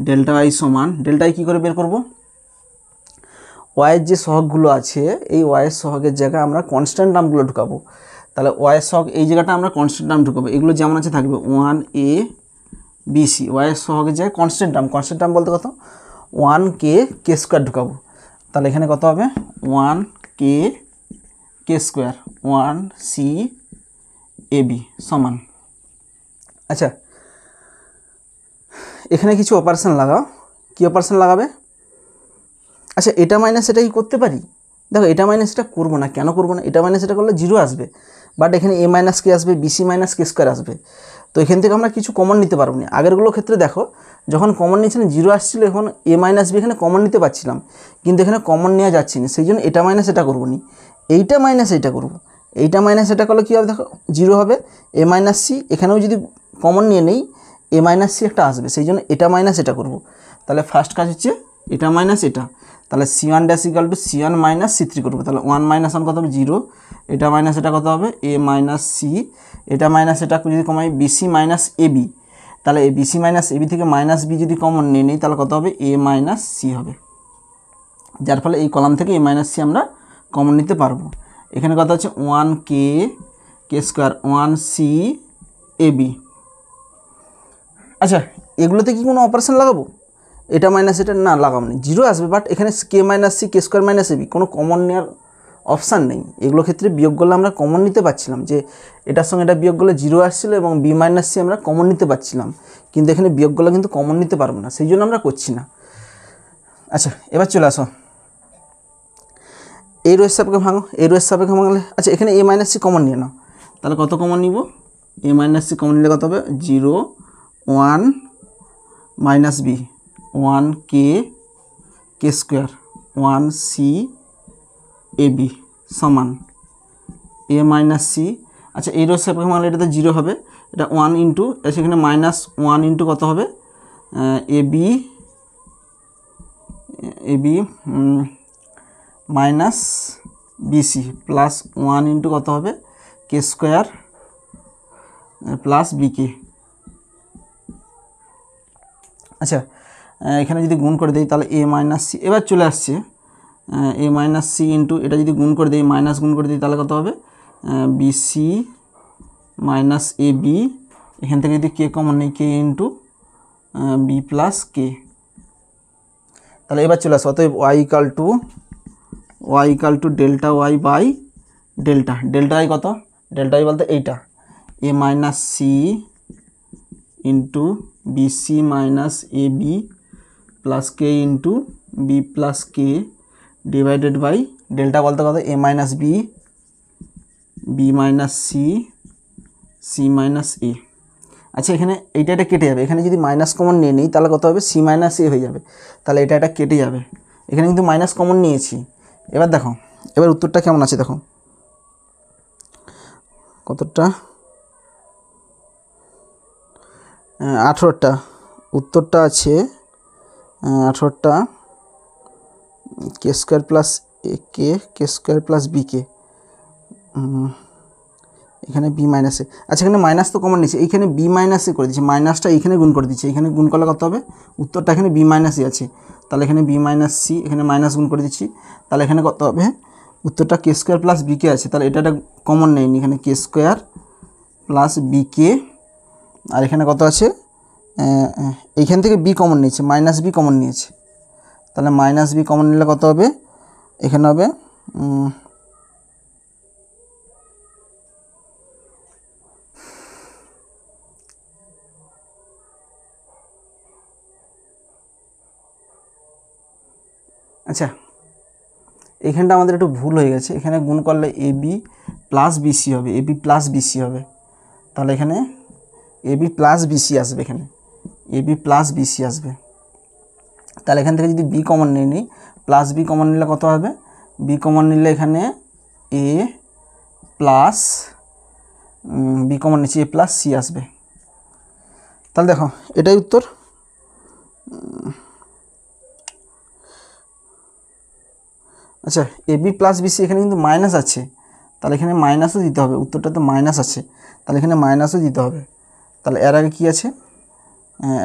ডেল্টা ওয়াই সমান, ডেল্টা ওয়াই কী করে বের করব? ওয়াইয়ের যে সহগগুলো আছে এই ওয়াইয়ের সহগের জায়গায় আমরা কনস্ট্যান্ট নামগুলো ঢুকাবো। তাহলে ওয়াইয়ের সহগ এই জায়গাটা আমরা কনস্ট্যান্ট নাম ঢুকাবো। এগুলো যেমন আছে থাকবে 1 এ বি সি। ওয়াইয়ের সহগের জায়গায় কনস্ট্যান্ট নাম বলতে কত? 1 কে স্কোয়ার ঢুকাবো। তাহলে এখানে কত হবে? 1 কে স্কোয়ার 1 সি এ বি সমান। আচ্ছা এখানে কিছু অপারেশন লাগাও। কি অপারেশন লাগাবে? আচ্ছা এটা মাইনাস এটা কি করতে পারি? দেখো এটা মাইনাস এটা করবো না। কেন করবো না? এটা মাইনাস এটা করলে জিরো আসবে, বাট এখানে এ মাইনাস কে আসবে, বিসি মাইনাস কে স্কোয়ার আসবে। তো এখান থেকে আমরা কিছু কমন নিতে পারবো না। আগেরগুলোর ক্ষেত্রে দেখো যখন কমন নিয়েছিলাম জিরো আসছিলো, এখন এ মাইনাস বি এখানে কমন নিতে পারছিলাম, কিন্তু এখানে কমন নেওয়া যাচ্ছে না। সেই জন্য এটা মাইনাস এটা করবো নি, এইটা মাইনাস এইটা করবো। এইটা মাইনাস এটা করলে কী হবে? দেখো জিরো হবে, এ মাইনাস সি এখানেও যদি কমন নিয়ে নেই এ মাইনাস সি একটা আসবে। সেই জন্য এটা মাইনাস এটা করবো। তাহলে ফার্স্ট কাজ হচ্ছে এটা মাইনাস এটা। তাহলে C1 dash equal two C1 minus C3 করবো। তাহলে 1 মাইনাস 1 কত হবে? 0। এটা মাইনাস এটা কত হবে? এ মাইনাস সি। এটা মাইনাস এটা যদি কমাই বিসি মাইনাস এ বি, তাহলে এই বিসি মাইনাস এবি থেকে মাইনাস বি যদি কমন নিয়ে নিই তাহলে কত হবে? এ মাইনাস সি হবে। যার ফলে এই কলাম থেকে এ মাইনাস সি আমরা কমন নিতে পারবো। এখানে কত হচ্ছে? 1 কে স্কোয়ার 1 সি এ বি। আচ্ছা এগুলোতে কি কোনো অপারেশন লাগাবো? এটা মাইনাস এটা না লাগাবো না, জিরো আসবে। বাট এখানে কে minus C K square minus AB কোনো কমন নেওয়ার অপশান নেই। এগুলো ক্ষেত্রে বিয়োগ করলে আমরা কমন নিতে পারছিলাম, যে এটার সঙ্গে এটা বিয়োগ করলে জিরো আসছিলো এবং বি মাইনাস সি আমরা কমন নিতে পারছিলাম, কিন্তু এখানে বিয়োগ করলে কিন্তু কমন নিতে পারবো না, সেই জন্য আমরা করছি না। আচ্ছা এবার চলে আসো, এই রোয়ের সাপেক্ষে ভাঙো। এই রোয়ের সাপেক্ষে ভাঙলে আচ্ছা এখানে এ মাইনাস সি কমন নিয়ে নাও। তাহলে কত কমন নিব? এ মাইনাস সি কমন নিলে কত হবে? 0 1 minus B 1 K square 1 c a b সমান এ মাইনাস সি। আচ্ছা এই রোয়ের সাপেক্ষে ভাঙলে এটাতে 0 হবে, এটা 1 ইন্টু সেখানে মাইনাস 1 ইন্টু কত হবে? A b minus bc plus 1 into কত হবে? K square plus bk. আচ্ছা এখানে যদি গুণ করে দিই তাহলে এ মাইনাস সি, এবার চলে আসছে এ মাইনাস সি ইন্টু এটা যদি গুণ করে দিই মাইনাস গুণ করে দিই তাহলে কত হবে বিসি মাইনাস এ বি, এখান থেকে যদি কে কমন নেই k into b plus k. তাহলে এবার চলে আসো, অতএব y equal to delta y by delta y কত, ডেল্টা ওয়াই বলতে এইটা a minus c into bc minus a b plus k into b plus k divided by delta বলতে কত a minus b, b minus c, c minus a. আচ্ছা এখানে এটা কেটে যাবে, এখানে যদি মাইনাস কমন নিয়ে নিই তাহলে কত হবে সি মাইনাস এ হয়ে যাবে, তাহলে এটা কেটে যাবে, এখানে কিন্তু মাইনাস কমন নিয়েছি। এবার দেখো এবার উত্তরটা কেমন আছে দেখো কতটা 18টা, উত্তরটা আছে 18টা কে স্কোয়ার প্লাস এ কে স্কোয়ার প্লাস বি কে, এখানে বি মাইনাসে। আচ্ছা এখানে মাইনাস তো কমন নিচ্ছে, এইখানে বি মাইনাসে করে দিচ্ছে, মাইনাসটা এইখানে গুণ করে দিচ্ছে, এখানে গুণ করলে কত হবে উত্তরটা এখানে বি মাইনাসই আছে, তাহলে এখানে বি মাইনাস সি, এখানে মাইনাস গুণ করে দিচ্ছি, তাহলে এখানে কত হবে উত্তরটা কে স্কোয়ার প্লাস বি কে আছে, তাহলে এটা কমন নেয়নি, এখানে কে স্কোয়ার প্লাস বি কে, আর এখানে কত আছে এইখান থেকে বি কমন নিয়েছে, মাইনাস বি কমন নিয়েছে, তাহলে মাইনাস বি কমন নিলে কত হবে এখানে হবে আচ্ছা এখানটা আমাদের একটু ভুল হয়ে গেছে, এখানে গুণ করলে এ বি প্লাস বিসি হবে, এ বি প্লাস বিসি হবে, তাহলে এখানে এ বি প্লাস বিসি আসবে, এখানে এ বি প্লাস বিসি আসবে, তাহলে এখান থেকে যদি বি কমন নিয়ে নিই প্লাস বি কমন নিলে কত হবে, বি কমন নিলে এখানে এ প্লাস বি কমন নিচ্ছে এ প্লাস সি আসবে, তাহলে দেখো এটাই উত্তর। আচ্ছা এ বি প্লাস বিসি এখানে কিন্তু মাইনাস আছে, তাহলে এখানে মাইনাসও দিতে হবে, উত্তরটা তো মাইনাস আছে, তাহলে এখানে মাইনাসও দিতে হবে, তাহলে এর আগে কী আছে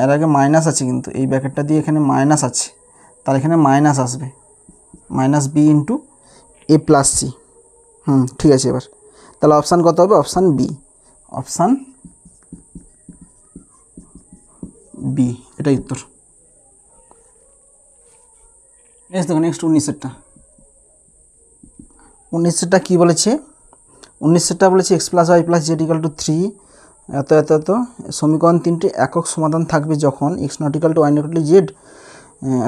এর আগে মাইনাস আছে, কিন্তু এই ব্র্যাকেটটা দিয়ে এখানে মাইনাস আছে, তাহলে এখানে মাইনাস আসবে মাইনাস বি ইন্টু এ প্লাস সি। ঠিক আছে, এবার তাহলে অপশান কত হবে অপশান বি, অপশান বি এটাই উত্তর। নেক্সট দেখো নেক্সট 19টা কী বলেছে, 19টা বলেছে x plus y plus Z equal to 3 এত এত এত সমীকরণ 3টি একক সমাধান থাকবে যখন x not equal to y not equal to z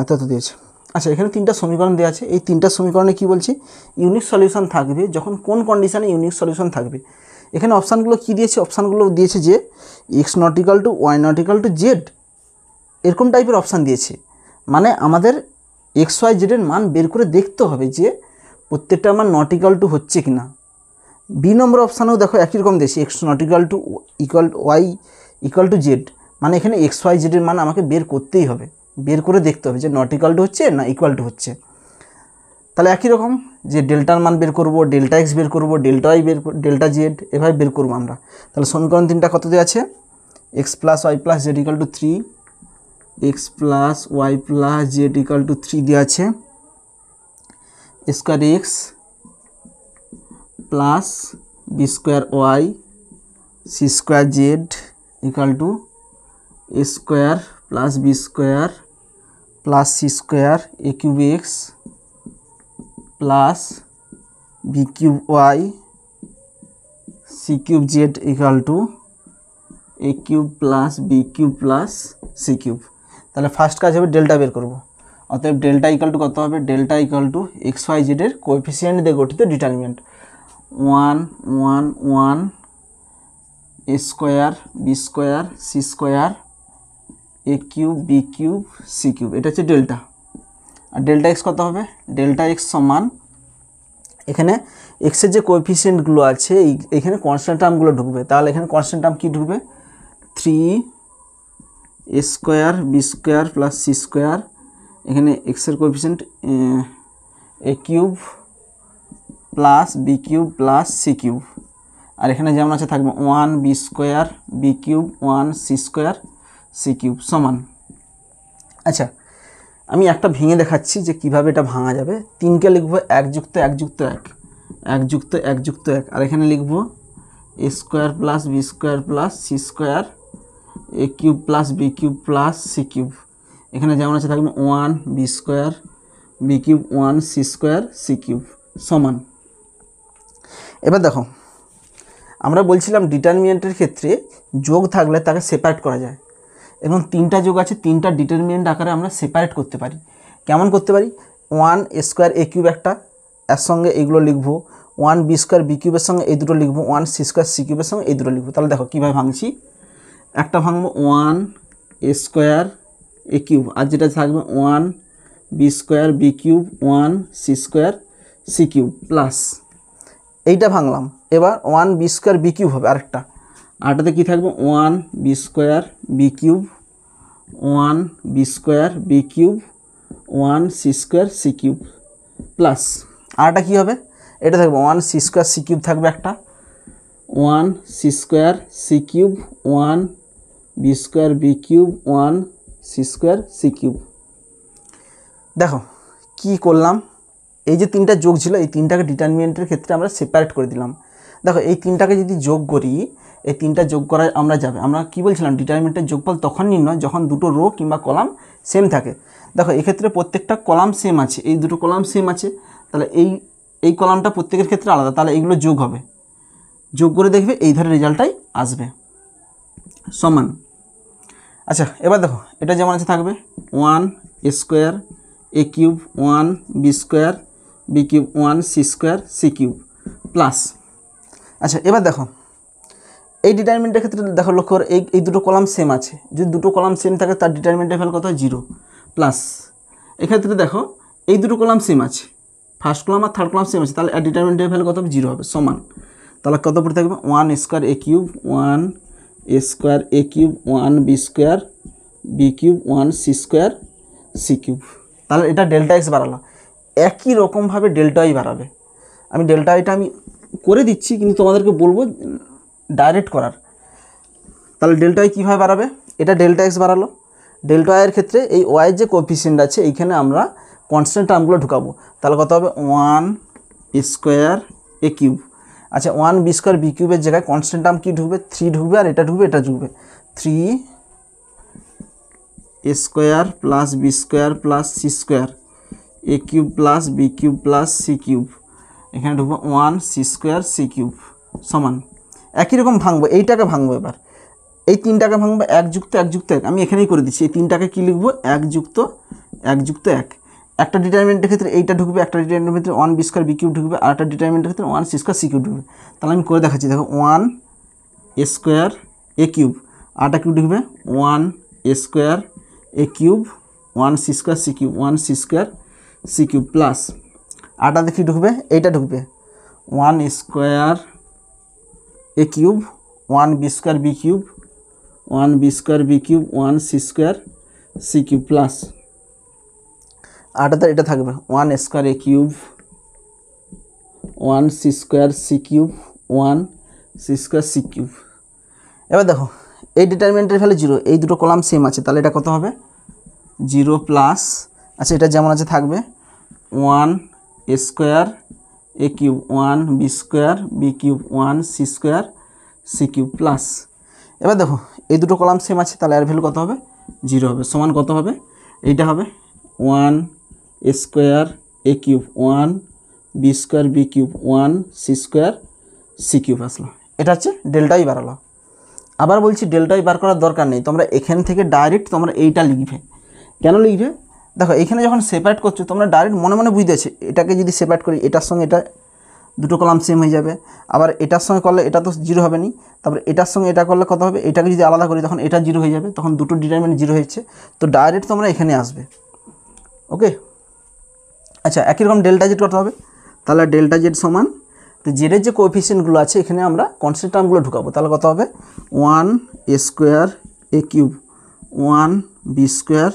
এত এত দিয়েছে। আচ্ছা এখানে 3টা সমীকরণ দেওয়া আছে, এই 3টা সমীকরণে কী বলছে ইউনিক সলিউশন থাকবে যখন কোন কন্ডিশানে ইউনিক সলিউশন থাকবে। এখানে অপশানগুলো কী দিয়েছে, অপশানগুলো দিয়েছে যে x not equal to y not equal to z, এরকম টাইপের অপশান দিয়েছে, মানে আমাদের এক্স ওয়াই জেডের মান বের করে দেখতে হবে যে প্রত্যেকটা মান নট ইকাল টু হচ্ছে কি না। বি নম্বর অপশানেও দেখো একই রকম দিয়েছে x not equal to y equal to z, মানে এখানে এক্স ওয়াই জেডের মান আমাকে বের করতেই হবে, বের করে দেখতে হবে যে নট ইকাল টু হচ্ছে না ইকুয়াল টু হচ্ছে। তাহলে একই রকম যে ডেল্টার মান বের করব, ডেল্টা এক্স বের করব, ডেল্টা ওয়াই বের ডেল্টা জেড এভাবে বের করবো আমরা। তাহলে সমীকরণ 3টা কত দেওয়া আছে x plus y plus Z equal to 3, x plus y plus Z equal to 3 দেওয়া আছে, square x plus b square y c square z equal to a square plus b square plus c square a cube x plus b cube y c cube z equal to a cube plus b cube plus c cube. তাহলে first কাজ হবে delta বের করব, অতএব delta equal to কত হবে, delta equal to x Y জেডের coefficient দিয়ে গঠিত determinant 1 1 1 a square b square c square a cube b cube c cube, এটা হচ্ছে ডেল্টা। আর ডেল্টা এক্স কত হবে, ডেল্টা এক্স সমান এখানে এক্সের যে কোএফিসিয়েন্টগুলো আছে এইখানে কনস্ট্যান্ট টার্মগুলো ঢুকবে, তাহলে এখানে কনস্ট্যান্ট টার্ম কী ঢুকবে 3 a square b square plus c square, এখানে এক্সের coefficient a cube plus b cube plus c cube, আর এখানে যেমন আছে থাকবে 1 b square b cube 1 c square c cube সমান। আচ্ছা আমি একটা ভেঙে দেখাচ্ছি যে কিভাবে এটা ভাঙা যাবে। 3কে লিখব 1 যুক্ত 1 যুক্ত 1, 1 যুক্ত 1 যুক্ত 1, আর এখানে লিখব a square plus b square plus c square a cube plus b cube plus c cube. এখানে যেমন আছে থাকবে 1 b square b cube 1 c square c cube সমান। এবার দেখো, আমরা বলছিলাম ডিটারমিনেন্টের ক্ষেত্রে যোগ থাকলে তাকে সেপারেট করা যায়, এবং 3টা যোগ আছে, 3টা ডিটারমিনেন্ট আকারে আমরা সেপারেট করতে পারি। কেমন করতে পারি? 1 স্কোয়ার এ কিউব একটা, এর সঙ্গে এইগুলো লিখবো, 1 বি স্কোয়ার বি কিউবের সঙ্গে এই দুটো লিখবো, 1 সি স্কোয়ার সি কিউবের সঙ্গে এই দুটো লিখবো। তাহলে দেখো কীভাবে ভাঙছি। একটা ভাঙবো 1 স্কোয়ার এ কিউব, আর যেটা থাকবে 1 b square b cube 1 c square c cube plus এইটা ভাঙলাম। এবার 1 বি স্কোয়ার বি কিউব হবে আরেকটা, আরটাতে কী থাকবে 1 b square b cube 1 b square b cube 1 c square c cube plus আরটা কী হবে, এটা থাকবে 1 সি স্কোয়ার সি কিউব থাকবে একটা, 1 c square c cube 1 b square b cube 1 c square c cube. দেখো কি করলাম, এই যে 3টা যোগ ছিল এই 3টাকে ডিটারমিনেন্টের ক্ষেত্রে আমরা সেপারেট করে দিলাম। দেখো এই 3টাকে যদি যোগ করি, এই 3টা যোগ করা আমরা যাবে, আমরা কি বলছিলাম ডিটারমিনেন্টের যোগফল তখন নির্ণয় যখন দুটো রো কিংবা কলাম সেম থাকে। দেখো এক্ষেত্রে প্রত্যেকটা কলাম সেম আছে, এই দুটো কলাম সেম আছে, তাহলে এই কলামটা প্রত্যেকের ক্ষেত্রে আলাদা, তাহলে এইগুলো যোগ হবে, যোগ করে দেখবে এই ধরনের রেজাল্টটাই আসবে সমান। আচ্ছা এবার দেখো এটা যেমন আছে থাকবে 1 square a cube 1 b square b cube 1 c square c cube plus. আচ্ছা এবার দেখো এই ডিটারমিনেন্টের ক্ষেত্রে দেখো লক্ষ্য করে এই দুটো কলাম সেম আছে, যদি দুটো কলাম সেম থাকে তার ডিটারমিনেন্টের ভ্যালু কত হয় 0 প্লাস। এক্ষেত্রে দেখো এই দুটো কলাম সেম আছে, ফার্স্ট কলাম আর থার্ড কলাম সেম আছে, তাহলে ডিটারমিনেন্টের ভ্যালু কত হবে 0 হবে সমান। তাহলে কত পড়ে থাকবে 1 square a cube 1 square a cube 1 b square b cube 1 c square c cube. তাহলে এটা ডেল্টা এক্স বাড়ালো, একই রকমভাবে ডেল্টা ওয়াই বাড়াবে। আমি ডেল্টা ওয়াইটা আমি করে দিচ্ছি কিন্তু তোমাদেরকে বলবো ডাইরেক্ট করার। তাহলে ডেল্টা ওয়াই কীভাবে বাড়াবে, এটা ডেল্টা এক্স বাড়ালো, ডেল্টা ওয়াইয়ের ক্ষেত্রে এই ওয়াইয়ের যে কোএফিসিয়েন্ট আছে এইখানে আমরা কনস্ট্যান্ট টার্মগুলো ঢুকাবো। তাহলে কত হবে 1 স্কোয়ার এ কিউব। আচ্ছা 1 বি স্কোয়ার বি কিউবের জায়গায় কনস্ট্যান্ট টার্ম কী ঢুকবে 3 ঢুকবে, আর এটা ঢুকবে এটা ঢুকবে 3 square plus b square plus c square a cube plus b cube plus c cube, এখানে ঢুকবো 1 সি স্কোয়ার সি কিউব সমান। একই রকম ভাঙবো, এইটাকে ভাঙবো, এবার এই 3টাকে ভাঙবো 1 যুক্ত 1 যুক্ত 1, আমি এখানেই করে দিচ্ছি। এই 3টাকে কী লিখবো 1 যুক্ত 1 যুক্ত 1। একটা ডিটারমিনেন্টের ক্ষেত্রে এইটা ঢুকবে, একটা ডিটারমিনেন্টের ক্ষেত্রে 1 বি স্কোয়ার বি কিউব ঢুকবে, আর একটা ডিটারমিনেন্টের ক্ষেত্রে 1 সি স্কোয়ার সি কিউব ঢুকবে। তাহলে আমি করে দেখাচ্ছি, দেখো 1 স্কোয়ার এ কিউব, আরটা কিউব ঢুকবে 1 square a cube 1 c square c cube 1 c square c cube plus আরটা দেখি ঢুকবে, এইটা ঢুকবে 1 square a cube 1 b square b cube 1 b square b cube 1 c square c cube plus আরটাতে এটা থাকবে 1 square a cube 1 c square c cube 1 c square c cube. এবার দেখো এই ডিটারমিনেন্টের ভ্যালু 0, এই দুটো কলাম সেম আছে, তাহলে এটা কত হবে 0 প্লাস। আচ্ছা এটা যেমন আছে থাকবে 1 square a cube 1 b square b cube 1 c square c cube plus. এবার দেখো এই দুটো কলাম সেম আছে, তাহলে এর ভ্যালু কত হবে 0 হবে সমান। কত হবে, এইটা হবে 1 square a cube 1 b square b cube 1 c square c cube আসলো। এটা হচ্ছে ডেল্টাই বাড়ালো। আবার বলছি ডেল্টাই বার করার দরকার নেই, তোমরা এখান থেকে ডাইরেক্ট তোমরা এইটা লিখবে। কেন লিখবে, দেখো এখানে যখন সেপারেট করছো তোমরা ডাইরেক্ট মনে মনে বুঝতেছে, এটাকে যদি সেপারেট করি এটার সঙ্গে এটা দুটো কলাম সেম হয়ে যাবে, আবার এটার সঙ্গে করলে এটা তো 0 হবে নি, তারপরে এটার সঙ্গে এটা করলে কত হবে, এটাকে যদি আলাদা করি তখন এটা 0 হয়ে যাবে, তখন দুটো ডিটারমিনেন্ট 0 হয়েছে, তো ডাইরেক্ট তোমরা এখানে আসবে। ওকে আচ্ছা একই রকম ডেল্টা জেড কত হবে, তাহলে ডেল্টা জেড সমান, তো জেডের যে কোএফিসিয়েন্টগুলো আছে এখানে আমরা কনস্ট্যান্ট টার্মগুলো ঢুকাবো। তাহলে কত হবে 1 square a cube 1 b square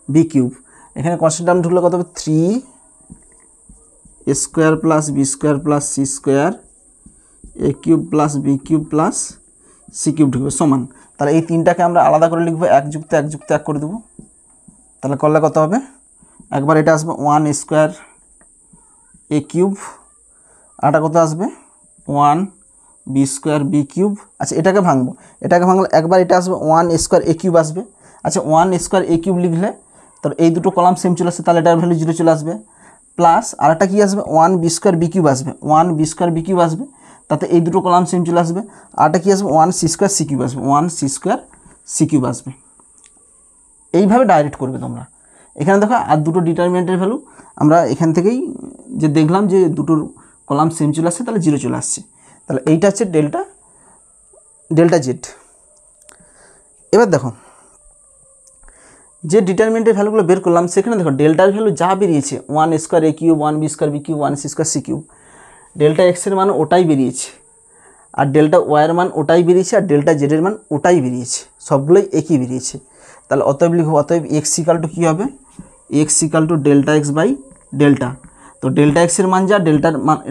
b cube, এখানে কনস্ট্যান্ট টার্ম ঢুকলে কত হবে 3 square plus b square plus c square a cube plus b cube plus c cube ঢুকবে সমান। তাহলে এই 3টাকে আমরা আলাদা করে লিখবো 1 যুক্ত 1 যুক্ত 1 করে দেবো, তাহলে করলে কত হবে একবার এটা আসবে 1 স্কোয়ার এ কিউব, আরটা কত আসবে 1 বি স্কোয়ার বি কিউব। আচ্ছা এটাকে ভাঙবো, একবার এটা আসবে 1 স্কোয়ার এ কিউব আসবে। আচ্ছা 1 স্কোয়ার এ কিউব লিখলে তো এই দুটো কলাম সেম চলে আসছে, তাহলে এটার ভ্যালু 0 চলে আসবে। প্লাস আরেকটা কী আসবে 1 বি স্কোয়ার বি কিউব আসবে, 1 বি স্কোয়ার বি কিউব আসবে, তাতে এই দুটো কলাম সেম চলে আসবে। আরেকটা কী আসবে 1 সি স্কোয়ার সি কিউব আসবে, 1 সি স্কোয়ার সি কিউব আসবে। এইভাবে ডাইরেক্ট করবে তোমরা। এখানে দেখো আর দুটো ডিটারমিনেন্টের ভ্যালু আমরা এখান থেকেই যে দেখলাম যে দুটোর কলাম সেম চলে আসছে, তাহলে 0 চলে আসছে। তাহলে এইটা হচ্ছে ডেল্টা জেড। এবার দেখো যে ডিটারমিনেন্টের ভ্যালুগুলো বের করলাম সেখানে দেখো ডেল্টার ভ্যালু যা বেরিয়েছে 1 square a cube, 1 b square b cube, 1 c square c cube, delta এক্সের মান ওটাই বেরিয়েছে, আর ডেল্টা ওয়াইয়ের মান ওটাই বেরিয়েছে, আর ডেল্টা জেডের মান ওটাই বেরিয়েছে, সবগুলোই একই বেরিয়েছে। তাহলে অতএব লিখব, অতএব এক্স ইকাল টু কী হবে, x equal to delta x by delta. তো ডেল্টা এক্সের মান যা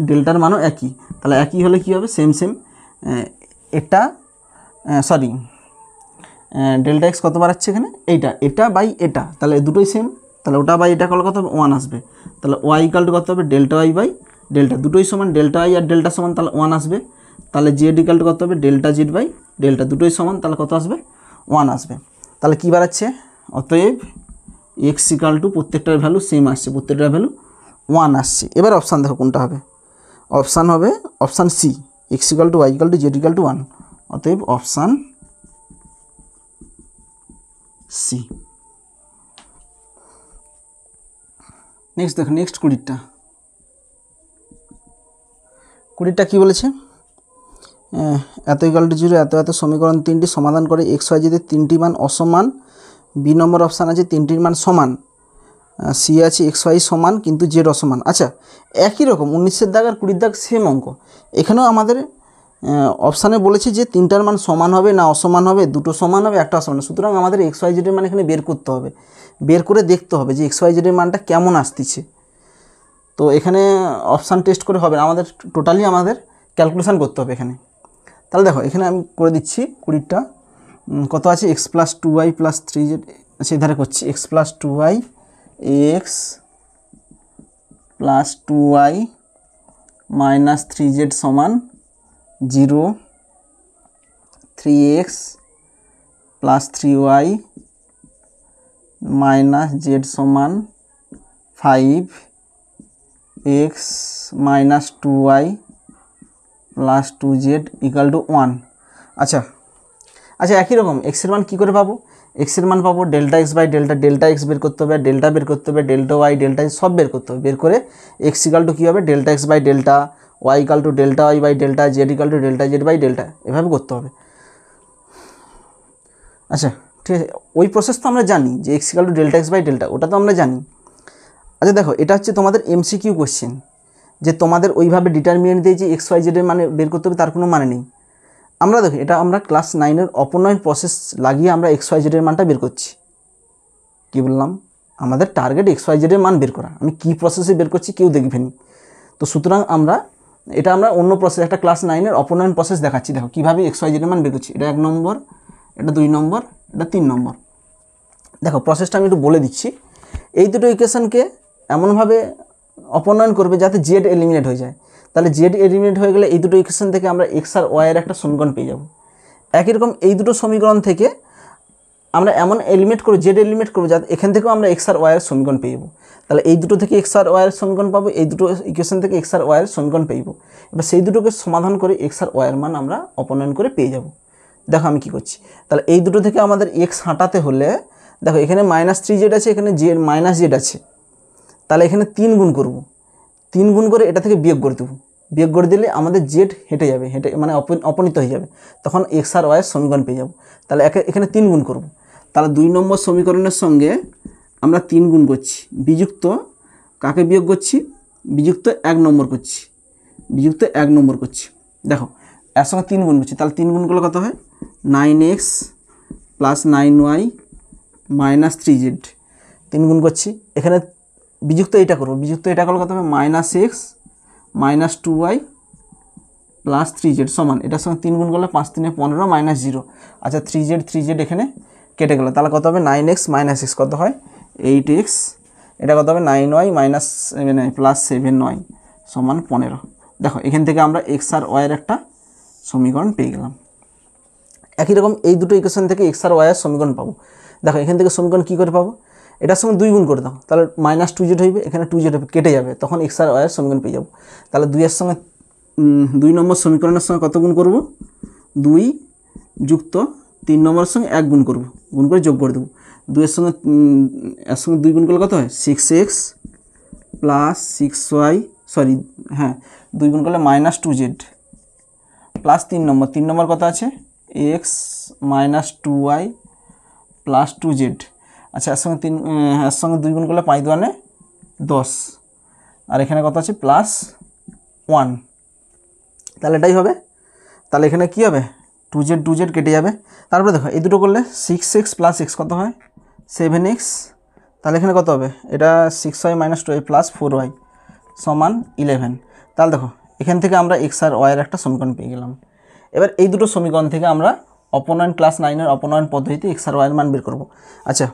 ডেল্টার মানও একই, তাহলে একই হলে কী হবে সেম এটা সরি ডেল্টা এক্স কত বাড়াচ্ছে এখানে এটা বাই এটা, তাহলে দুটোই সেম, তাহলে ওটা বাই এটা করলে কত হবে 1 আসবে। তাহলে ওয়াই ইকাল টু কত হবে ডেল্টা ওয়াই বাই ডেল্টা, দুটোই সমান, ডেল্টা ওয়াই আর ডেল্টা সমান, তাহলে 1 আসবে। তাহলে জেড ইকাল টু কত হবে ডেল্টা জেড বাই ডেল্টা, দুটোই সমান, তাহলে কত আসবে 1 আসবে। তাহলে কী বাড়াচ্ছে, অতএব এক্স ইকাল টু প্রত্যেকটার ভ্যালু সেম আসছে, প্রত্যেকটার ভ্যালু 1 আসছে। এবার অপশান দেখো কোনটা হবে, অপশান হবে option c, x equal to y equal to z equal to 1, অতএব অপশান সি। নেক্সট দেখো, নেক্সট 20টা কী বলেছে, এত ইকাল টু 0 এত সমীকরণ 3টি সমাধান করে এক্স ওয়াই জেডের 3টি মান অসমান, বি নম্বর অপশান আছে 3টির মান সমান, সি আছে এক্স ওয়াই সমান কিন্তু জেড অসমান। আচ্ছা একই রকম 19-এর দাগ আর 20-এর দাগ সেম অঙ্ক, এখানেও আমাদের অপশানে বলেছে যে 3টার মান সমান হবে না অসমান হবে, দুটো সমান হবে একটা অসমান, সুতরাং আমাদের এক্স ওয়াই জেডের মান এখানে বের করতে হবে, বের করে দেখতে হবে যে এক্স ওয়াই জেডের মানটা কেমন আসতেছে। তো এখানে অপশান টেস্ট করে হবে না, আমাদের টোটালি আমাদের ক্যালকুলেশান করতে হবে এখানে। তাহলে দেখো এখানে আমি করে দিচ্ছি 20টা, কত আছে x plus 2y plus 3z, সেই ধারে করছি x plus 2y, x plus 2y minus 3z সমান 0, 3x plus 3y minus Z সমান 5, x minus 2y plus 2z equal to 1। আচ্ছা একই রকম এক্সের মান কী করে পাবো, এক্সের মান পাবো delta x by delta, delta x বের করতে হবে, ডেল্টা বের করতে হবে, ডেল্টা ওয়াই ডেল্টা সব বের করতে হবে, বের করে এক্স ইকাল টু কী হবে delta x by delta, y equal to delta y by delta, z equal to delta z by delta, এভাবে করতে হবে। আচ্ছা ঠিক আছে, ওই প্রসেস তো আমরা জানি যে x equal to delta x by delta, ওটা তো আমরা জানি। আচ্ছা দেখো এটা হচ্ছে তোমাদের এমসিকিউ কোশ্চেন, যে তোমাদের ওইভাবে ডিটারমিনেন্ট দিয়ে যে এক্স ওয়াই জেডের মানে বের করতে হবে তার কোনো মানে নেই। আমরা দেখো এটা আমরা ক্লাস 9-এর অপনয়ন প্রসেস লাগিয়ে আমরা এক্স ওয়াই জেডের মানটা বের করছি। কী বললাম, আমাদের টার্গেট এক্স ওয়াই জেডের মান বের করা, আমি কী প্রসেসে বের করছি কেউ দেখবেনি। তো সুতরাং আমরা অন্য প্রসেস, একটা ক্লাস 9-এর অপনয়ন প্রসেস দেখাচ্ছি। দেখো কীভাবে এক্স ওয়াই জেডের মান বের করছি, এটা 1 নম্বর, এটা 2 নম্বর, এটা 3 নম্বর। দেখো প্রসেসটা আমি একটু বলে দিচ্ছি। এই দুটো ইকুয়েশনকে এমনভাবে অপনয়ন করবে যাতে জেড এলিমিনেট হয়ে যায়, তাহলে জেড এলিমিনেট হয়ে গেলে এই দুটো ইকুয়েশন থেকে আমরা এক্স আর ওয়াইয়ের একটা সমীকরণ পেয়ে যাব। একই রকম এই দুটো সমীকরণ থেকে আমরা এমন এলিমিনেট করব, জেড এলিমিনেট করবো যাতে এখান থেকেও আমরা এক্স আর ওয়াইয়ের সমীকরণ পেয়ে যাবো। তাহলে এই দুটো থেকে এক্স আর ওয়াইয়ের সমীকরণ পাবো, এই দুটো ইকুয়েশন থেকে এক্স আর ওয়াইয়ের সমীকরণ পেয়ে যাবো। এবার সেই দুটোকে সমাধান করে এক্স আর ওয়াইয়ের মান আমরা অপনয়ন করে পেয়ে যাব। দেখো আমি কী করছি, তাহলে এই দুটো থেকে আমাদের এক্স হাঁটাতে হলে দেখো এখানে -3z আছে, এখানে জেড মাইনাস জেড আছে, তাহলে এখানে 3 গুণ করব, 3 গুণ করে এটা থেকে বিয়োগ করে দেবো, বিয়োগ করে দিলে আমাদের জেড হেঁটে যাবে, মানে অপনীত হয়ে যাবে, তখন এক্স আর ওয়াইয়ের সমীকরণ পেয়ে যাব। তাহলে এখানে 3 গুণ করব, তাহলে 2 নম্বর সমীকরণের সঙ্গে আমরা 3 গুণ করছি, বিযুক্ত কাকে বিয়োগ করছি, বিযুক্ত 1 নম্বর করছি, বিযুক্ত 1 নম্বর করছি। দেখো এর সঙ্গে 3 গুণ করছি, তাহলে 3 গুণ করলে কত হয় 9x plus 9y minus 3z, 3 গুণ করছি, এখানে বিযুক্ত এটা করবো, বিযুক্ত এটা করলে কত হবে -x minus 2y plus 3z সমান, এটার সঙ্গে 3 গুণ করলে 5 3 15 মাইনাস 0। আচ্ছা 3z এখানে কেটে গেল, তাহলে কত হবে 9x মাইনাস x কত হয় 8x, এটা কত হবে 9y minus 7y plus 7y সমান 15। দেখো এখান থেকে আমরা এক্স আর ওয়াইয়ের একটা সমীকরণ পেয়ে গেলাম। একই রকম এই দুটো ইকুয়েশন থেকে এক্স আর ওয়াইয়ের সমীকরণ পাবো। দেখো এখান থেকে সমীকরণ কী করে পাবো, এটার সঙ্গে 2 গুণ করে দাও, তাহলে -2z হইবে, এখানে 2z হবে, কেটে যাবে, তখন এক্স আর ওয়াইয়ের সমীকরণ পেয়ে যাবো। তাহলে 2-এর সঙ্গে 2 নম্বর সমীকরণের সঙ্গে কত গুণ করব, 2 যুক্ত 3 নম্বরের সঙ্গে 1 গুণ করব, গুণ করে যোগ করে দেবো। 2-এর সঙ্গে এর সঙ্গে 2 গুণ করলে কত হয় 6x প্লাস 6y, সরি হ্যাঁ 2 গুণ করলে -2z প্লাস 3 নম্বর কত আছে x minus 2y plus 2z। আচ্ছা এর সঙ্গে 2 গুণ করলে 5 2 10, আর এখানে কত আছে প্লাস 1, তাহলে এটাই হবে। তাহলে এখানে কী হবে 2z কেটে যাবে। তারপরে দেখো এই দুটো করলে 6x প্লাস x কত হয় 7x, তাহলে এখানে কত হবে, এটা 6y minus 2y plus 4y সমান 11। তাহলে দেখো এখান থেকে আমরা এক্স আর ওয়াইয়ের একটা সমীকরণ পেয়ে গেলাম। এবার এই দুটো সমীকরণ থেকে আমরা অপনয়ন ক্লাস 9-এর অপনয়ন পদ্ধতিতে এক্স আর ওয়াইয়ের মান বের করব। আচ্ছা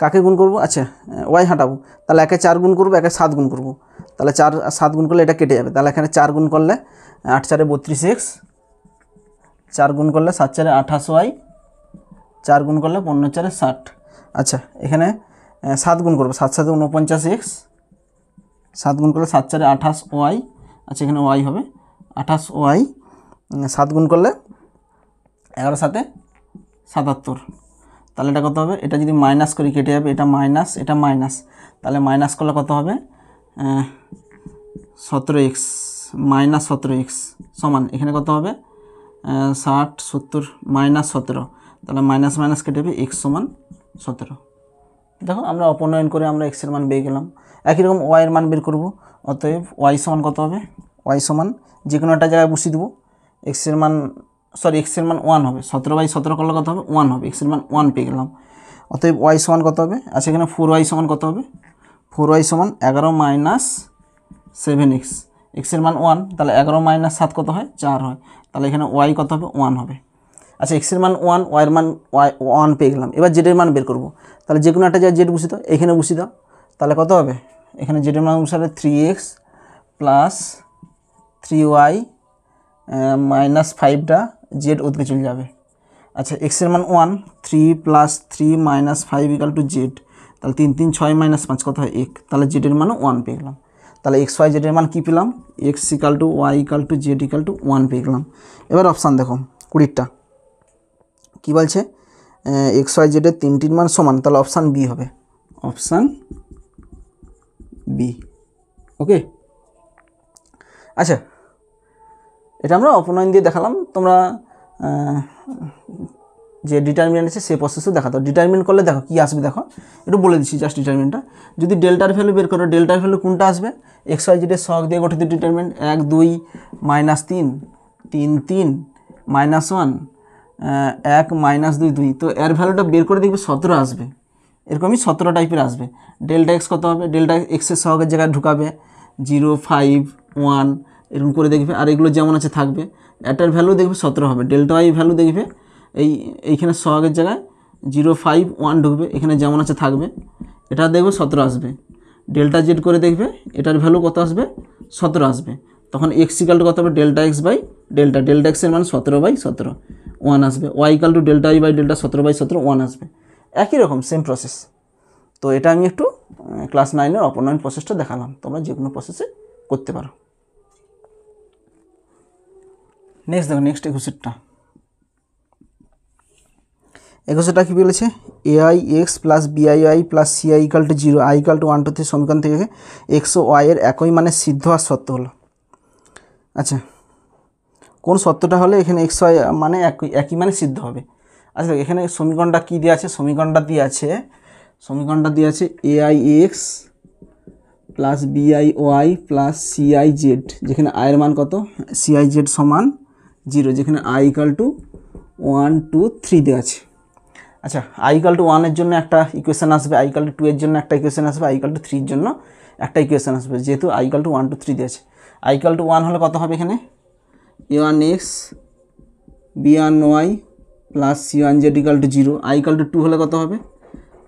কাকে গুণ করব, আচ্ছা ওয়াই হাঁটাবো, তাহলে একে 4 গুণ করবো, একে 7 গুণ করবো, তাহলে 4 আর 7 গুণ করলে এটা কেটে যাবে, তাহলে এখানে 4 গুণ করলে 8 4 32x, 4 গুণ করলে 7 4 28y, 4 গুণ করলে 15 4 60। আচ্ছা এখানে 7 গুণ করবো, 7 7 49x, 7 গুণ করলে 7 4 28y, আচ্ছা এখানে y হবে 28y, 7 গুণ করলে 11 7 77, তাহলে এটা কত হবে, এটা যদি মাইনাস করি কেটে যাবে, এটা মাইনাস এটা মাইনাস, তাহলে মাইনাস করলে কত হবে 17x মাইনাস 17x সমান এখানে কত হবে 60 70 মাইনাস 17, তাহলে মাইনাস মাইনাস কেটে যাবে x সমান 17। দেখো আমরা অপনয়ন করে আমরা x এর মান পেয়ে গেলাম। একই রকম y এর মান বের করব, অতএব y সমান কত হবে, y সমান যে কোনো একটা জায়গায় বসিয়ে দেবো, x এর মান 1 হবে, 17/17 করলে কত হবে 1 হবে, x এর মান 1 পেয়ে গেলাম। অতএব y সমান কত হবে, আচ্ছা এখানে 4y সমান কত হবে, 4y সমান 11 মাইনাস 7x, x এর মান 1, তাহলে 11 মাইনাস 7 কত হয় 4 হয়, তাহলে এখানে y কত হবে 1 হবে। আচ্ছা x এর মান 1, y এর মান 1 পেয়ে গেলাম। এবার z এর মান বের করব, তাহলে যে কোনো একটা জায়গায় z বসিয়ে দাও, এখানে বসিয়ে দাও, তাহলে কত হবে, এখানে z এর মান অনুসারে 3x প্লাস 3y মাইনাস 5টা z ওদিকে চলে যাবে। আচ্ছা x এর মান 1, 3 plus 3 minus 5 equal to z, তাহলে 3 3 6 মাইনাস 5 কত হয় 1, তাহলে z এর মানও 1 পেয়ে গেলাম। তাহলে x y z এর মান কী পেলাম, x equal to y equal to z equal to 1 পেয়ে গেলাম। এবার অপশান দেখো 20টা কী বলছে, x y z এর 3টির মান সমান, তাহলে অপশান বি হবে, অপশান বি। ওকে আচ্ছা এটা আমরা অপনয়ন দিয়ে দেখালাম, তোমরা যে ডিটারমিনেন্ট আছে সেই প্রসেসও দেখাতো। ডিটারমিনেন্ট করলে দেখো কী আসবে, দেখো একটু বলে দিচ্ছি জাস্ট ডিটারমিনেন্টটা। যদি ডেল্টার ভ্যালু বের করো, ডেল্টার ভ্যালু কোনটা আসবে, এক্স ওয়াই জেডের সহগ দিয়ে গঠিত ডিটারমিনেন্ট 1 2 মাইনাস 3 3 3 মাইনাস 1 1 মাইনাস 2 2, তো এর ভ্যালুটা বের করে দেখবে 17 আসবে, এরকমই 17 টাইপের আসবে। ডেল্টা এক্স কত হবে, ডেল্টা এক্সের সহগের জায়গায় ঢুকাবে 0 5 1 এরকম করে দেখবে, আর এগুলো যেমন আছে থাকবে। এটার ভ্যালু দেখবে 17 হবে, ডেল্টা ওয়াই ভ্যালু দেখবে এইখানে সহগের জায়গায় 0 5 1 ঢুকবে, এখানে যেমন আছে থাকবে, এটা দেখবে 17 আসবে। ডেল্টা জেড করে দেখবে এটার ভ্যালু কত আসবে 17 আসবে, তখন এক্স ইকাল টু কত হবে delta x by delta, delta এক্সের মান 17/17 1 আসবে, y equal to delta y by delta 17/17 1 আসবে। একই রকম সেম প্রসেস। তো এটা আমি একটু ক্লাস 9-এর অপনয়ন প্রসেসটা দেখালাম, তোমরা যে কোনো প্রসেসে করতে পারো। নেক্সট দেখো, নেক্সট 21টা কী বলেছে, AI x plus বিআইআই plus CI equal to 0, I equal to 1 2 3 সমীকরণ থেকে এক্স ও ওয়াইয়ের একই মানে সিদ্ধ আর সত্য হলো। আচ্ছা কোন সত্যটা হলে এখানে এক্স ওয়াই মানে একই মানে সিদ্ধ হবে। আচ্ছা এখানে সমীকরণটা কী দিয়ে আছে, সমীকরণটা দিয়ে আছে এআই এক্স প্লাস বিআই ওয়াই প্লাস সিআই জেড, যেখানে আয়ের মান কত, সিআই জেড সমান 0, যেখানে আই ইকাল টু 1 2 3 দেওয়া আছে। আচ্ছা আই ইকাল টু 1 এর জন্য একটা ইকুয়েশান আসবে, আই ইকাল টু 2 এর জন্য একটা ইকুয়েশান আসবে, আই ইকাল টু 3 এর জন্য একটা ইকুয়েশান আসবে, যেহেতু আই ইকাল টু 1 2 3 দিয়েছে। আই ইকাল টু 1 হলে কত হবে, এখানে a1x b1y plus c1z equal to 0, I equal to 2 হলে কত হবে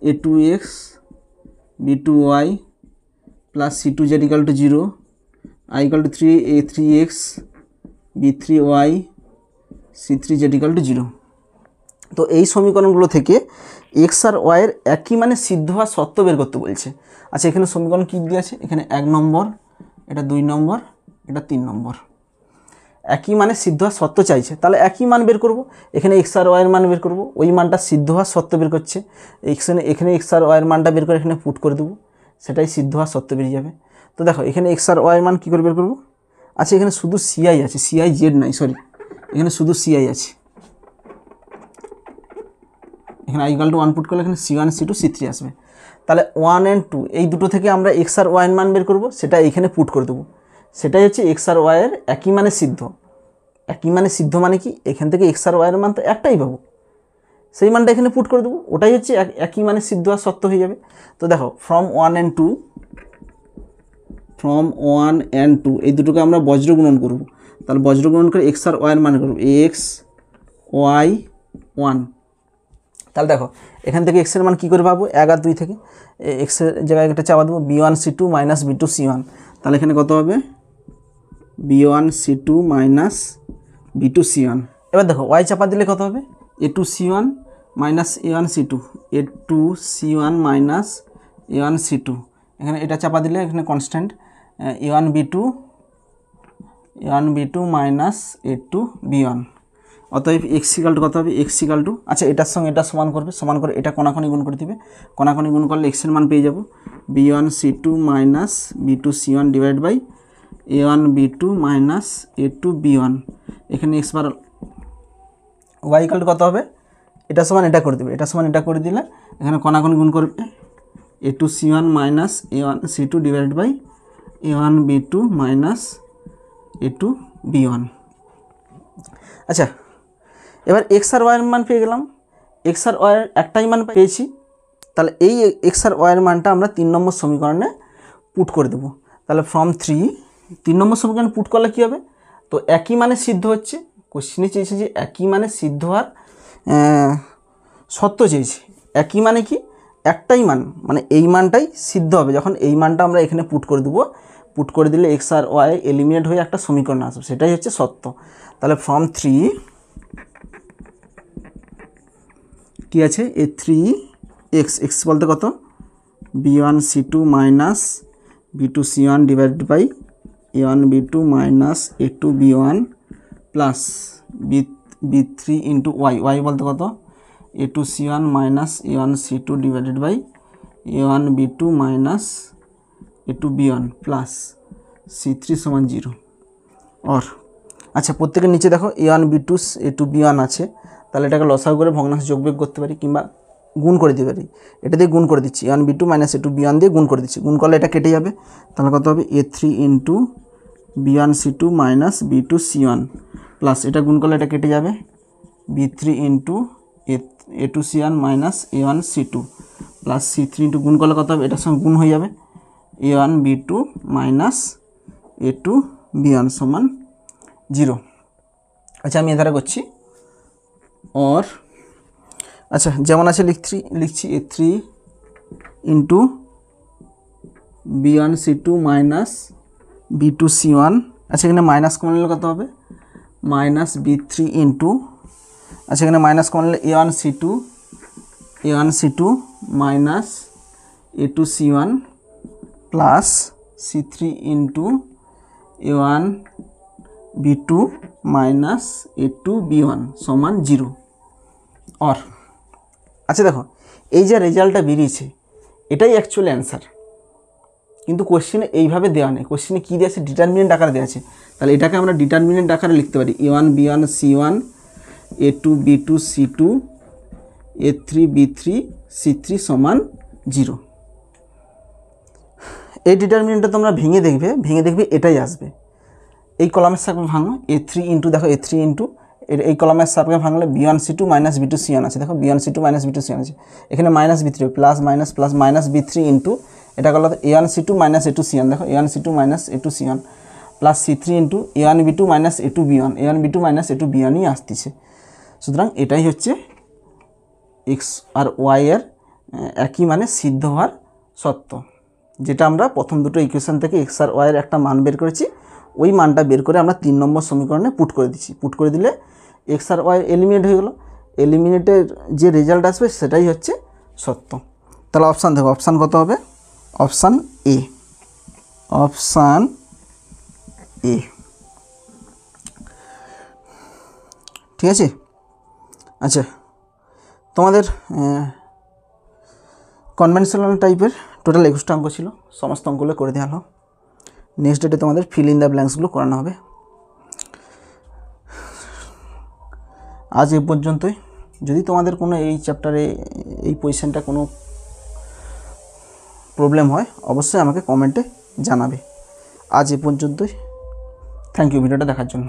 a2x b2y plus c2z equal to 0, i equal to 3x b3y c3z equal to 0। তো এই সমীকরণগুলো থেকে এক্স আর ওয়াইয়ের একই মানে সিদ্ধ হওয়ার শর্ত বের করতে বলছে। আচ্ছা এখানে সমীকরণ কী দিয়ে আছে, এখানে 1 নম্বর, এটা 2 নম্বর, এটা 3 নম্বর, একই মানে সিদ্ধ হওয়ার শর্ত চাইছে, তাহলে একই মান বের করব। এখানে এক্স আর ওয়াইয়ের মান বের করব, ওই মানটা সিদ্ধ হওয়ার শর্ত বের করছে, এখানে এক্স আর ওয়াইয়ের মানটা বের করে এখানে পুট করে দেবো, সেটাই সিদ্ধ হওয়ার শর্ত বেরিয়ে যাবে। তো দেখো এখানে এক্স আর ওয়াইয়ের মান কী করে বের করব। আচ্ছা এখানে শুধু সিআই আছে, সিআই জেড নাই, সরি এখানে শুধু সিআই আছে, এখানে i ইকাল টু 1 পুট করলে এখানে c1 c2 c3 আসবে। তাহলে 1 and 2 এই দুটো থেকে আমরা এক্স আর ওয়াইয়ের মান বের করব, সেটা এখানে পুট করে দেবো, সেটাই হচ্ছে এক্স আর ওয়াইয়ের একই মানে সিদ্ধ। একই মানে সিদ্ধ মানে কি, এখান থেকে এক্স আর ওয়াইয়ের মান তো একটাই পাবো, সেই মানটা এখানে পুট করে দেবো, ওটাই হচ্ছে একই মানে সিদ্ধ আর সত্য হয়ে যাবে। তো দেখো ফ্রম 1 and 2 এই দুটোকে আমরা বজ্র গুণন করব, তাহলে বজ্র গুণন করে এক্স আর ওয়াইয়ের মান করব এক্স ওয়াই 1। তাহলে দেখো এখান থেকে এক্সের মান কী করে পাবো, 1 আর 2 থেকে এক্সের জায়গায় একটা চাপা দেবো b1 c2 minus b2 c1, তাহলে এখানে কত হবে b1 c2 minus b2 c1। এবার দেখো ওয়াই চাপা দিলে কত হবে a2 c1 minus a1 c2, a2 c1 minus a1 c2, এখানে এটা চাপা দিলে এখানে constant a1 b2 minus a2 b1। অতএব এক্স ইকাল টু কত হবে, এক্স ইকাল টু, আচ্ছা এটার সঙ্গে এটা সমান করবে, সমান করে এটা কোনাকুনি গুণ করে দিবে, কোনাকুনি গুণ করলে এক্সের মান পেয়ে যাবো b1 c2 minus b2 c1 divide by a1 b2 minus a2 b1। এখানে এক্স বার ওয়াই ইকাল টু কত হবে, এটা সমান এটা করে দেবে, এটা সমান এটা করে দিলে এখানে কোনাকুনি গুণ করবে a2 c1 minus a1 c2 divide by a1 b2 minus a2 b1। আচ্ছা এবার এক্স আর ওয়াইয়ের মান পেয়ে গেলাম, এক্স আর ওয়াইয়ের একটাই মান পেয়েছি, তাহলে এই এক্স আর ওয়াইয়ের মানটা আমরা 3 নম্বর সমীকরণে পুট করে দেবো। তাহলে ফ্রম 3 নম্বর সমীকরণে পুট করলে কী হবে, তো একই মানে সিদ্ধ হচ্ছে, কোশ্চেনে চেয়েছে যে একই মানে সিদ্ধ হওয়ার সত্য চেয়েছে, একই মানে কি একটাই মান, মানে এই মানটাই সিদ্ধ হবে, যখন এই মানটা আমরা এখানে পুট করে দেবো, পুট করে দিলে এক্স আর ওয়াই এলিমিনেট হয়ে একটা সমীকরণ আসবে, সেটাই হচ্ছে সত্য। তাহলে ফ্রম 3 কি আছে এ 3x, এক্স বলতে কত b1 c2 minus b2 c1 divide by a1 b2 minus a2 b1 plus b3 into y বলতে কত a2 c1 minus a1 c2 divided by a1 b2 minus a2 b1 plus c3 সমান 0। और আচ্ছা প্রত্যেকের নিচে দেখো a1 b2 a2 b1 আছে, তাহলে এটাকে লসাগু করে ভগ্নাংশ যোগবিয়োগ করতে পারি কিংবা গুণ করে দিতে পারি, এটা দিয়ে গুণ করে দিচ্ছি a1 b2 minus a2 b1 দিয়ে গুণ করে দিচ্ছি, গুণ করলে এটা কেটে যাবে, তাহলে কত হবে a3 into b1 c2 minus b2 c1 plus এটা গুণ করলে এটা কেটে যাবে b3 into a2 c1 minus a1 c2 plus c3 into গুণ করলে কত হবে, এটার সঙ্গে গুণ হয়ে যাবে a1 b2 minus a2 b1 সমান 0। আচ্ছা আমি এধারে করছি और আচ্ছা যেমন আছে লিখছি a3 into b1 c2 minus b2 c1, আচ্ছা এখানে মাইনাস কমন নিলে কত হবে মাইনাস b3 ইন্টু, আচ্ছা এখানে মাইনাস কমন নিলে a1 c2 minus a2 c1 plus c3 into a1 b2 minus a2 b1 সমান 0। और আচ্ছা দেখো এই যে রেজাল্টটা বেরিয়েছে এটাই অ্যাকচুয়ালি অ্যান্সার, কিন্তু কোশ্চেনে এইভাবে দেওয়া নেই, কোশ্চেনে কী দেওয়া আছে ডিটারমিনেন্ট আকারে দেওয়া আছে, তাহলে এটাকে আমরা ডিটারমিনেন্ট আকারে লিখতে পারি a1 b1 c1 a2 b2 c2 a3 b3 c3 সমান 0। এই ডিটারমিনেন্টটা তোমরা ভেঙে দেখবে এটাই আসবে, এই কলামের সার্কে ভাঙো a3 ইন্টু, দেখো a3 ইন্টু এই কলামের সার্কে ভাঙলে b1 c2 minus b2 c1 আছে, দেখো b1 c2 minus b2 c1 আছে, এখানে minus b3 plus minus b3 into এটা করলে a1 c2 minus a2 c1, দেখো a1 c2 minus a2 c1 plus c3 into a1 b2 minus a2 b1, a1 b2 minus a2 b1ই আসতেছে। সুতরাং এটাই হচ্ছে x আর ওয়াই এর একই মানে সিদ্ধ হওয়ার সত্য, যেটা আমরা প্রথম দুটো ইকুয়েশন থেকে এক্স আর ওয়াইয়ের একটা মান বের করেছি, ওই মানটা বের করে আমরা 3 নম্বর সমীকরণে পুট করে দিচ্ছি। পুট করে দিলে এক্স আর ওয়াই এলিমিনেট হয়ে গেলো। এলিমিনেটের যে রেজাল্ট আসবে সেটাই হচ্ছে সত্য। তাহলে অপশান দেখো, অপশান কত হবে? অপশান এ, অপশান এ। ঠিক আছে। আচ্ছা, তোমাদের কনভেনশনাল টাইপের টোটাল 21টা অঙ্ক ছিল, সমস্ত অঙ্কগুলো করে দেওয়া হলো। নেক্সট ডেটে তোমাদের ফিল ইন দ্য ব্ল্যাঙ্কসগুলো করানো হবে। আজ এ পর্যন্তই। যদি তোমাদের কোনো এই চ্যাপ্টারে এই পজিশনটা কোনো প্রবলেম হয় অবশ্যই আমাকে কমেন্টে জানাবে। আজ এ পর্যন্তই। থ্যাংক ইউ ভিডিওটা দেখার জন্য।